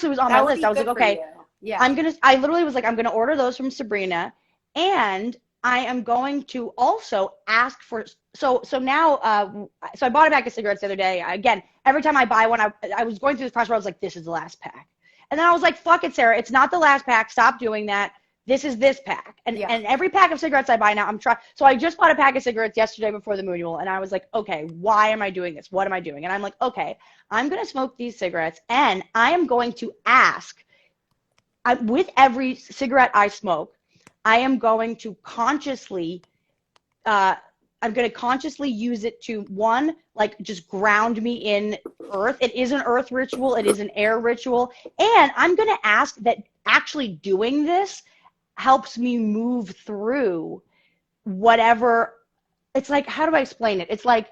was on my list. I was like, okay,
yeah.
I literally was like, I'm gonna order those from Sabrina, and I am going to also ask for, so now, so I bought a pack of cigarettes the other day. Again, every time I buy one, I was going through this process where I was like, this is the last pack. And then I was like, fuck it, Sarah, it's not the last pack. Stop doing that. This is this pack. And every pack of cigarettes I buy now, I'm trying. So I just bought a pack of cigarettes yesterday before the Moon, and I was like, okay, why am I doing this? What am I doing? And I'm like, okay, I'm going to smoke these cigarettes, and I am going to ask, with every cigarette I smoke, I am going to consciously, use it to, one, like just ground me in earth. It is an earth ritual. It is an air ritual. And I'm going to ask that actually doing this helps me move through whatever. It's like, how do I explain it? It's like,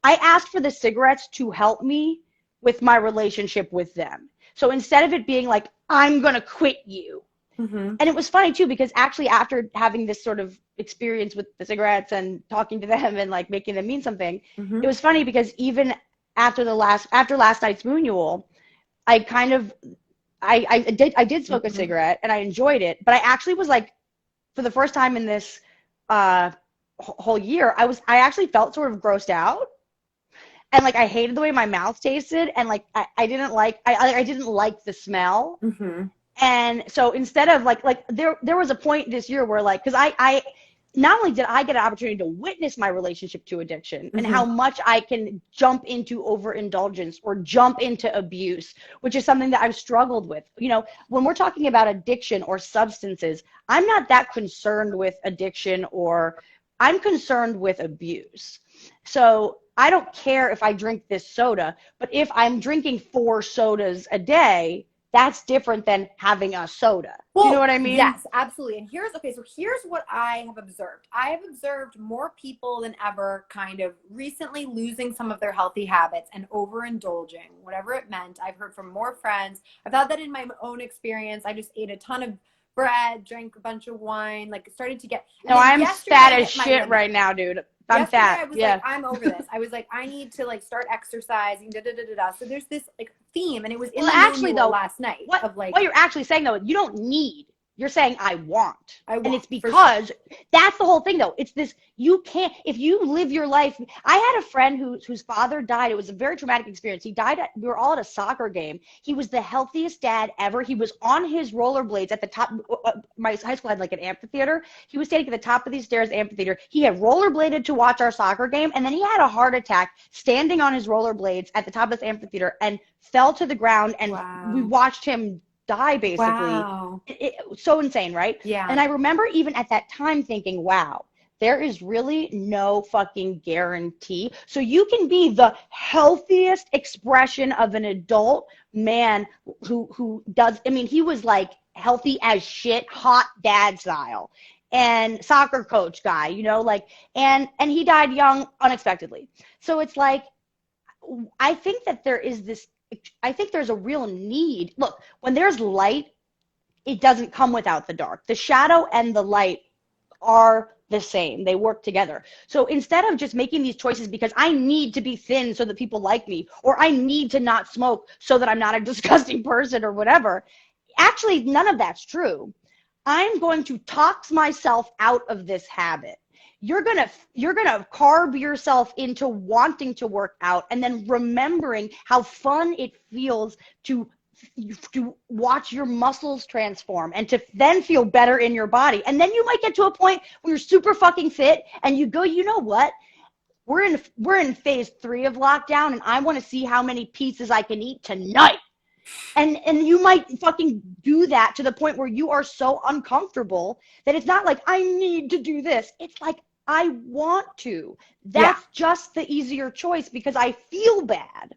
I asked for the cigarettes to help me with my relationship with them. So instead of it being like, I'm going to quit you.
Mm-hmm.
And it was funny too, because actually after having this sort of experience with the cigarettes and talking to them and like making them mean something,
mm-hmm.
It was funny because even after last night's Moonual, I kind of, I did smoke
mm-hmm.
a cigarette and I enjoyed it, but I actually was like, for the first time in this whole year, I actually felt sort of grossed out. And like, I hated the way my mouth tasted, and like, I didn't like the smell.
Mm-hmm.
And so instead of like there was a point this year where like, because I not only did I get an opportunity to witness my relationship to addiction mm-hmm. and how much I can jump into overindulgence or jump into abuse, which is something that I've struggled with. You know, when we're talking about addiction or substances, I'm not that concerned with addiction, or I'm concerned with abuse. So I don't care if I drink this soda, but if I'm drinking 4 sodas a day, that's different than having a soda.
Well,
you know what I mean?
Yes, absolutely. And here's what I have observed. I have observed more people than ever kind of recently losing some of their healthy habits and overindulging, whatever it meant. I've heard from more friends. I've had that in my own experience. I just ate a ton of bread, drank a bunch of wine, like started to get.
No, I'm fat as shit right now, dude. I'm fat.
I was like, I'm over this. I was like, I need to like start exercising. So there's this like theme, and it was in the actually though last night.
What you're actually saying though, you don't need You're saying I want.
I want,
and it's
for sure.
because that's the whole thing though. It's this, you can't, if you live your life. I had a friend whose father died. It was a very traumatic experience. He died we were all at a soccer game. He was the healthiest dad ever. He was on his rollerblades at the top. My high school had like an amphitheater. He was standing at the top of these stairs, amphitheater. He had rollerbladed to watch our soccer game, and then he had a heart attack standing on his rollerblades at the top of this amphitheater and fell to the ground, and
Wow.
we watched him die, basically.
Wow.
So insane, right?
Yeah.
And I remember even at that time thinking, wow, there is really no fucking guarantee. So you can be the healthiest expression of an adult man who does, I mean, he was like healthy as shit, hot dad style, and soccer coach guy, you know, like, and he died young unexpectedly. So it's like, I think that there's a real need. Look, when there's light, it doesn't come without the dark. The shadow and the light are the same. They work together. So instead of just making these choices because I need to be thin so that people like me, or I need to not smoke so that I'm not a disgusting person or whatever, actually none of that's true. I'm going to tox myself out of this habit. You're gonna carb yourself into wanting to work out, and then remembering how fun it feels to watch your muscles transform and to then feel better in your body. And then you might get to a point where you're super fucking fit and you go, you know what? We're in phase 3 of lockdown, and I want to see how many pizzas I can eat tonight. And you might fucking do that to the point where you are so uncomfortable that it's not like I need to do this. It's like I want to. That's just the easier choice because I feel bad.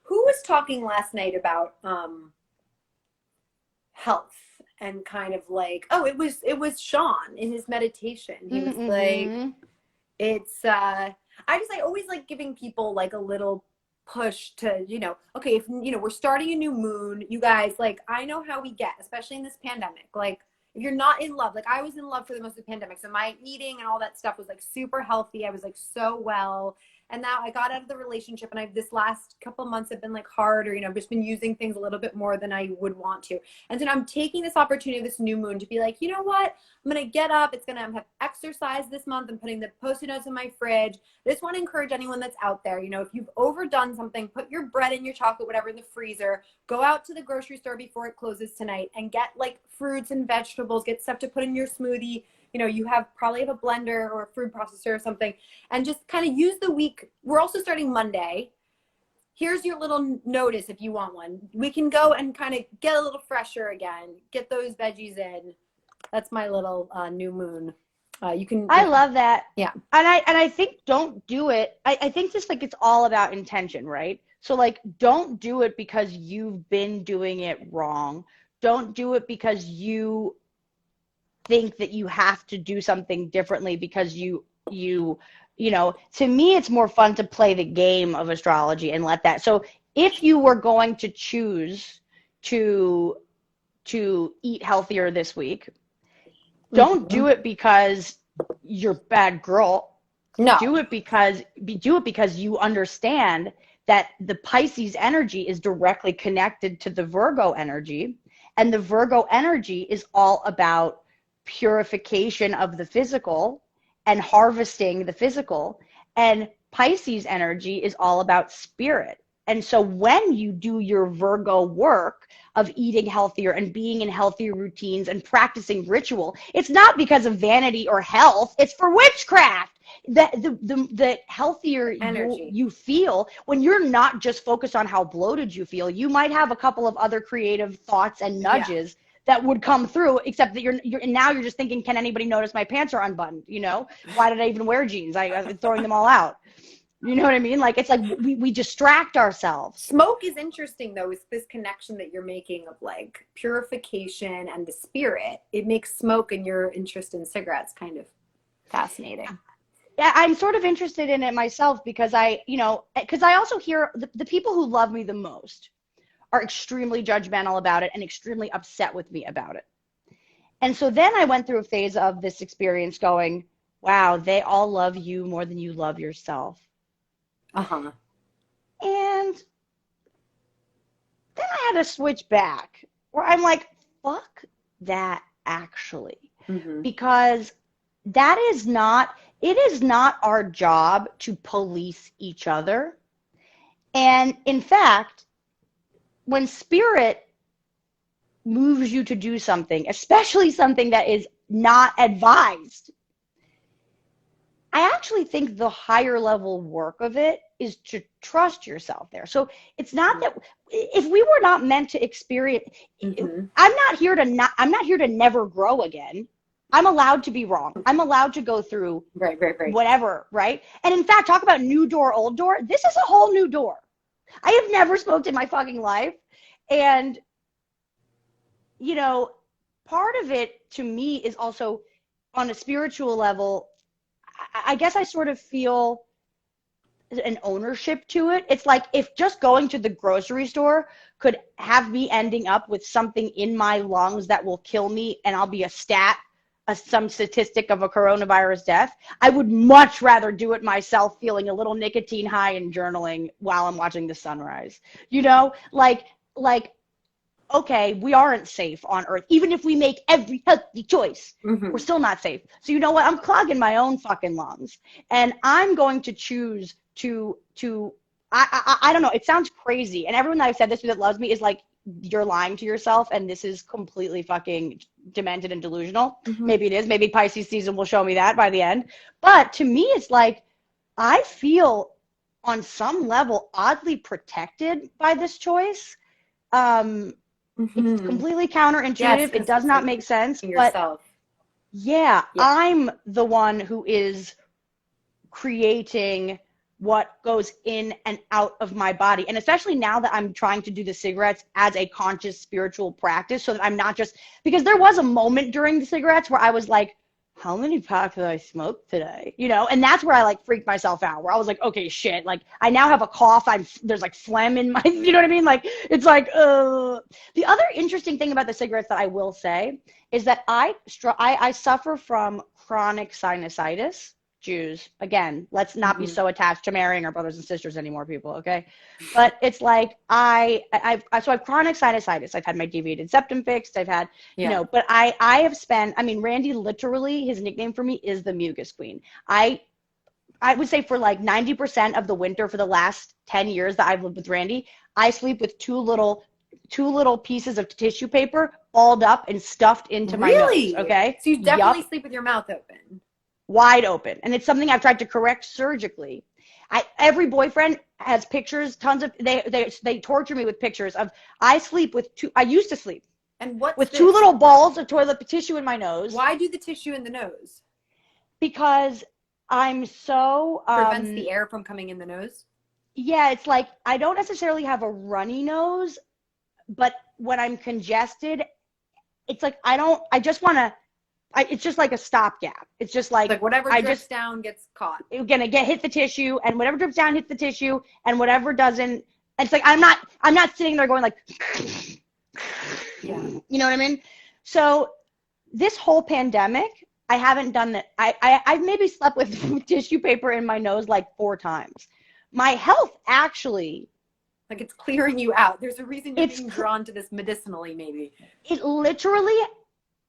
Who was talking last night about health and kind of like, oh, it was Sean in his meditation. He was like, it's I always like giving people like a little push to, you know, okay, if you know we're starting a new moon, you guys, like, I know how we get, especially in this pandemic. Like, if you're not in love, like I was in love for the most of the pandemic, so my eating and all that stuff was like super healthy. I was like so well. And now I got out of the relationship, and this last couple of months have been like hard, or, you know, I've just been using things a little bit more than I would want to. And so now I'm taking this opportunity, this new moon, to be like, you know what? I'm going to get up. I'm have exercise this month. I'm putting the Post-it notes in my fridge. I just want to encourage anyone that's out there, you know, if you've overdone something, put your bread and your chocolate, whatever, in the freezer. Go out to the grocery store before it closes tonight and get like fruits and vegetables, get stuff to put in your smoothie. You know, you probably have a blender or a food processor or something, and just kind of use the week. We're also starting Monday. Here's your little notice if you want one. We can go and kind of get a little fresher again, get those veggies in. That's my little new moon. You can.
I love that.
Yeah.
And I think don't do it. I think just like it's all about intention, right? So like don't do it because you've been doing it wrong. Don't do it because you think that you have to do something differently because you know, to me it's more fun to play the game of astrology and let that. So if you were going to choose to eat healthier this week, don't do it because you're a bad girl.
No.
Do it because you understand that the Pisces energy is directly connected to the Virgo energy, and the Virgo energy is all about purification of the physical and harvesting the physical, and Pisces energy is all about spirit. And so when you do your Virgo work of eating healthier and being in healthier routines and practicing ritual, it's not because of vanity or health, it's for witchcraft. The healthier you feel, when you're not just focused on how bloated you feel, you might have a couple of other creative thoughts and nudges that would come through, except that now you're just thinking, can anybody notice my pants are unbuttoned? You know, why did I even wear jeans? I'm throwing them all out. You know what I mean? Like, it's like we distract ourselves.
Smoke is interesting, though, is this connection that you're making of like purification and the spirit. It makes smoke and your interest in cigarettes kind of fascinating.
Yeah, I'm sort of interested in it myself because I also hear the people who love me the most are extremely judgmental about it and extremely upset with me about it. And so then I went through a phase of this experience going, wow, they all love you more than you love yourself.
Uh-huh.
And then I had to switch back where I'm like, fuck that actually,
Mm-hmm.
because it is not our job to police each other. And in fact, when spirit moves you to do something, especially something that is not advised, I actually think the higher level work of it is to trust yourself there. So it's not that if we were not meant to experience,
Mm-hmm.
I'm not here to never grow again. I'm allowed to be wrong. I'm allowed to go through
Right.
whatever, right? And in fact, talk about new door, old door. This is a whole new door. I have never smoked in my fucking life. And, part of it to me is also on a spiritual level, I guess I sort of feel an ownership to it. It's like if just going to the grocery store could have me ending up with something in my lungs that will kill me and I'll be some statistic of a coronavirus death, I would much rather do it myself feeling a little nicotine high and journaling while I'm watching the sunrise. Like, okay, we aren't safe on Earth. Even if we make every healthy choice,
Mm-hmm.
we're still not safe. So you know what? I'm clogging my own fucking lungs. And I'm going to choose to I don't know. It sounds crazy. And everyone that I've said this to that loves me is like, you're lying to yourself and this is completely fucking demented and delusional.
Mm-hmm.
Maybe it is. Maybe Pisces season will show me that by the end. But to me, it's like, I feel on some level oddly protected by this choice.
Mm-hmm.
It's completely counterintuitive.
Yes,
it does not make sense. But
yourself.
yeah, I'm the one who is creating what goes in and out of my body. And especially now that I'm trying to do the cigarettes as a conscious spiritual practice, so that I'm not just, because there was a moment during the cigarettes where I was like, how many packs did I smoke today? And that's where I like freaked myself out, where I was like, okay, shit, like I now have a cough. There's like phlegm in my, you know what I mean? Like, it's like, The other interesting thing about the cigarettes that I will say is that I suffer from chronic sinusitis. Jews, again, let's not be so attached to marrying our brothers and sisters anymore, people, okay? But it's like so I have chronic sinusitis. I've had my deviated septum fixed. I've had, but I have spent, Randy, literally, his nickname for me is the Mucus Queen. I would say for like 90% of the winter for the last 10 years that I've lived with Randy, I sleep with two little pieces of tissue paper balled up and stuffed into my nose, okay?
So you definitely sleep with your mouth open.
Wide open. And it's something I've tried to correct surgically. Every boyfriend has pictures, tons of, they torture me with pictures of, I used to sleep
and with
two little balls of toilet tissue in my nose.
Why do the tissue in the nose?
Because I'm so
prevents the air from coming in the nose.
Yeah, it's like I don't necessarily have a runny nose, but when I'm congested, it's like it's just like a stopgap. It's just like
whatever drips down gets caught.
You're gonna hit the tissue, and whatever drips down hits the tissue, and whatever doesn't. It's like I'm not sitting there going like,
yeah,
you know what I mean? So this whole pandemic, I haven't done that. I've maybe slept with tissue paper in my nose like 4 times. My health actually,
like it's clearing you out. There's a reason you're being drawn to this medicinally, maybe.
It literally.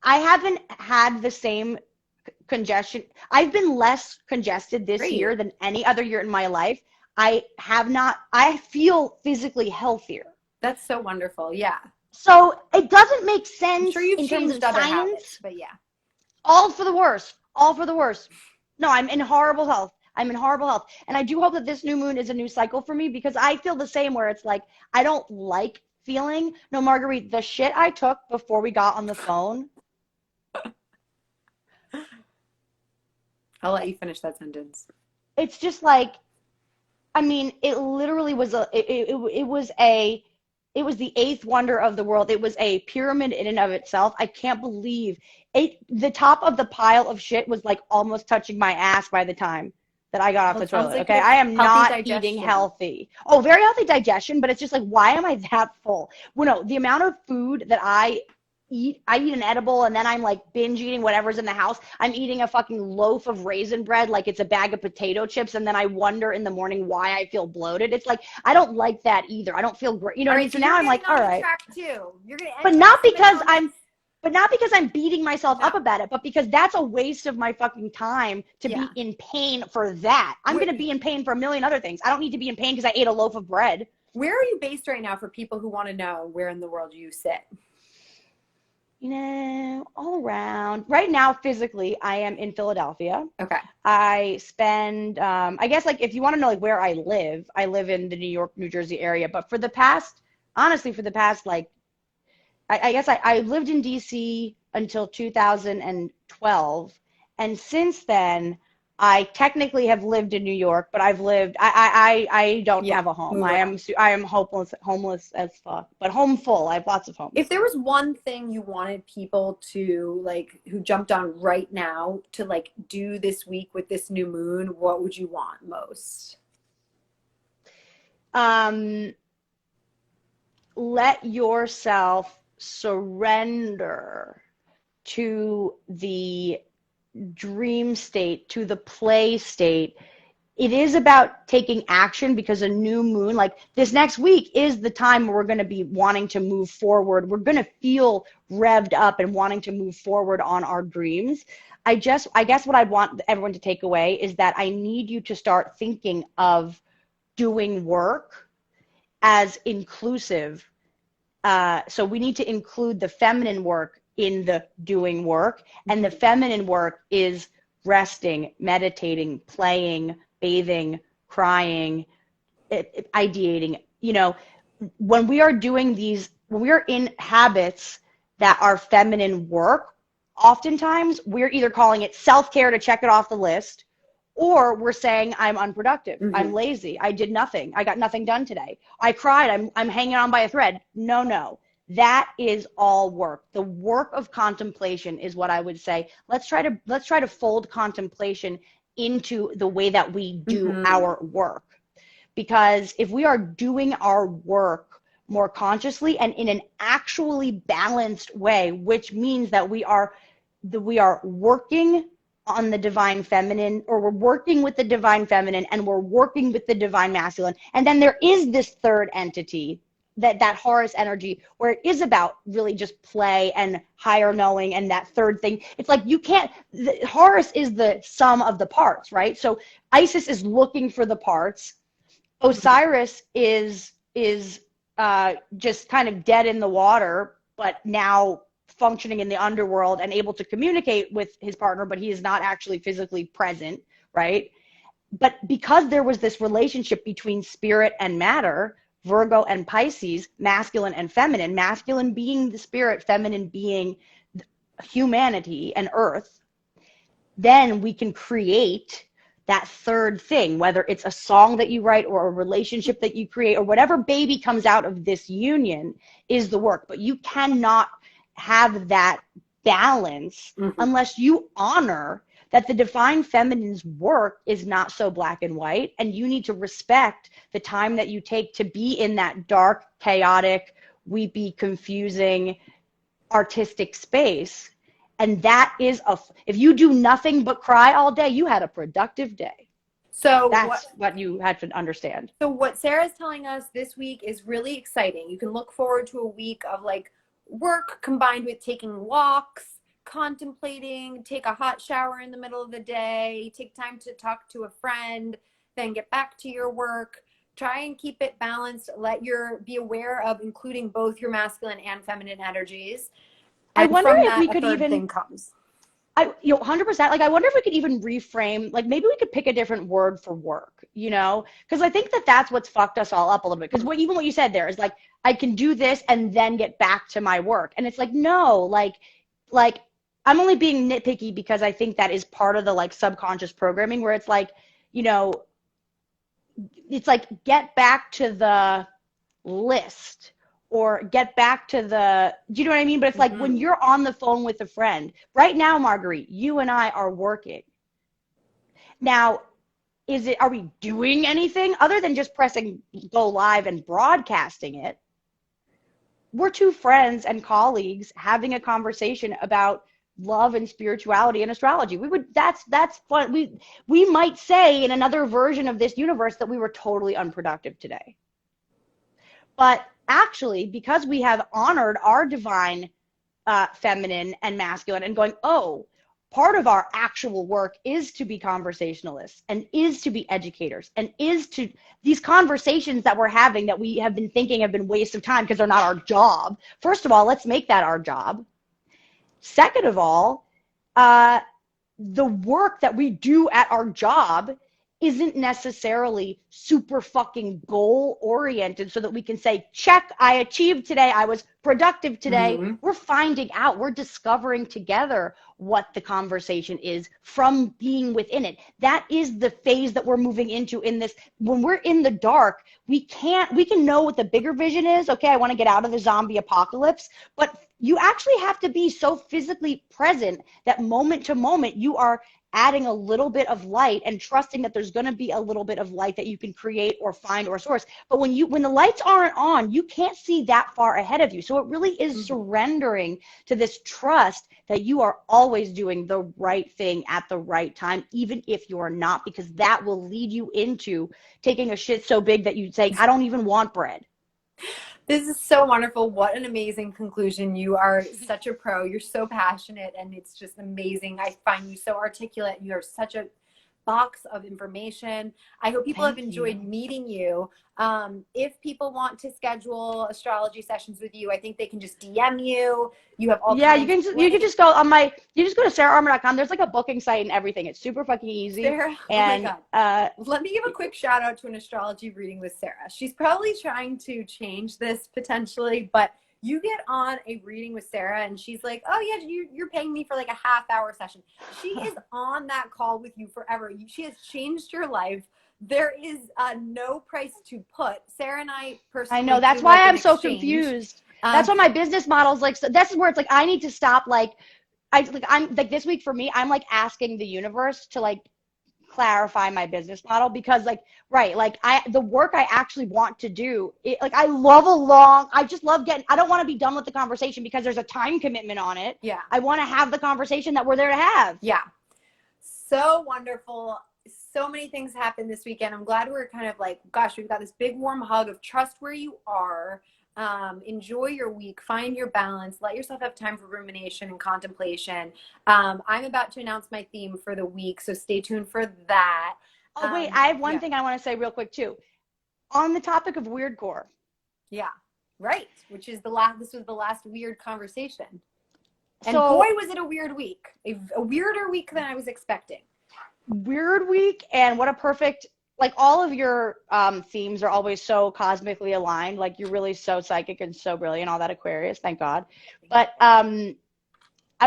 I haven't had the same congestion. I've been less congested this year than any other year in my life. I feel physically healthier.
That's so wonderful. Yeah.
So it doesn't make sense.
I'm sure you've
in terms
changed
of
other
science,
habits, but yeah.
All for the worse. No, I'm in horrible health. And I do hope that this new moon is a new cycle for me, because I feel the same, where it's like, I don't like feeling, no, Marguerite, the shit I took before we got on the phone.
I'll let you finish that sentence.
It's just like, it literally was it was the 8th wonder of the world. It was a pyramid in and of itself. I can't believe it. The top of the pile of shit was like almost touching my ass by the time that I got off the toilet. Okay, I am not eating healthy. Oh, very healthy digestion, but it's just like, why am I that full? Well, no, the amount of food that I eat an edible, and then I'm like binge eating whatever's in the house. I'm eating a fucking loaf of raisin bread like it's a bag of potato chips, and then I wonder in the morning why I feel bloated. It's like, I don't like that either. I don't feel great. You know what I mean? So now I'm like, all right.
Track 2. You're gonna
but not because but not because I'm beating myself
No.
up about it, but because that's a waste of my fucking time to
Yeah.
be in pain for that. I'm
Wait.
going to be in pain for a million other things. I don't need to be in pain because I ate a loaf of bread.
Where are you based right now for people who want to know where in the world you sit?
You know, all around. Right now, physically, I am in Philadelphia.
Okay.
I spend, I guess, like, if you want to know, like, where I live in the New York, New Jersey area. But for the past, honestly, like, I guess I lived in DC until 2012. And since then, I technically have lived in New York, but I don't
Yeah,
have a home.
move
I
around.
am homeless as fuck, but home full. I have lots of homes.
If there was one thing you wanted people to like, who jumped on right now to like do this week with this new moon, what would you want most?
Let yourself surrender to the dream state, to the play state. It is about taking action because a new moon, like this next week, is the time where we're going to be wanting to move forward. We're going to feel revved up and wanting to move forward on our dreams. I guess what I'd want everyone to take away is that I need you to start thinking of doing work as inclusive. So we need to include the feminine work in the doing work, and the feminine work is resting, meditating, playing, bathing, crying, ideating. You know, when we are doing these, when we are in habits that are feminine work, oftentimes we're either calling it self-care to check it off the list, or we're saying I'm unproductive, I'm lazy, I did nothing, I got nothing done today, I cried, I'm hanging on by a thread. No. That is all work. The work of contemplation is what I would say. Let's try to fold contemplation into the way that we do our work. Because if we are doing our work more consciously and in an actually balanced way, which means that we are working on the divine feminine, or we're working with the divine feminine and we're working with the divine masculine. And then there is this third entity, that Horus energy, where it is about really just play and higher knowing and that third thing. It's like Horus is the sum of the parts, right? So Isis is looking for the parts. Osiris is just kind of dead in the water, but now functioning in the underworld and able to communicate with his partner, but he is not actually physically present, right? But because there was this relationship between spirit and matter, Virgo and Pisces, masculine and feminine, masculine being the spirit, feminine being humanity and earth, then we can create that third thing, whether it's a song that you write or a relationship that you create or whatever baby comes out of this union is the work. But you cannot have that balance unless you honor that the divine feminine's work is not so black and white, and you need to respect the time that you take to be in that dark, chaotic, weepy, confusing, artistic space. And that is if you do nothing but cry all day, you had a productive day.
So
that's what you had to understand.
So what Sarah's telling us this week is really exciting. You can look forward to a week of like work combined with taking walks, contemplating, take a hot shower in the middle of the day, take time to talk to a friend, then get back to your work. Try and keep it balanced. Be aware of including both your masculine and feminine energies. And
I wonder if we could even
thing comes.
100%. Like, I wonder if we could even reframe, like maybe we could pick a different word for work, you know? Because I think that's what's fucked us all up a little bit. Because even what you said there is like, I can do this and then get back to my work. And it's like, no, like I'm only being nitpicky because I think that is part of the like subconscious programming where it's like, you know, it's like get back to the list or get back to do you know what I mean? But it's like when you're on the phone with a friend right now, Marguerite, you and I are working. Now, are we doing anything other than just pressing go live and broadcasting it? We're two friends and colleagues having a conversation about love and spirituality and astrology. That's fun. We might say in another version of this universe that we were totally unproductive today. But actually, because we have honored our divine feminine and masculine and going, oh, part of our actual work is to be conversationalists and is to be educators and is to these conversations that we're having that we have been thinking have been waste of time because they're not our job. First of all, let's make that our job. Second of all, the work that we do at our job isn't necessarily super fucking goal oriented so that we can say, check, I achieved today, I was productive today.
Mm-hmm.
We're finding out, we're discovering together what the conversation is from being within it. That is the phase that we're moving into in this. When we're in the dark, we can know what the bigger vision is. Okay, I want to get out of the zombie apocalypse, but you actually have to be so physically present that moment to moment you are adding a little bit of light and trusting that there's going to be a little bit of light that you can create or find or source. But when the lights aren't on, you can't see that far ahead of you. So it really is surrendering to this trust that you are always doing the right thing at the right time, even if you're not, because that will lead you into taking a shit so big that you say, I don't even want bread.
This is so wonderful. What an amazing conclusion. You are such a pro. You're so passionate, and it's just amazing. I find you so articulate. You are such a box of information. I hope people have enjoyed meeting you. If people want to schedule astrology sessions with you, I think they can just DM you. You have all
you can just go on you just go to saraharmon.com. There's like a booking site and everything. It's super fucking easy.
Sarah,
and
oh my God. Let me give a quick shout out to an astrology reading with Sarah. She's probably trying to change this potentially, but you get on a reading with Sarah and she's like, oh yeah, you're paying me for like a half-hour session. She is on that call with you forever. She has changed your life. There is no price to put. Sarah and I personally,
I know, that's why I'm so confused. That's why my business model's like, so this is where it's like, I need to stop. I'm like, this week for me, I'm like asking the universe to like clarify my business model, because the work I actually want to do, I just love I don't want to be done with the conversation because there's a time commitment on it.
Yeah.
I want to have the conversation that we're there to have.
Yeah. So wonderful. So many things happened this weekend. I'm glad we're kind of like, gosh, we've got this big warm hug of trust where you are. Enjoy your week, find your balance, let yourself have time for rumination and contemplation. I'm about to announce my theme for the week, so stay tuned for that.
Oh, wait, I have one thing I want to say real quick too. On the topic of weirdcore.
Yeah, right. Which is this was the last weird conversation. And boy, was it a weird week. A weirder week than I was expecting.
Weird week, and what a perfect, like, all of your themes are always so cosmically aligned. Like, you're really so psychic and so brilliant, all that Aquarius, thank God. But I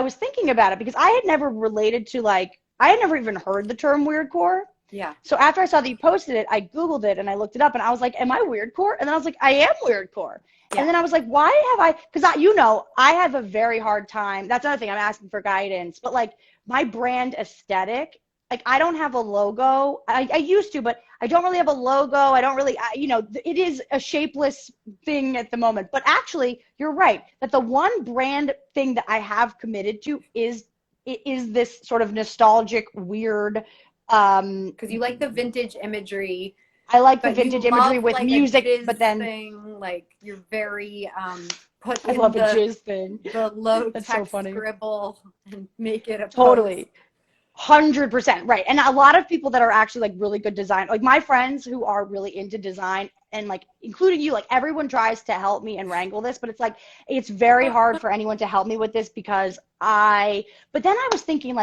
was thinking about it because I had never related to, I had never even heard the term weirdcore.
Yeah.
So after I saw that you posted it, I Googled it and I looked it up and I was like, am I weirdcore? And then I was like, I am weirdcore. Yeah. And then I was like, why have I, because I have a very hard time. That's another thing, I'm asking for guidance. But my brand aesthetic, I don't have a logo. I used to, but I don't really have a logo. I don't really, it is a shapeless thing at the moment. But actually, you're right, that the one brand thing that I have committed to is this sort of nostalgic, weird.
Because you like the vintage imagery.
I like the vintage imagery with music, but then.
You're very put
I
in
love a jizz thing.
The low
That's
text
so funny.
scribble and make it a
totally.
post.
100%, right. And a lot of people that are actually really good design, my friends who are really into design and including you, everyone tries to help me and wrangle this, but it's very hard for anyone to help me with this but then I was thinking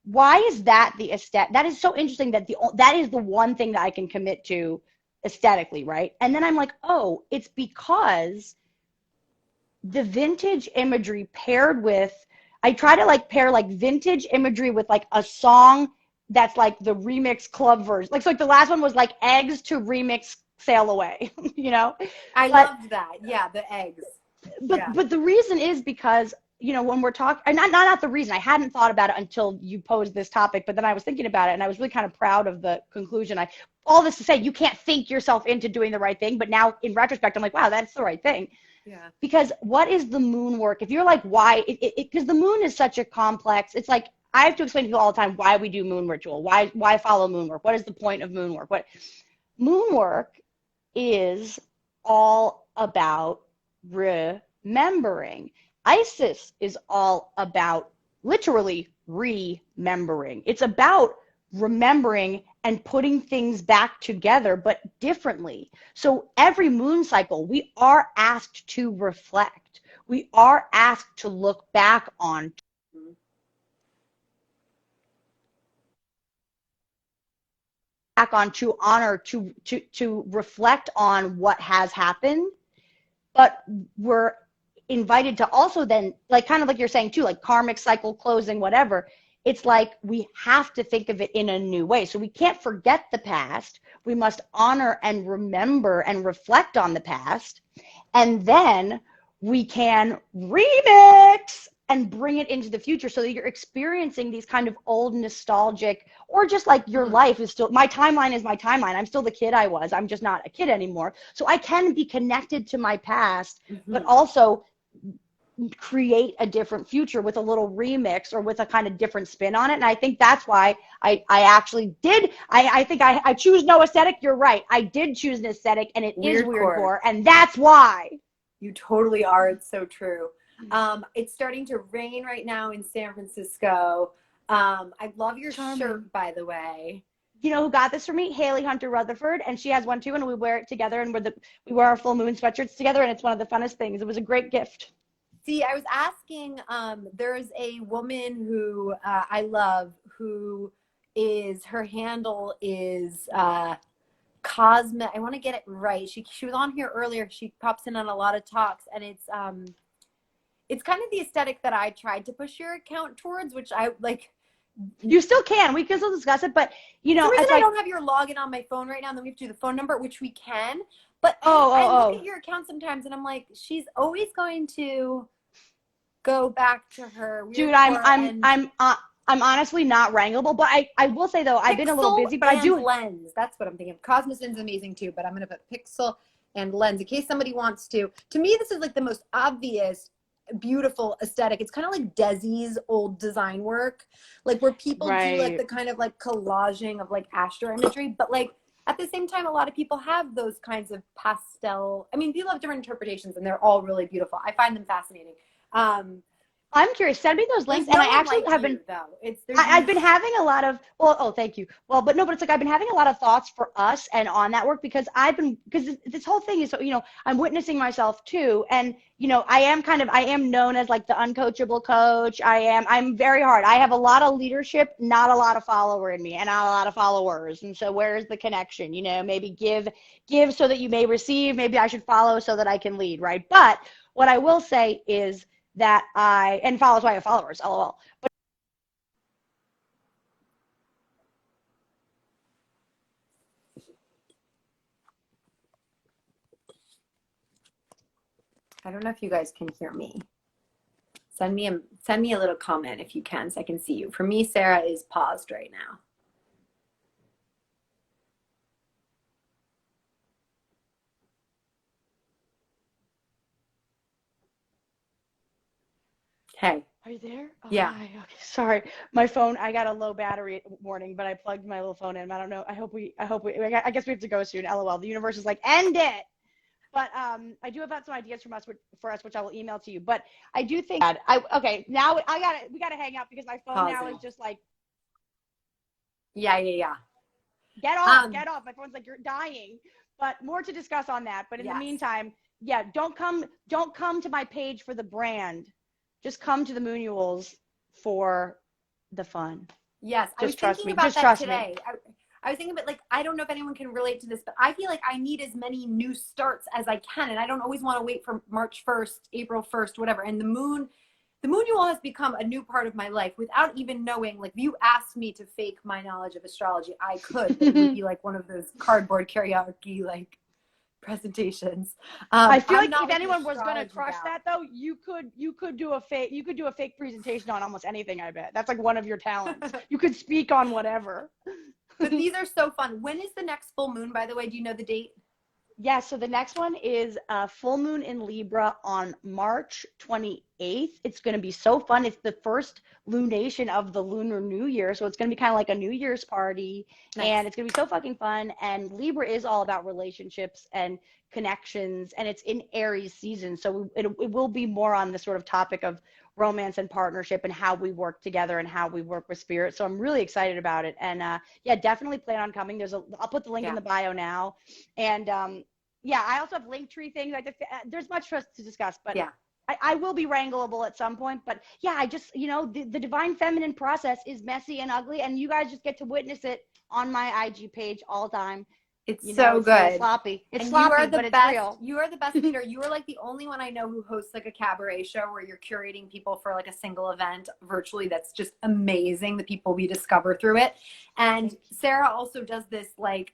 why is that the aesthetic? That is so interesting that is the one thing that I can commit to aesthetically, right? And then I'm like, oh, it's because the vintage imagery paired with, I try to pair vintage imagery with a song that's the remix club version. So the last one was Eggs to remix Sail Away,
I loved that. Yeah, the eggs.
But the reason is because, when we're talking, not the reason, I hadn't thought about it until you posed this topic, but then I was thinking about it and I was really kind of proud of the conclusion. All this to say, you can't think yourself into doing the right thing, but now in retrospect, I'm like, wow, that's the right thing.
Yeah.
Because what is the moon work? If you're why, because the moon is such a complex, it's I have to explain to people all the time why we do moon ritual, why follow moon work, what is the point of moon work? Moon work is all about remembering. Isis is all about literally remembering. It's about remembering and putting things back together, but differently. So every moon cycle, we are asked to reflect. We are asked to look back on, to honor, to reflect on what has happened. But we're invited to also then, like, kind of like you're saying too, like karmic cycle closing, whatever. It's like we have to think of it in a new way. So we can't forget the past. We must honor and remember and reflect on the past. And then we can remix and bring it into the future so that you're experiencing these kind of old nostalgic, or just like your life is still, my timeline is my timeline. I'm still the kid I was. I'm just not a kid anymore. So I can be connected to my past, but also create a different future with a little remix or with a kind of different spin on it. And I think that's why I actually did. I think I choose no aesthetic. You're right. I did choose an aesthetic, and it is weird core. And that's why.
You totally are. It's so true. It's starting to rain right now in San Francisco. I love your shirt, by the way.
You know who got this for me? Haley Hunter Rutherford, and she has one too, and we wear it together, and we wear our full moon sweatshirts together, and it's one of the funnest things. It was a great gift.
See, I was asking, there's a woman who I love, who is, her handle is Cosmic. I want to get it right. She was on here earlier. She pops in on a lot of talks, and it's kind of the aesthetic that I tried to push your account towards, which I like.
You still can. We can still discuss it, but you know,
the reason I don't have your login on my phone right now, and then we have to do the phone number, which we can. But I look at your account sometimes, and I'm like, she's always going to go back to her.
Dude, I'm honestly not wrangleable, but I will say though, I've been a little busy, but I do
lens. That's what I'm thinking. Cosmosin's amazing too, but I'm gonna put Pixel and lens in case somebody wants to. To me, this is like the most obvious, beautiful aesthetic. It's kind of like Desi's old design work, like where people do like the kind of like collaging of like astro imagery, but like at the same time, a lot of people have those kinds of pastel. I mean, people have different interpretations, and they're all really beautiful. I find them fascinating.
I'm curious. Send me those links, and I actually have been. I've been having a lot of. Well, oh, thank you. Well, but no, but it's like I've been having a lot of thoughts for us and on that work because this whole thing is so, you know, I'm witnessing myself too, and you know, I am known as like the uncoachable coach. I'm very hard. I have a lot of leadership, not a lot of follower in me, and not a lot of followers. And so where's the connection? You know, maybe give so that you may receive. Maybe I should follow so that I can lead, right? But what I will say is that and follows why I have followers, lol. But
I don't know if you guys can hear me. Send me a little comment if you can, so I can see you. For me, Sarah is paused right now. Hey.
Are you there? Oh,
yeah.
Hi. Okay. Sorry. My phone, I got a low battery warning, but I plugged my little phone in. I don't know. I guess we have to go soon. LOL. The universe is like, end it. But I do have some ideas for us, which I will email to you. But I do think okay, now we gotta hang up because my phone now is just like
Yeah.
Get off. My phone's like, you're dying. But more to discuss on that. But in the meantime, yeah, don't come to my page for the brand. Just come to the Moonuals for the fun.
Yes,
I was thinking
about that today. I was thinking about, like, I don't know if anyone can relate to this, but I feel like I need as many new starts as I can, and I don't always want to wait for March 1st, April 1st, whatever. And the Moonual has become a new part of my life without even knowing. Like, if you asked me to fake my knowledge of astrology, I could, but it would be like one of those cardboard karaoke, like, presentations.
I feel like if anyone was going to crush that though, you could do a fake presentation on almost anything. I bet that's like one of your talents. You could speak on whatever.
But these are so fun. When is the next full moon, by the way? Do you know the date?
Yeah, so the next one is full moon in Libra on March 28th. It's going to be so fun. It's the first lunation of the Lunar New Year, so it's going to be kind of like a New Year's party,
Nice.
and it's going to be so fucking fun. And Libra is all about relationships and connections, and it's in Aries season, so it will be more on the sort of topic of romance and partnership and how we work together and how we work with spirit. So I'm really excited about it, and yeah, definitely plan on coming. I'll put the link in the bio now, and yeah, I also have Linktree things. There's much for us to discuss, but
Yeah.
I will be wrangleable at some point. But yeah, I just, the divine feminine process is messy and ugly, and you guys just get to witness it on my IG page all the time.
It's
It's
so
a little
good.
sloppy. It's
And
sloppy,
you are the
but it's
best.
real.
You are the best leader. You are like the only one I know who hosts like a cabaret show where you're curating people for like a single event virtually. That's just amazing. The people we discover through it. And Sarah also does this like,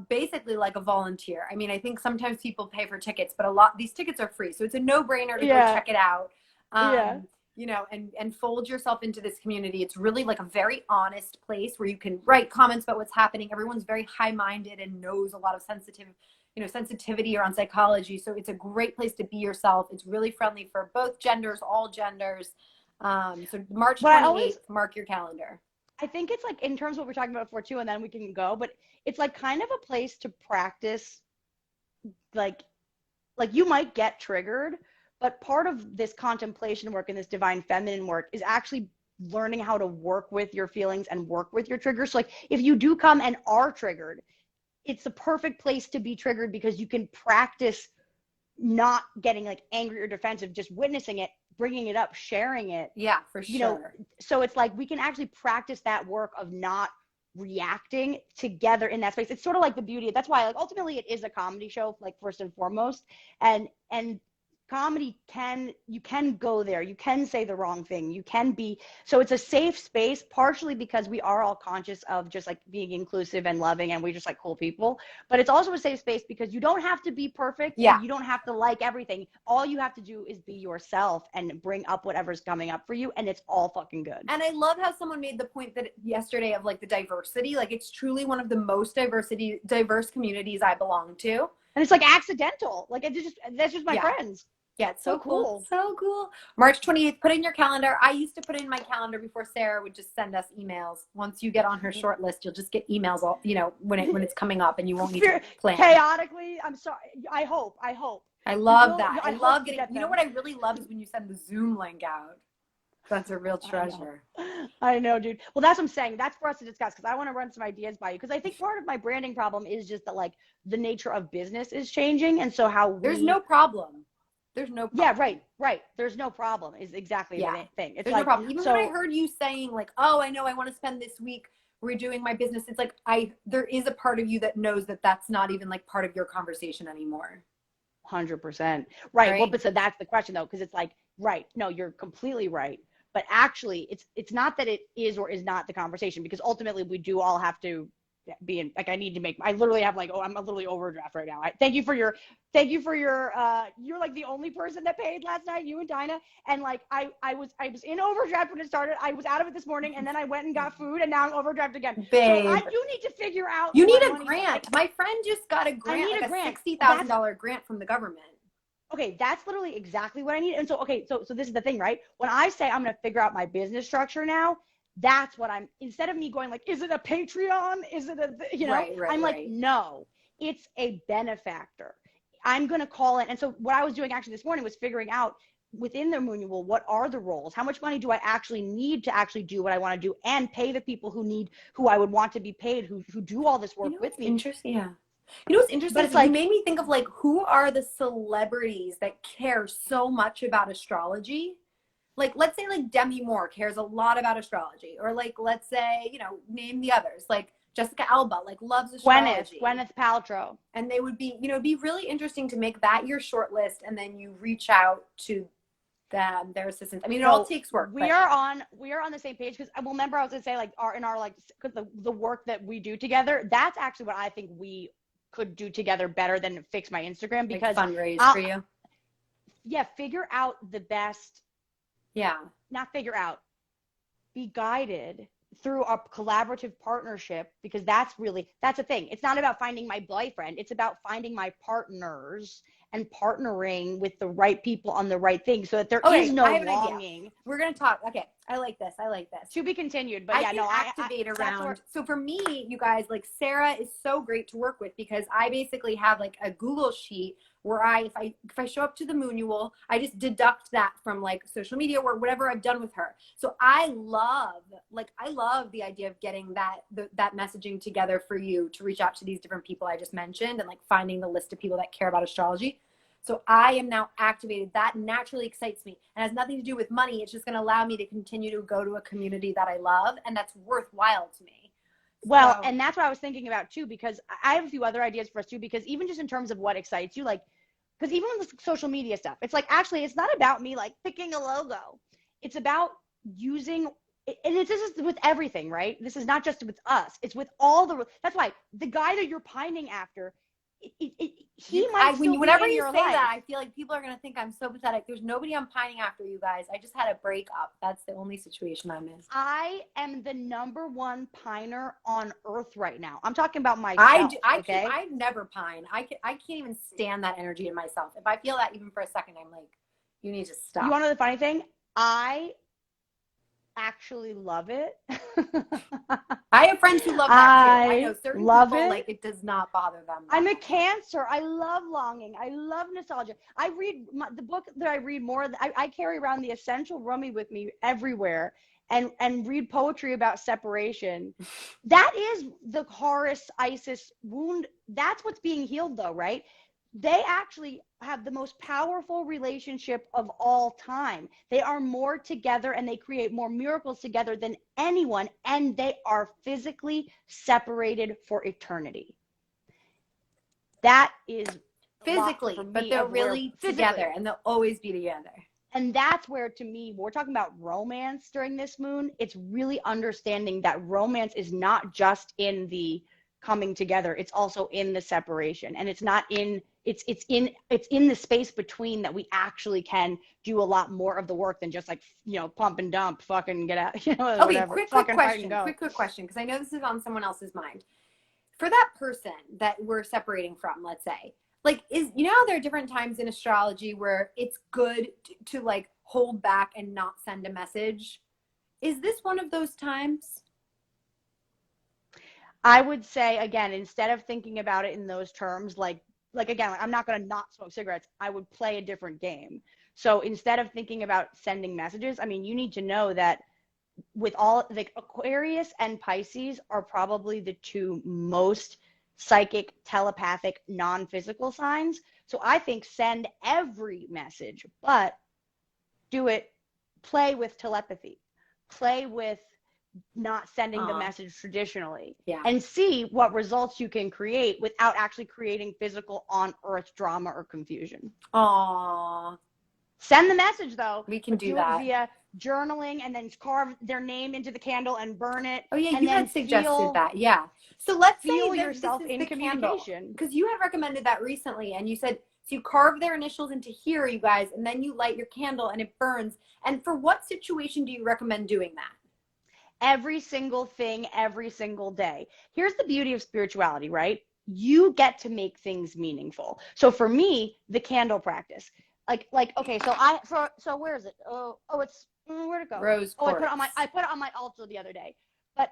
basically like a volunteer. I mean, I think sometimes people pay for tickets, but these tickets are free. So it's a no-brainer to go check it out. And fold yourself into this community. It's really like a very honest place where you can write comments about what's happening. Everyone's very high-minded and knows a lot of sensitivity around psychology. So it's a great place to be yourself. It's really friendly for both genders, all genders. So March 28th, mark your calendar.
I think it's like, in terms of what we're talking about before too, and then we can go, but it's like kind of a place to practice, like you might get triggered, but part of this contemplation work and this divine feminine work is actually learning how to work with your feelings and work with your triggers. So like if you do come and are triggered, it's the perfect place to be triggered, because you can practice not getting like angry or defensive, just witnessing it, bringing it up, sharing it.
Yeah, for sure.
So it's like we can actually practice that work of not reacting together in that space. It's sort of like the beauty. That's why, like, ultimately it is a comedy show, like, first and foremost. And comedy you can go there, you can say the wrong thing, you can be, so it's a safe space, partially because we are all conscious of just like being inclusive and loving, and we're just like cool people, but it's also a safe space because you don't have to be perfect. And you don't have to like everything. All you have to do is be yourself and bring up whatever's coming up for you, and it's all fucking good.
And I love how someone made the point that yesterday of like the diversity, like it's truly one of the most diverse communities I belong to,
and it's like accidental, like that's just my friends.
Yeah, it's so cool. So cool. March 28th, put in your calendar. I used to put in my calendar before Sarah would just send us emails. Once you get on her short list, you'll just get emails all, when it's coming up, and you won't need to plan.
Chaotically, I'm sorry. I hope.
I love that. I love getting, what I really love is when you send the Zoom link out. That's a real treasure.
I know, dude. Well, that's what I'm saying. That's for us to discuss, because I want to run some ideas by you. Because I think part of my branding problem is just that, like, the nature of business is changing. And so
there's no problem. There's no problem.
Yeah, right. There's no problem is exactly the thing. It's
there's
like,
no problem. Even when I heard you saying like, oh, I know I want to spend this week redoing my business, it's like there is a part of you that knows that that's not even like part of your conversation anymore.
100%. Right. Well, but so that's the question though, because it's like, right. No, you're completely right. But actually, it's not that it is or is not the conversation, because ultimately we do all have to be in, like, I literally have like, I'm literally overdraft right now. Thank you for your you're like the only person that paid last night, you and Dinah. And like, I was in overdraft when it started. I was out of it this morning, and then I went and got food, and now I'm overdraft again.
Babe.
So you need to figure out.
You need a grant. My friend just got a grant,
I need
like
a grant.
$60,000 grant from the government.
Okay, that's literally exactly what I need. And so, so this is the thing, right? When I say I'm going to figure out my business structure now, that's what instead of me going like, is it a Patreon? Is it I'm like, no, it's a benefactor. I'm going to call it. And so what I was doing actually this morning was figuring out within the Moonual, what are the roles? How much money do I actually need to actually do what I want to do, and pay the people who I would want to be paid, who do all this work with me.
Interesting. Yeah. You know what's interesting? But it's like, you made me think of like, who are the celebrities that care so much about astrology? Like, let's say like Demi Moore cares a lot about astrology, or like, let's say, name the others, like Jessica Alba, like loves astrology.
Gwyneth Paltrow.
And they would be, it'd be really interesting to make that your short list, and then you reach out to them, their assistants. I mean, it all takes work.
We are on the same page, because remember I was gonna say like because the work that we do together, that's actually what I think we could do together better than fix my Instagram, because
like fundraise for you.
Yeah, figure out the best.
Yeah.
Not figure out. Be guided through a collaborative partnership, because that's the thing. It's not about finding my boyfriend. It's about finding my partners and partnering with the right people on the right thing, so that there is no
I have an
longing.
idea. We're going to talk. Okay. I like this.
To be continued, but
I
yeah,
can
no,
activate around. So for me, you guys, like Sarah is so great to work with, because I basically have like a Google sheet where if I show up to the Moonual, I just deduct that from like social media or whatever I've done with her. So I love the idea of getting that messaging together for you to reach out to these different people I just mentioned, and like finding the list of people that care about astrology. So I am now activated. That naturally excites me and has nothing to do with money. It's just going to allow me to continue to go to a community that I love, and that's worthwhile to me.
Well, and that's what I was thinking about too, because I have a few other ideas for us too, because even just in terms of what excites you, like, because even with the social media stuff, it's like, actually, it's not about me like picking a logo. It's about using, and this is with everything, right? This is not just with us. It's with that's why the guy that you're pining after, he might still be
whenever
in
you
your
say
life.
that, I feel like people are going to think I'm so pathetic. There's nobody I'm pining after, you guys. I just had a breakup. That's the only situation I'm in.
I am the #1 piner on earth right now. I'm talking about myself.
I never pine. I can't even stand that energy in myself. If I feel that even for a second, I'm like, you need to stop.
You want to know the funny thing? I actually love it.
I have friends who love that too. I know certain people, like, it does not bother them.
I'm a Cancer. I love longing. I love nostalgia. I read the book that I read more. I carry around the Essential Rummy with me everywhere, and read poetry about separation. That is the Horus Isis wound. That's what's being healed, though, right? They actually have the most powerful relationship of all time. They are more together, and they create more miracles together than anyone, and they are physically separated for eternity. That is
physically, but they're really together, and they'll always be together.
And that's where, to me, when we're talking about romance during this moon, it's really understanding that romance is not just in the coming together, it's also in the separation, and it's not in it's in the space between that we actually can do a lot more of the work than just like, pump and dump, fucking get out, whatever.
Quick question, because I know this is on someone else's mind. For that person that we're separating from, let's say, like, how there are different times in astrology where it's good to like hold back and not send a message. Is this one of those times?
I would say, again, instead of thinking about it in those terms, like again, I'm not going to not smoke cigarettes. I would play a different game. So instead of thinking about sending messages, I mean, you need to know that with all, like, Aquarius and Pisces are probably the two most psychic, telepathic, non-physical signs. So I think send every message, but play with telepathy, play with not sending the message traditionally, and see what results you can create without actually creating physical on earth drama or confusion. Send the message, though.
We can do that
via journaling, and then carve their name into the candle and burn it.
Oh yeah,
and
you had suggested that. Yeah. So let's
feel
say
yourself
this is
in
the
communication,
because you had recommended that recently, and you said, so you carve their initials into here, you guys, and then you light your candle and it burns. And for what situation do you recommend doing that?
Every single thing, every single day. Here's the beauty of spirituality, right? You get to make things meaningful. So for me, the candle practice, like okay, so where is it? It's where'd it go?
Rose quartz.
I put it on my altar the other day. But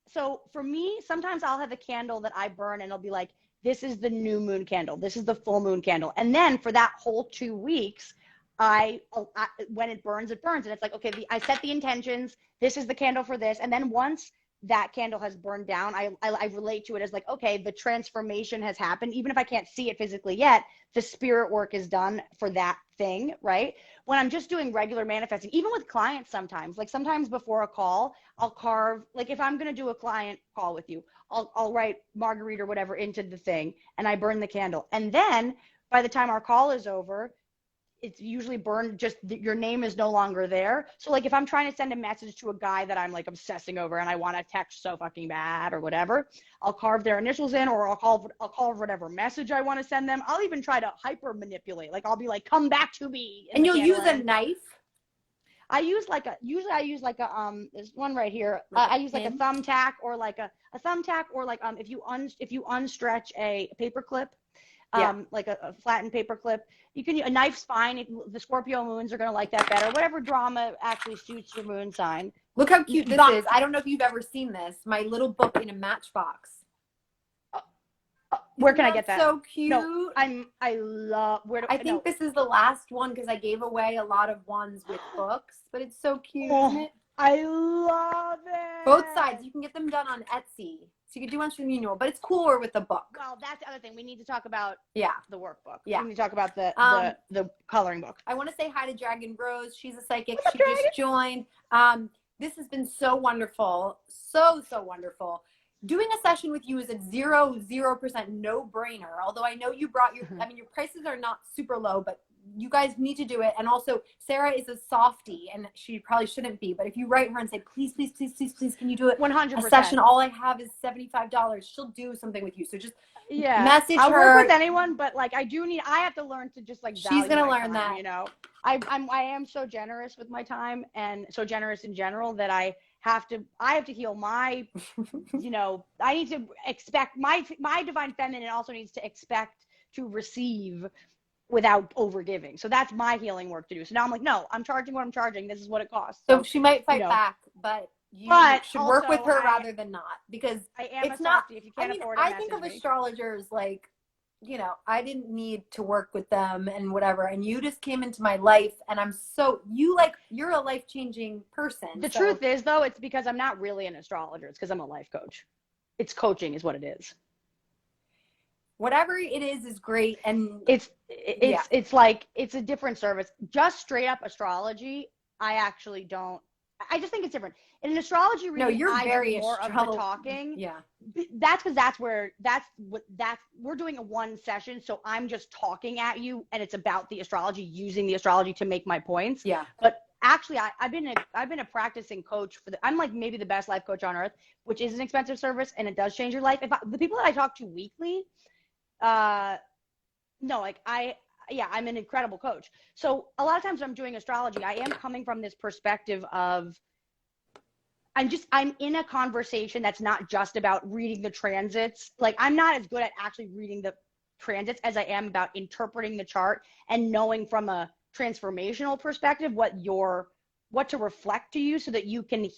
so for me, sometimes I'll have a candle that I burn, and it'll be like, this is the new moon candle, this is the full moon candle, and then for that whole 2 weeks, when it burns, and it's like, okay, I set the intentions. This is the candle for this, and then once that candle has burned down, I relate to it as like, okay, the transformation has happened. Even if I can't see it physically yet, the spirit work is done for that thing, right? When I'm just doing regular manifesting, even with clients, sometimes before a call, I'll carve, like if I'm gonna do a client call with you, I'll write Marguerite or whatever into the thing, and I burn the candle, and then by the time our call is over, it's usually burned, just your name is no longer there. So like if I'm trying to send a message to a guy that I'm like obsessing over and I want to text so fucking bad or whatever, I'll carve their initials in, or I'll call whatever message I want to send them. I'll even try to hyper manipulate. Like I'll be like, come back to me.
And you'll use a knife?
Usually I use like a there's one right here. I use like a thumbtack or like a thumbtack or like if you unstretch a paper clip, like a flattened paper clip, you can use a knife's fine. The Scorpio moons are gonna like that better. Whatever drama actually suits your moon sign.
Look how cute this is. I don't know if you've ever seen this. My little book in a matchbox.
Where can I get that?
So cute.
No, I love.
I think this is the last one because I gave away a lot of ones with books, but it's so cute, isn't it?
I love it.
Both sides. You can get them done on Etsy. So you can do ones from the manual, but it's cooler with the book.
Well, that's the other thing. We need to talk about the workbook.
Yeah.
We need to talk about the coloring book.
I want to say hi to Dragon Rose. She's a psychic. She just joined. This has been so wonderful. So wonderful. Doing a session with you is a 0% no-brainer. Although I know you brought your prices are not super low, but you guys need to do it. And also, Sarah is a softie, and she probably shouldn't be. But if you write her and say, please, can you do it?
100%.
A session, all I have is $75. She'll do something with you. So just message
I'll
her.
I'll work with anyone, but like I have to learn to just like value
She's going to learn
time,
that.
You know, I am so generous with my time and so generous in general that I have to heal my, I need to expect my divine feminine also needs to expect to receive without overgiving. So that's my healing work to do. So now I'm like, no, I'm charging what I'm charging. This is what it costs.
So she might fight back, but you should work with her rather than not, because
I am
it's not,
if you can't afford it,
I think of astrologers like, I didn't need to work with them and whatever. And you just came into my life and you're a life-changing person.
The truth is though, it's because I'm not really an astrologer. It's because I'm a life coach. It's coaching is what it is.
Whatever it is great. And
it's like, it's a different service. Just straight up astrology. I just think it's different. In an astrology reading,
no, you're very
more of the talking.
Yeah.
That's because we're doing a one session. So I'm just talking at you and it's about the astrology, using the astrology to make my points.
Yeah.
But actually I've been a practicing coach I'm like maybe the best life coach on earth, which is an expensive service and it does change your life. The people that I talk to weekly, I'm an incredible coach. So a lot of times when I'm doing astrology, I am coming from this perspective of I'm in a conversation that's not just about reading the transits. Like I'm not as good at actually reading the transits as I am about interpreting the chart and knowing from a transformational perspective what to reflect to you so that you can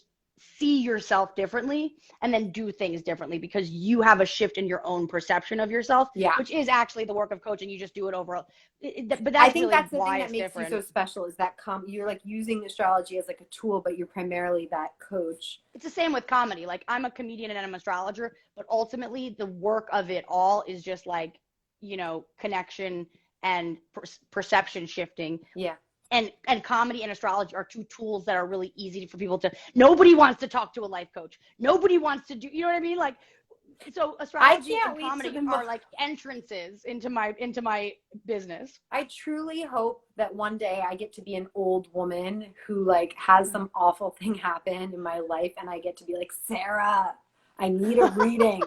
see yourself differently and then do things differently because you have a shift in your own perception of yourself, which is actually the work of coaching. You just do it overall. But
I think that's the thing that makes you so special is that you're like using astrology as like a tool, but you're primarily that coach.
It's the same with comedy. Like I'm a comedian and I'm an astrologer, but ultimately the work of it all is just like, connection and perception shifting.
Yeah.
And comedy and astrology are two tools that are really easy for people to. Nobody wants to talk to a life coach. Nobody wants to do. You know what I mean? Like, so astrology and comedy are like entrances into my business.
I truly hope that one day I get to be an old woman who like has some awful thing happen in my life, and I get to be like, Sarah, I need a reading.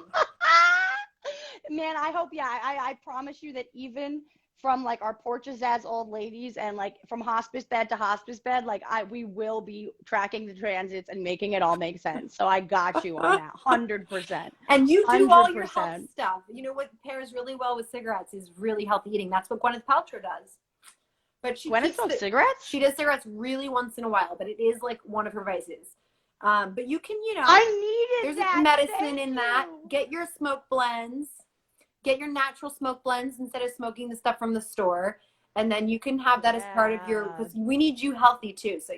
Man, I hope. Yeah, I promise you that even from like our porches as old ladies and like from hospice bed to hospice bed, like we will be tracking the transits and making it all make sense. So I got you on that 100%.
And you do 100%. All your health stuff. You know what pairs really well with cigarettes is really healthy eating. That's what Gwyneth Paltrow does. But
Gwyneth smokes cigarettes?
She does cigarettes really once in a while, but it is like one of her vices. But you can,
I needed
there's medicine in that. Get your smoke blends. Get your natural smoke blends instead of smoking the stuff from the store. And then you can have that as part of because we need you healthy too. So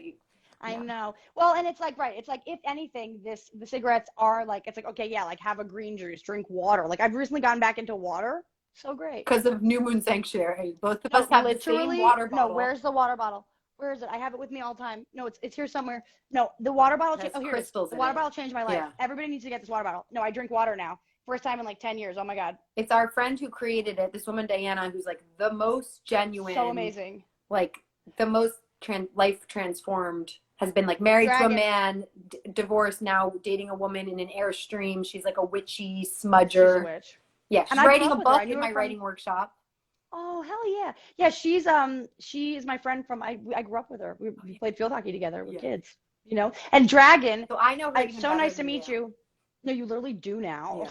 I know. Well, and it's like, right. It's like, if anything, the cigarettes are like, it's like, okay, yeah, like have a green juice, drink water. Like I've recently gotten back into water. So great.
Because of New Moon Sanctuary. Both of us have the same water bottle.
No, where's the water bottle? Where is it? I have it with me all the time. No, it's here somewhere. No, the water bottle. Here it is. The water bottle changed my life. Yeah. Everybody needs to get this water bottle. No, I drink water now. First time in like 10 years. Oh my God.
It's our friend who created it. This woman, Diana, who's like the most genuine.
So amazing.
Like the most life transformed, has been like married to a man, divorced, now dating a woman in an Airstream. She's like a witchy smudger.
She's a witch.
Yeah. She's writing a book in my writing workshop.
Oh, hell yeah. Yeah, she is my friend from I grew up with her. We played field hockey together with
Yeah.
kids, And Dragon,
So I know her even
so
better
nice to
than you.
meet you. No, you literally do now.
Yeah.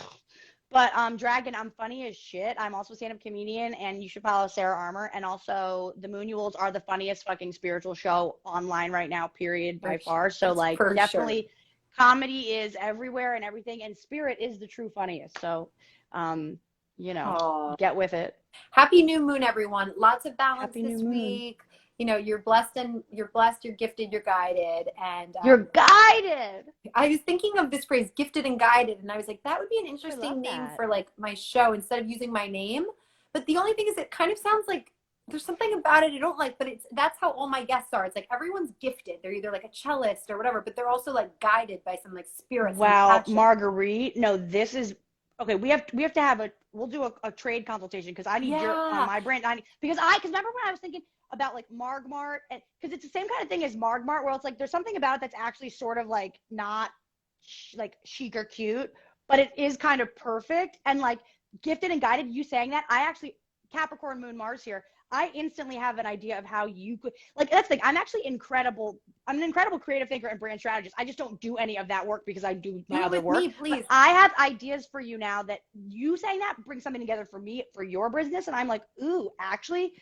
But Dragon, I'm funny as shit. I'm also a stand-up comedian, and you should follow Sarah Armour. And also, the Moonules are the funniest fucking spiritual show online right now, period, by far. So like,
For
definitely,
sure.
comedy is everywhere and everything, and spirit is the true funniest. So, um,
Oh.
get with it.
Happy new moon, everyone. Lots of balance
Happy new
this
moon.
week. You're blessed and you're blessed, you're gifted, you're guided. And
You're guided.
I was thinking of this phrase, gifted and guided, and I was like, that would be an
I love
interesting name
that.
for like my show instead of using my name. But the only thing is, it kind of sounds like there's something about it I don't like, but that's how all my guests are. It's like everyone's gifted. They're either like a cellist or whatever, but they're also like guided by some like spirit, some
Wow,
passion.
Marguerite. No, this is okay. We have to have we'll do a trade consultation because I need your on my brand. Because remember when I was thinking about like Margmart, and because it's the same kind of thing as Margmart, where it's like there's something about it that's actually sort of like not like chic or cute, but it is kind of perfect and like gifted and guided. You saying that, I actually Capricorn Moon Mars here. I instantly have an idea of how you could like that's the thing. I'm an incredible creative thinker and brand strategist. I just don't do any of that work because I do my other work.
Me, please.
But I have ideas for you now that you saying that brings something together for me for your business. And I'm like, ooh, actually,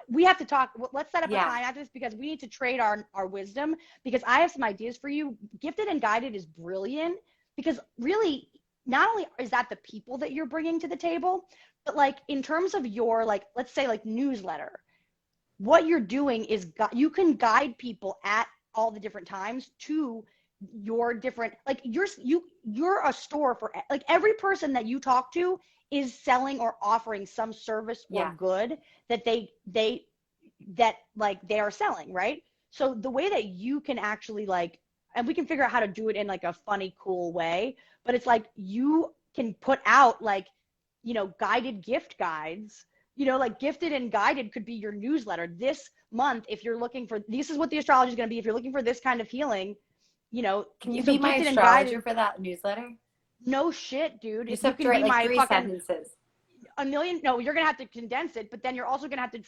we have to talk. Let's set up a time after this because we need to trade our wisdom because I have some ideas for you. Gifted and guided is brilliant because really, not only is that the people that you're bringing to the table, but like in terms of your like, let's say like newsletter, what you're doing is you can guide people at all the different times to your different like you're a store for like every person that you talk to is selling or offering some service or good that they are selling, right? So the way that you can actually like, and we can figure out how to do it in like a funny, cool way, but it's like you can put out like, guided gift guides, like gifted and guided could be your newsletter this month. If you're looking for, this is what the astrology is going to be. If you're looking for this kind of healing,
can you
so
be my
gifted and
astrologer
guided,
for that newsletter?
No shit, dude.
You
If
just
you
have to
can
write
be
like
my
3
fucking
sentences.
a million, no, you're gonna have to condense it, but then you're also gonna have to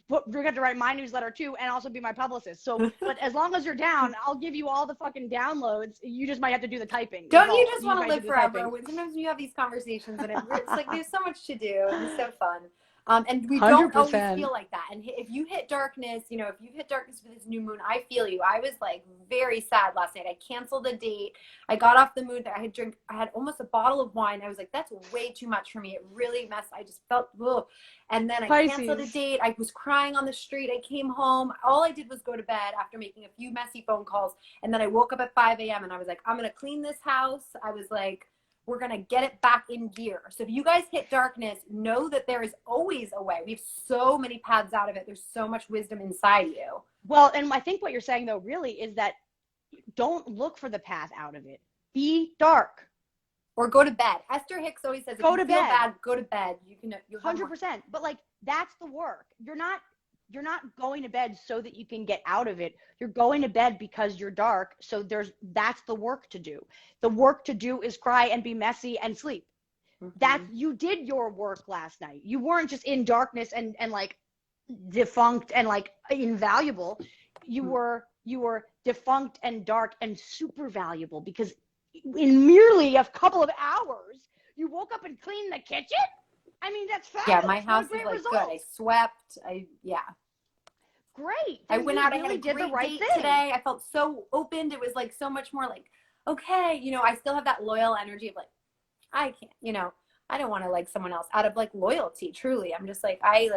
you're gonna have to write my newsletter too and also be my publicist. So but as long as you're down, I'll give you all the fucking downloads. You just might have to do the typing.
Don't you just want to live forever? Sometimes when you have these conversations and it's like there's so much to do and it's so fun. And we don't always
100%.
feel like that. And if you hit darkness, if you hit darkness with this new moon, I feel you. I was like very sad last night. I canceled a date. I got off the moon. I had almost a bottle of wine. I was like, that's way too much for me. It really messed. I just felt, ugh. And then I canceled a date. I was crying on the street. I came home. All I did was go to bed after making a few messy phone calls. And then I woke up at 5 a.m. and I was like, I'm going to clean this house. I was like, we're going to get it back in gear. So if you guys hit darkness, know that there is always a way. We have so many paths out of it. There's so much wisdom inside you.
Well, and I think what you're saying though really is that don't look for the path out of it. Be dark.
Or go to bed. Esther Hicks always says, if you feel bad, go to bed. You'll
100%. But like, that's the work. You're not going to bed so that you can get out of it. You're going to bed because you're dark. So that's the work to do. The work to do is cry and be messy and sleep. Mm-hmm. You did your work last night. You weren't just in darkness and like defunct and like invaluable. You were defunct and dark and super valuable because in merely a couple of hours, you woke up and cleaned the kitchen. I mean, that's fabulous.
Yeah, my house is like good. I swept.
Great.
I went out. I had a great date today. I felt so opened. It was like so much more like, okay, I still have that loyal energy of like, I can't, I don't want to like someone else out of like loyalty. Truly, I'm just like, I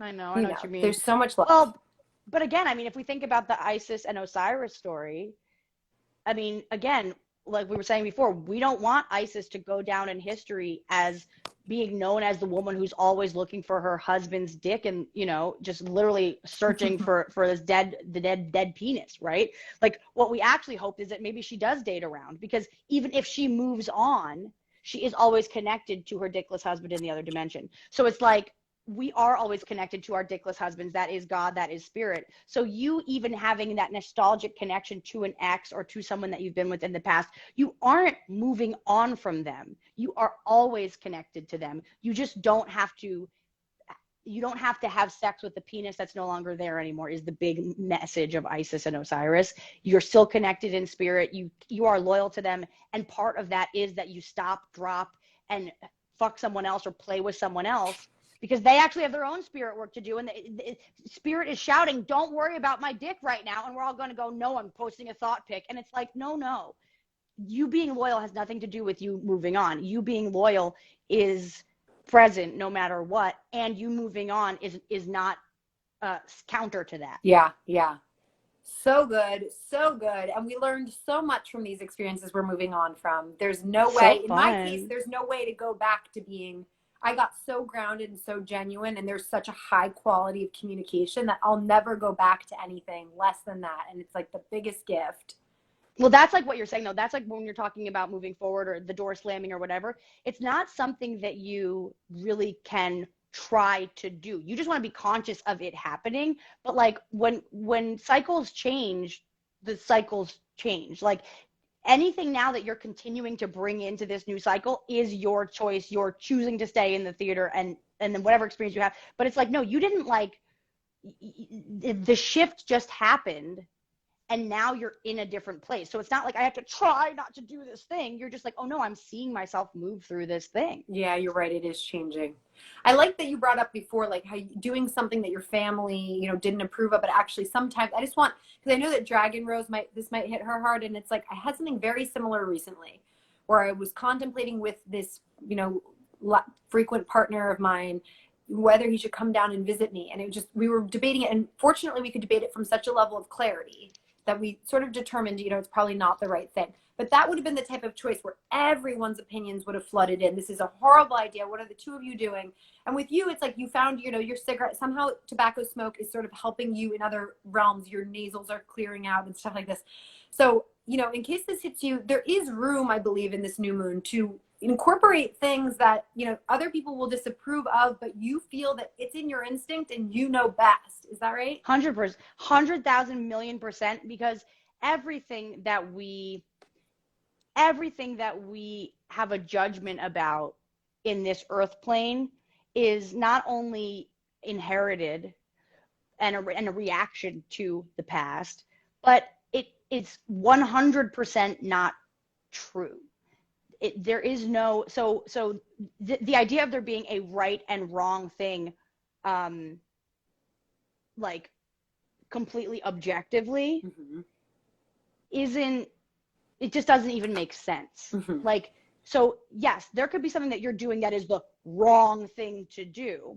know what you mean. There's so much love.
Well, but again, I mean, if we think about the Isis and Osiris story, I mean, again, like we were saying before, we don't want Isis to go down in history as being known as the woman who's always looking for her husband's dick and, just literally searching for this dead penis, right? Like what we actually hope is that maybe she does date around because even if she moves on, she is always connected to her dickless husband in the other dimension. So it's like, we are always connected to our dickless husbands. That is God, that is spirit. So you even having that nostalgic connection to an ex or to someone that you've been with in the past, you aren't moving on from them. You are always connected to them. You just don't have to you don't have to have sex with the penis that's no longer there anymore is the big message of Isis and Osiris. You're still connected in spirit. You are loyal to them. And part of that is that you stop, drop, and fuck someone else or play with someone else, because they actually have their own spirit work to do. And the spirit is shouting, don't worry about my dick right now. And we're all going to go, no, I'm posting a thought pic. And it's like, no. You being loyal has nothing to do with you moving on. You being loyal is present no matter what, and you moving on is not counter to that.
Yeah. So good. And we learned so much from these experiences we're moving on from. There's no way, in my case, there's no way to go back to being, I got so grounded and so genuine, and there's such a high quality of communication that I'll never go back to anything less than that. And it's like the biggest gift.
Well, that's like what you're saying, though. That's like when you're talking about moving forward or the door slamming or whatever. It's not something that you really can try to do. You just want to be conscious of it happening. But like when cycles change, the cycles change. Like anything now that you're continuing to bring into this new cycle is your choice. You're choosing to stay in the theater and then whatever experience you have. But it's like, no, you didn't like, the shift just happened. And now you're in a different place. So it's not like I have to try not to do this thing. You're just like, oh no, I'm seeing myself move through this thing.
Yeah, you're right. It is changing. I like that you brought up before, like how doing something that your family, didn't approve of, but actually sometimes I just want, because I know that Dragon Rose might hit her hard. And it's like, I had something very similar recently where I was contemplating with this, frequent partner of mine, whether he should come down and visit me. And we were debating it. And fortunately we could debate it from such a level of clarity that we sort of determined, it's probably not the right thing. But that would have been the type of choice where everyone's opinions would have flooded in. This is a horrible idea. What are the two of you doing? And with you, it's like you found, your cigarette, somehow tobacco smoke is sort of helping you in other realms. Your nasals are clearing out and stuff like this. So, in case this hits you, there is room, I believe, in this new moon to incorporate things that, other people will disapprove of, but you feel that it's in your instinct and you know best. Is that right?
100%, 100,000 million%, because everything that we have a judgment about in this earth plane is not only inherited and a reaction to the past, but it's 100% not true. There is no, so the idea of there being a right and wrong thing, like completely objectively, it just doesn't even make sense. Like, so yes, there could be something that you're doing that is the wrong thing to do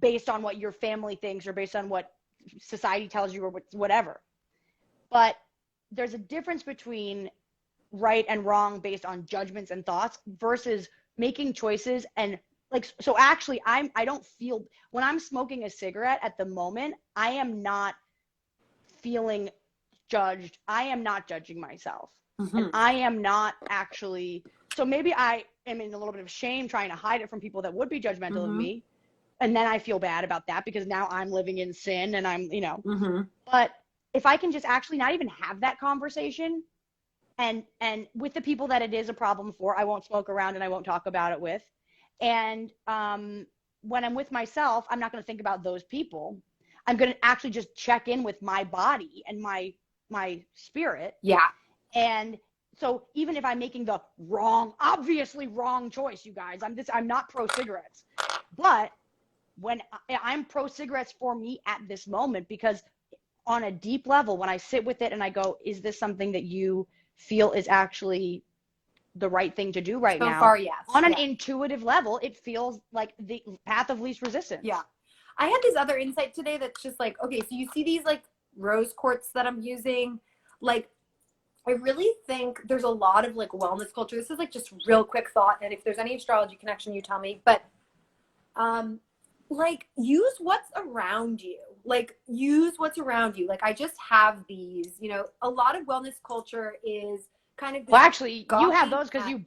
based on what your family thinks or based on what society tells you or whatever. But there's a difference between right and wrong based on judgments and thoughts versus making choices. And like, so actually I don't feel, when I'm smoking a cigarette at the moment, I am not feeling judged. I am not judging myself. And I am not actually, so maybe I am in a little bit of shame trying to hide it from people that would be judgmental of me. And then I feel bad about that because now I'm living in sin and I'm, but if I can just actually not even have that conversation, and with the people that it is a problem for, I won't smoke around and I won't talk about it with. And when I'm with myself, I'm not going to think about those people. I'm going to actually just check in with my body and my spirit.
Yeah.
And so even if I'm making the obviously wrong choice, you guys, I'm not pro cigarettes, but when I'm pro cigarettes for me at this moment, because on a deep level, when I sit with it and I go, is this something that you feel is actually the right thing to do right now?
So far, yes.
On an intuitive level, it feels like the path of least resistance.
Yeah. I had this other insight today that's just like, okay, so you see these like rose quartz that I'm using, like, I really think there's a lot of like wellness culture. This is like just real quick thought. And if there's any astrology connection, you tell me, but, like use what's around you. Like use what's around you. Like I just have these, a lot of wellness culture is kind of.
Well, actually, you have those because you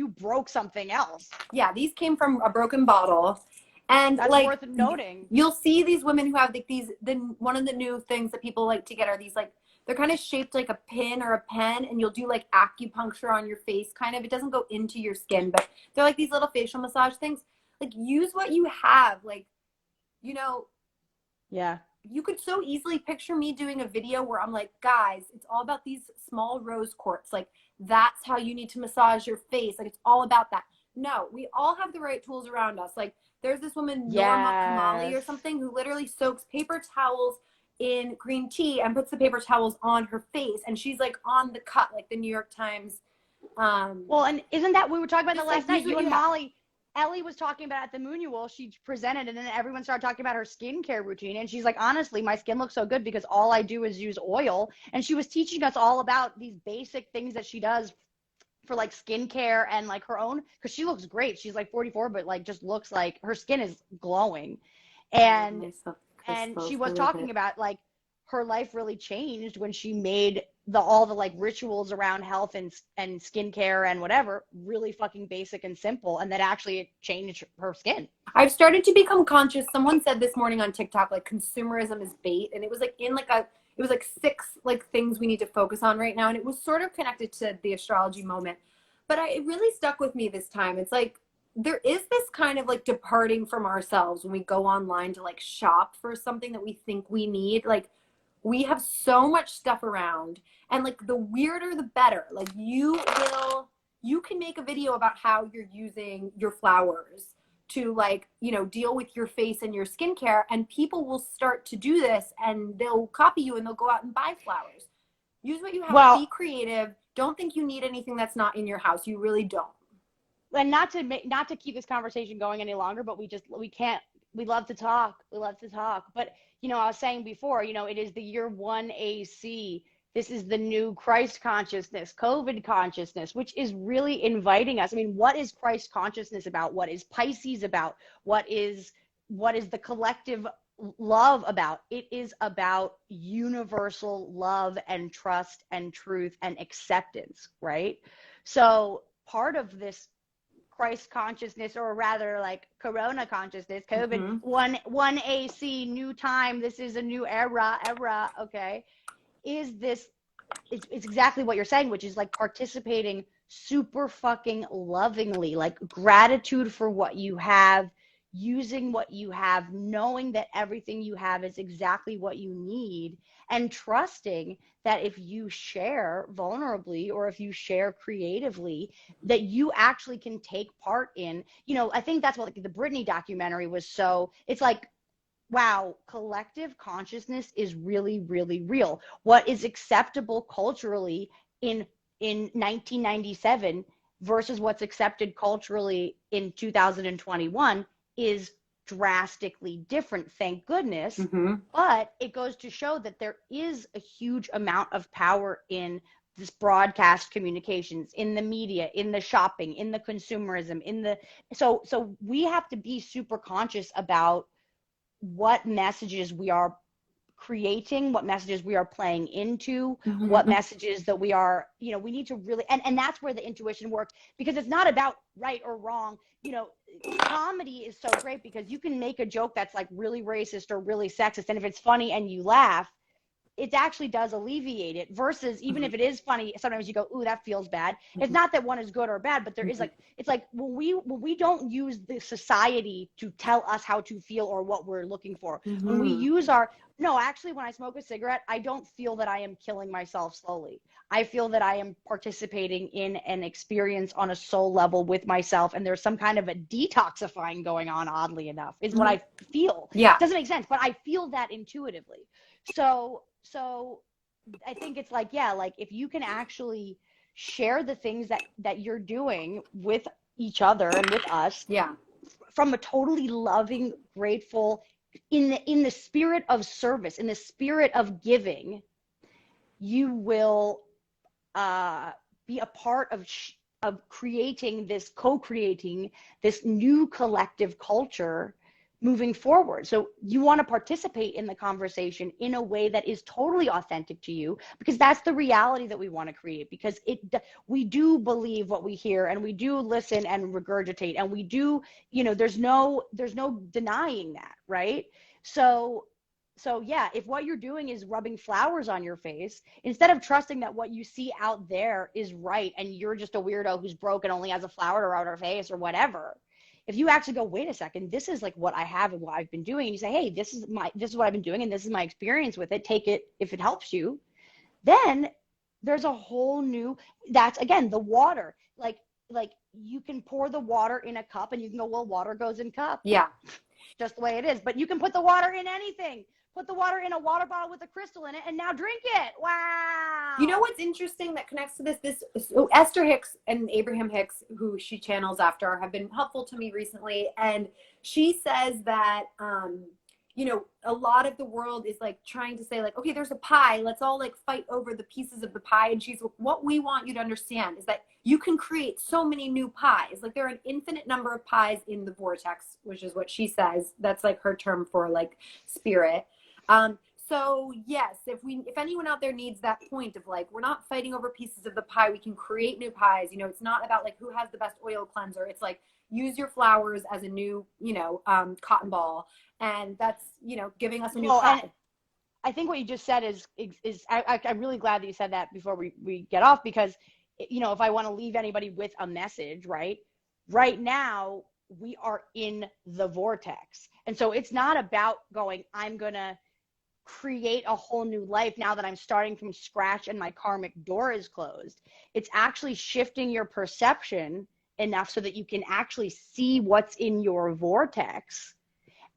broke something else.
Yeah, these came from a broken bottle, and
that's
like
worth noting.
You'll see these women who have like these. Then one of the new things that people like to get are these like they're kind of shaped like a pin or a pen, and you'll do like acupuncture on your face. Kind of, it doesn't go into your skin, but they're like these little facial massage things. Like, use what you have. Like, you know,
Yeah.
you could so easily picture me doing a video where I'm like, guys, it's all about these small rose quartz. Like, that's how you need to massage your face. Like, it's all about that. No, we all have the right tools around us. Like, there's this woman, Norma Kamali or something, who literally soaks paper towels in green tea and puts the paper towels on her face. And she's like on the cut, like the New York Times.
Well, and isn't that, we were talking about that last night, you and
have.
Molly, Ellie was talking about at the Moonual, she presented, and then everyone started talking about her skincare routine. And she's like, honestly, my skin looks so good because all I do is use oil. And she was teaching us all about these basic things that she does for like skincare and like her own, because she looks great. She's like 44, but like just looks like her skin is glowing. And she was talking about like her life really changed when she made all the like rituals around health and skincare and whatever really fucking basic and simple, and that actually changed her skin.
I've started to become conscious. Someone said this morning on TikTok, like, consumerism is bait, and it was like in like it was like 6 like things we need to focus on right now, and it was sort of connected to the astrology moment. But it really stuck with me this time. It's like there is this kind of like departing from ourselves when we go online to like shop for something that we think we need. Like, we have so much stuff around, and like the weirder the better. Like, you can make a video about how you're using your flowers to, like, you know, deal with your face and your skincare, and people will start to do this and they'll copy you and they'll go out and buy flowers. Use what you have. Be creative. Don't think you need anything that's not in your house. You really don't.
And not to keep this conversation going any longer, but we love to talk. But, you know, I was saying before, you know, it is the year 1 AC. This is the new Christ consciousness, COVID consciousness, which is really inviting us. I mean, what is Christ consciousness about? What is Pisces about? What is the collective love about? It is about universal love and trust and truth and acceptance, right? So part of this Christ consciousness, or rather like Corona consciousness, COVID, 1 AC, new time, this is a new era, okay, is this, it's exactly what you're saying, which is like participating super fucking lovingly, like gratitude for what you have, using what you have, knowing that everything you have is exactly what you need, and trusting that if you share vulnerably or if you share creatively, that you actually can take part in, you know, I think that's what like, the Britney documentary was. So it's like, wow, collective consciousness is really, really real. What is acceptable culturally in 1997 versus what's accepted culturally in 2021 is drastically different, thank goodness. But it goes to show that there is a huge amount of power in this broadcast communications, in the media, in the shopping, in the consumerism, so we have to be super conscious about what messages we are creating, what messages we are playing into, what messages that we are, you know, we need to really, and that's where the intuition works, because it's not about right or wrong. You know, comedy is so great because you can make a joke that's like really racist or really sexist, and if it's funny and you laugh, it actually does alleviate it, versus even if it is funny, sometimes you go, ooh, that feels bad. It's not that one is good or bad, but there is like, it's like when we don't use the society to tell us how to feel or what we're looking for. When we use actually, when I smoke a cigarette, I don't feel that I am killing myself slowly. I feel that I am participating in an experience on a soul level with myself, and there's some kind of a detoxifying going on, oddly enough, is what I feel.
Yeah.
It doesn't make sense, but I feel that intuitively. So I think it's like, yeah, like if you can actually share the things that you're doing with each other and with us, from a totally loving, grateful, in the spirit of service, in the spirit of giving, you will be a part of creating this, co-creating this new collective culture moving forward. So you want to participate in the conversation in a way that is totally authentic to you, because that's the reality that we want to create, because we do believe what we hear, and we do listen and regurgitate, and we do, you know, there's no denying that, right? So yeah, if what you're doing is rubbing flowers on your face, instead of trusting that what you see out there is right and you're just a weirdo who's broke and only has a flower around her face or whatever, if you actually go, wait a second, this is like what I have and what I've been doing, and you say, hey, this is what I've been doing and this is my experience with it, take it if it helps you, then there's a whole new, that's again the water. Like you can pour the water in a cup and you can go, well, water goes in cup.
Yeah.
Just the way it is. But you can put the water in anything. Put the water in a water bottle with a crystal in it and now drink it. Wow.
You know what's interesting that connects to this? So Esther Hicks and Abraham Hicks, who she channels after, have been helpful to me recently. And she says that, you know, a lot of the world is like trying to say like, okay, there's a pie. Let's all like fight over the pieces of the pie. And she's, what we want you to understand is that you can create so many new pies. Like there are an infinite number of pies in the vortex, which is what she says. That's like her term for like spirit. So yes, if anyone out there needs that point of like, we're not fighting over pieces of the pie, we can create new pies. You know, it's not about like who has the best oil cleanser. It's like, use your flowers as a new, you know, cotton ball. And that's, you know, giving us a new pie.
And I think what you just said is I'm really glad that you said that before we get off, because, you know, if I want to leave anybody with a message, right now we are in the vortex. And so it's not about going, I'm going to create a whole new life now that I'm starting from scratch and my karmic door is closed. It's actually shifting your perception enough so that you can actually see what's in your vortex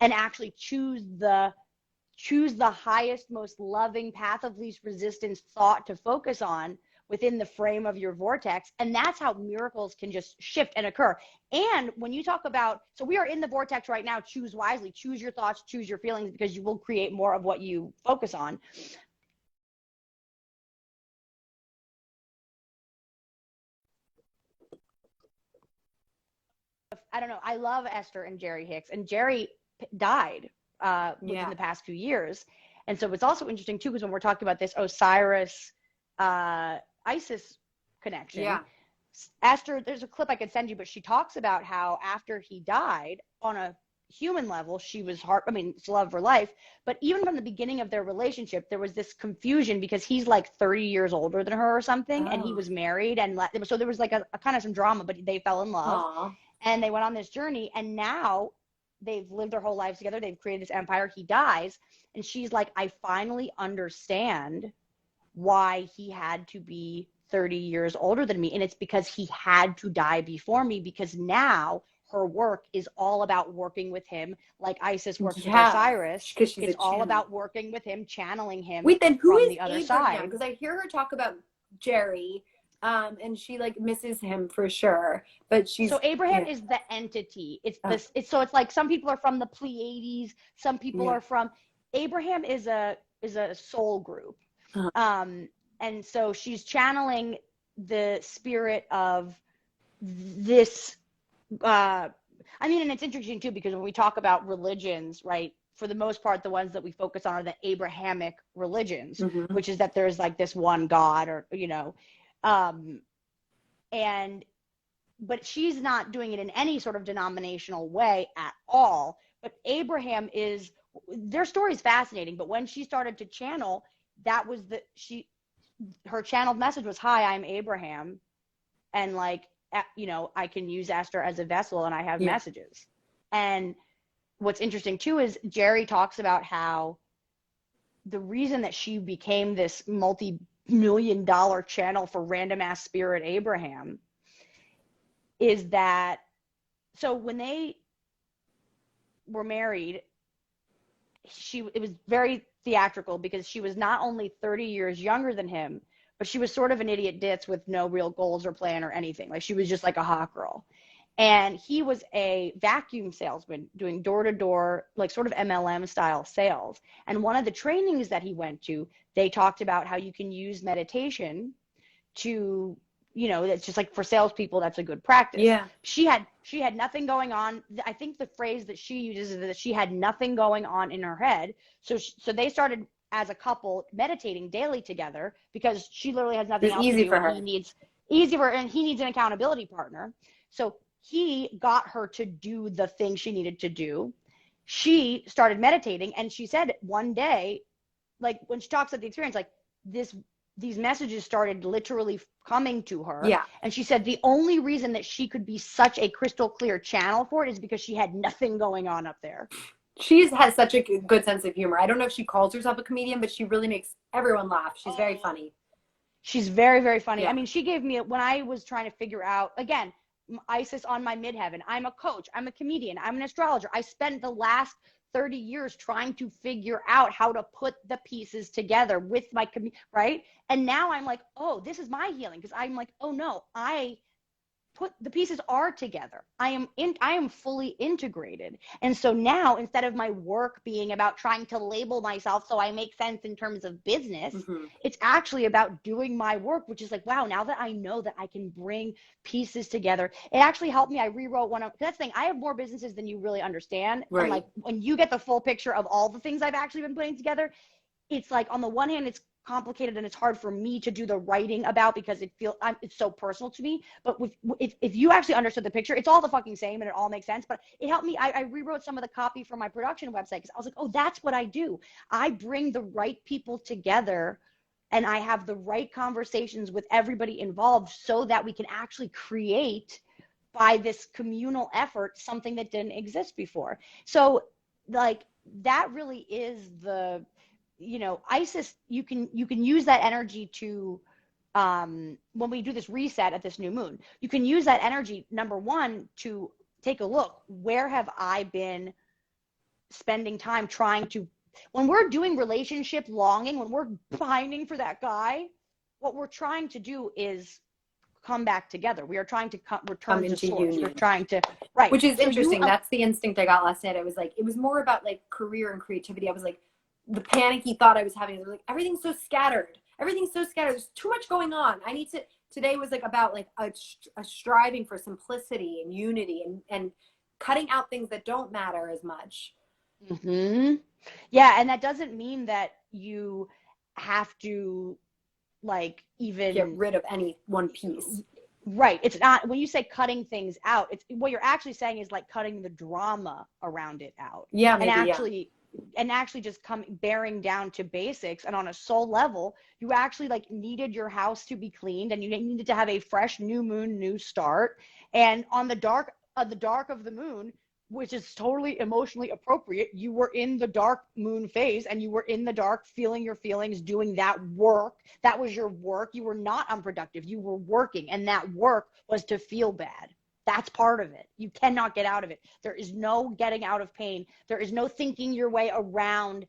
and actually choose the highest, most loving path of least resistance thought to focus on within the frame of your vortex. And that's how miracles can just shift and occur. And when you talk about, so we are in the vortex right now, choose wisely, choose your thoughts, choose your feelings, because you will create more of what you focus on. I don't know. I love Esther and Jerry Hicks, and Jerry died within the past few years. And so it's also interesting too, because when we're talking about this Osiris, Isis connection, Esther, there's a clip I could send you, but she talks about how after he died, on a human level, she was it's love of her life. But even from the beginning of their relationship, there was this confusion because he's like 30 years older than her or something. And he was married. And so there was like a kind of some drama, but they fell in love.
Aww.
And they went on this journey. And now they've lived their whole lives together. They've created this empire. He dies. And she's like, I finally understand why he had to be 30 years older than me. And it's because he had to die before me, because now her work is all about working with him, like Isis works with Osiris. It's all about working with him, channeling him.
Wait, then who
from
is
the other
Abraham?
side.
Because I hear her talk about Jerry, and she like misses him for sure. But so
Abraham is the entity. It's this. So it's like some people are from the Pleiades, some people are from. Abraham is a soul group. And so she's channeling the spirit of this. And it's interesting too, because when we talk about religions, right, for the most part, the ones that we focus on are the Abrahamic religions, which is that there's like this one God, or, you know, but she's not doing it in any sort of denominational way at all. But Abraham their story is fascinating. But when she started to channel, that was her channeled message was, hi, I'm Abraham. And like, you know, I can use Esther as a vessel and I have messages. And what's interesting too is Jerry talks about how the reason that she became this multi-million-dollar channel for random ass spirit Abraham is that, so when they were married, it was very theatrical, because she was not only 30 years younger than him, but she was sort of an idiot ditz with no real goals or plan or anything. Like she was just like a hot girl. And he was a vacuum salesman doing door-to-door, like sort of MLM style sales. And one of the trainings that he went to, they talked about how you can use meditation to, you know, that's just like for salespeople, that's a good practice.
Yeah.
She had nothing going on. I think the phrase that she uses is that she had nothing going on in her head. So they started as a couple meditating daily together, because she literally has nothing else to do. And he needs an accountability partner. So he got her to do the thing she needed to do. She started meditating, and she said one day, like when she talks about the experience, like this these messages started literally coming to her.
Yeah.
And she said the only reason that she could be such a crystal clear channel for it is because she had nothing going on up there.
She has such a good sense of humor. I don't know if she calls herself a comedian, but she really makes everyone laugh. She's very funny.
She's very, very funny.
Yeah.
I mean, she gave me, when I was trying to figure out, again, Isis on my midheaven. I'm a coach. I'm a comedian. I'm an astrologer. I spent the last 30 years trying to figure out how to put the pieces together with my right? And now I'm like, oh, this is my healing, because I'm like, oh no, I put the pieces are together. I am fully integrated. And so now, instead of my work being about trying to label myself so I make sense in terms of business, it's actually about doing my work, which is like, wow, now that I know that I can bring pieces together, it actually helped me. I rewrote one of, that's the thing, I have more businesses than you really understand.
Right.
And like, when you get the full picture of all the things I've actually been putting together, it's like, on the one hand, it's complicated and it's hard for me to do the writing about, because it's so personal to me. But if you actually understood the picture, it's all the fucking same and it all makes sense. But it helped me. I rewrote some of the copy for my production website, because I was like, oh, that's what I do. I bring the right people together and I have the right conversations with everybody involved so that we can actually create, by this communal effort, something that didn't exist before. So like, that really is the, Isis, you can use that energy to, when we do this reset at this new moon, you can use that energy, number one, to take a look, where have I been spending time trying to, when we're doing relationship longing, when we're pining for that guy, what we're trying to do is come back together. We are trying to return to source.
union.
We're trying to, right.
Which is
so
interesting. That's the instinct I got last night. I was like, it was more about like career and creativity. I was like, the panicky thought I was having was like, everything's so scattered. Everything's so scattered. There's too much going on. I need to, today was like about like a striving for simplicity and unity and cutting out things that don't matter as much.
Yeah. And that doesn't mean that you have to like even
get rid of any one piece.
Right. It's not, when you say cutting things out, it's what you're actually saying is like cutting the drama around it out.
Yeah. Maybe,
and actually just bearing down to basics. And on a soul level, you actually like needed your house to be cleaned, and you needed to have a fresh new moon, new start. And on the dark of the moon, which is totally emotionally appropriate, you were in the dark moon phase, and you were in the dark, feeling your feelings, doing that work. That was your work. You were not unproductive. You were working, and that work was to feel bad. That's part of it. You cannot get out of it. There is no getting out of pain. There is no thinking your way around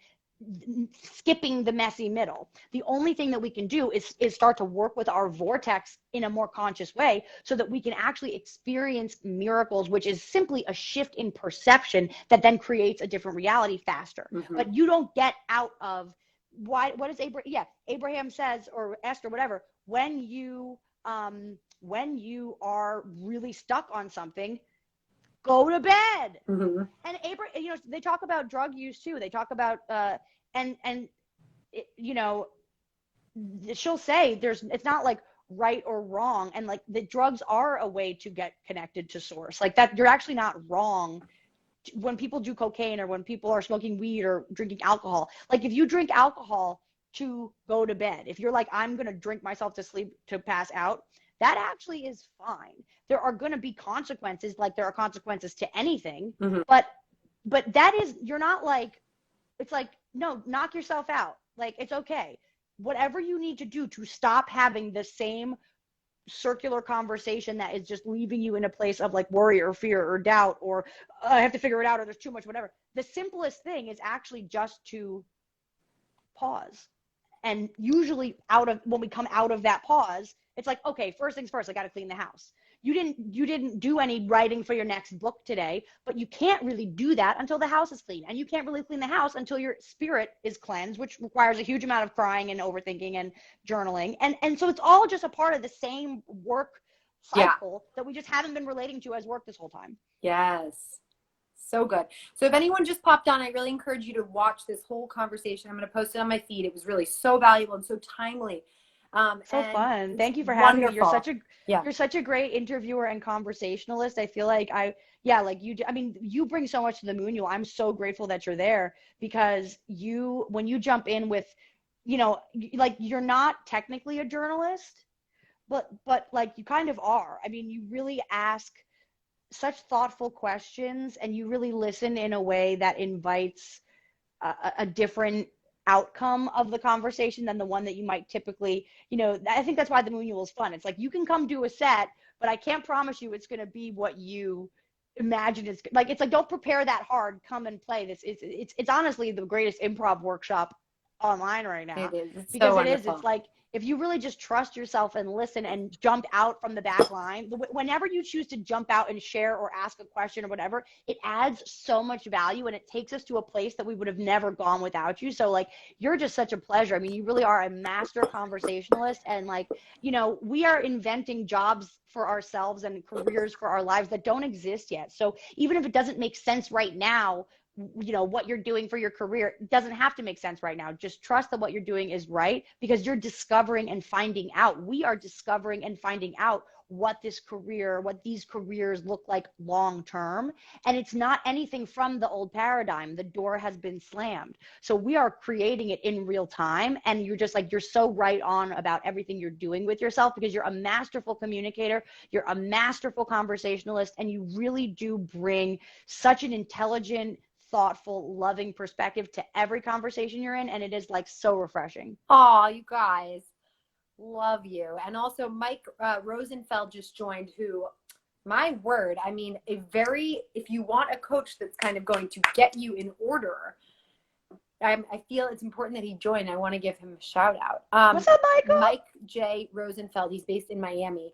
skipping the messy middle. The only thing that we can do is start to work with our vortex in a more conscious way, so that we can actually experience miracles, which is simply a shift in perception that then creates a different reality faster. But you don't get out of what is Abraham says, or Esther, whatever, when you are really stuck on something, go to bed. And Abraham, they talk about drug use too. They talk about, she'll say it's not like right or wrong. And like, the drugs are a way to get connected to source, like that. You're actually not wrong when people do cocaine, or when people are smoking weed or drinking alcohol. Like, if you drink alcohol to go to bed, if you're like, I'm going to drink myself to sleep to pass out, that actually is fine. There are going to be consequences, like there are consequences to anything, but that is, you're not like, it's like, no, knock yourself out. Like, it's okay. Whatever you need to do to stop having the same circular conversation that is just leaving you in a place of like worry or fear or doubt, or I have to figure it out, or there's too much, whatever. The simplest thing is actually just to pause. And usually when we come out of that pause, it's like, okay, first things first, I got to clean the house. You didn't do any writing for your next book today, but you can't really do that until the house is clean. And you can't really clean the house until your spirit is cleansed, which requires a huge amount of crying and overthinking and journaling. And so it's all just a part of the same work cycle that we just haven't been relating to as work this whole time.
Yes. So good. So if anyone just popped on, I really encourage you to watch this whole conversation. I'm going to post it on my feed. It was really so valuable and so timely.
So fun. Thank you for having me.
You're
such a great interviewer and conversationalist. I feel like you bring so much to the moon. I'm so grateful that you're there, because when you jump in with you know, like you're not technically a journalist, but like you kind of are. I mean, you really ask such thoughtful questions and you really listen in a way that invites a different outcome of the conversation than the one that you might typically, you know, I think that's why the Moon Yule is fun. It's like you can come do a set, but I can't promise you it's going to be what you imagine. It's like don't prepare that hard, come and play this. It's honestly the greatest improv workshop online right now,
It is. It's
because
so
it is.
wonderful.
It's like if you really just trust yourself and listen and jump out from the back line, whenever you choose to jump out and share or ask a question or whatever, it adds so much value and it takes us to a place that we would have never gone without you. So like, you're just such a pleasure. I mean, you really are a master conversationalist. And like, you know, we are inventing jobs for ourselves and careers for our lives that don't exist yet. So even if it doesn't make sense right now, you know, what you're doing for your career doesn't have to make sense right now. Just trust that what you're doing is right, because you're discovering and finding out. We are discovering and finding out what these careers look like long term. And it's not anything from the old paradigm. The door has been slammed. So we are creating it in real time. And you're just like, you're so right on about everything you're doing with yourself, because you're a masterful communicator, you're a masterful conversationalist, and you really do bring such an intelligent, thoughtful, loving perspective to every conversation you're in. And it is like so refreshing.
Oh, you guys, love you. And also Mike Rosenfeld just joined, who, my word, I mean, if you want a coach that's kind of going to get you in order, I feel it's important that he joined. I want to give him a shout out.
What's up, Michael?
Mike J. Rosenfeld. He's based in Miami.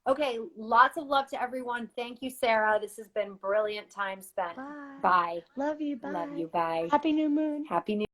Okay, lots of love to everyone. Thank you, Sarah. This has been brilliant time spent.
Bye.
Bye.
Love you. Bye.
Love you. Bye.
Happy new moon.
Happy New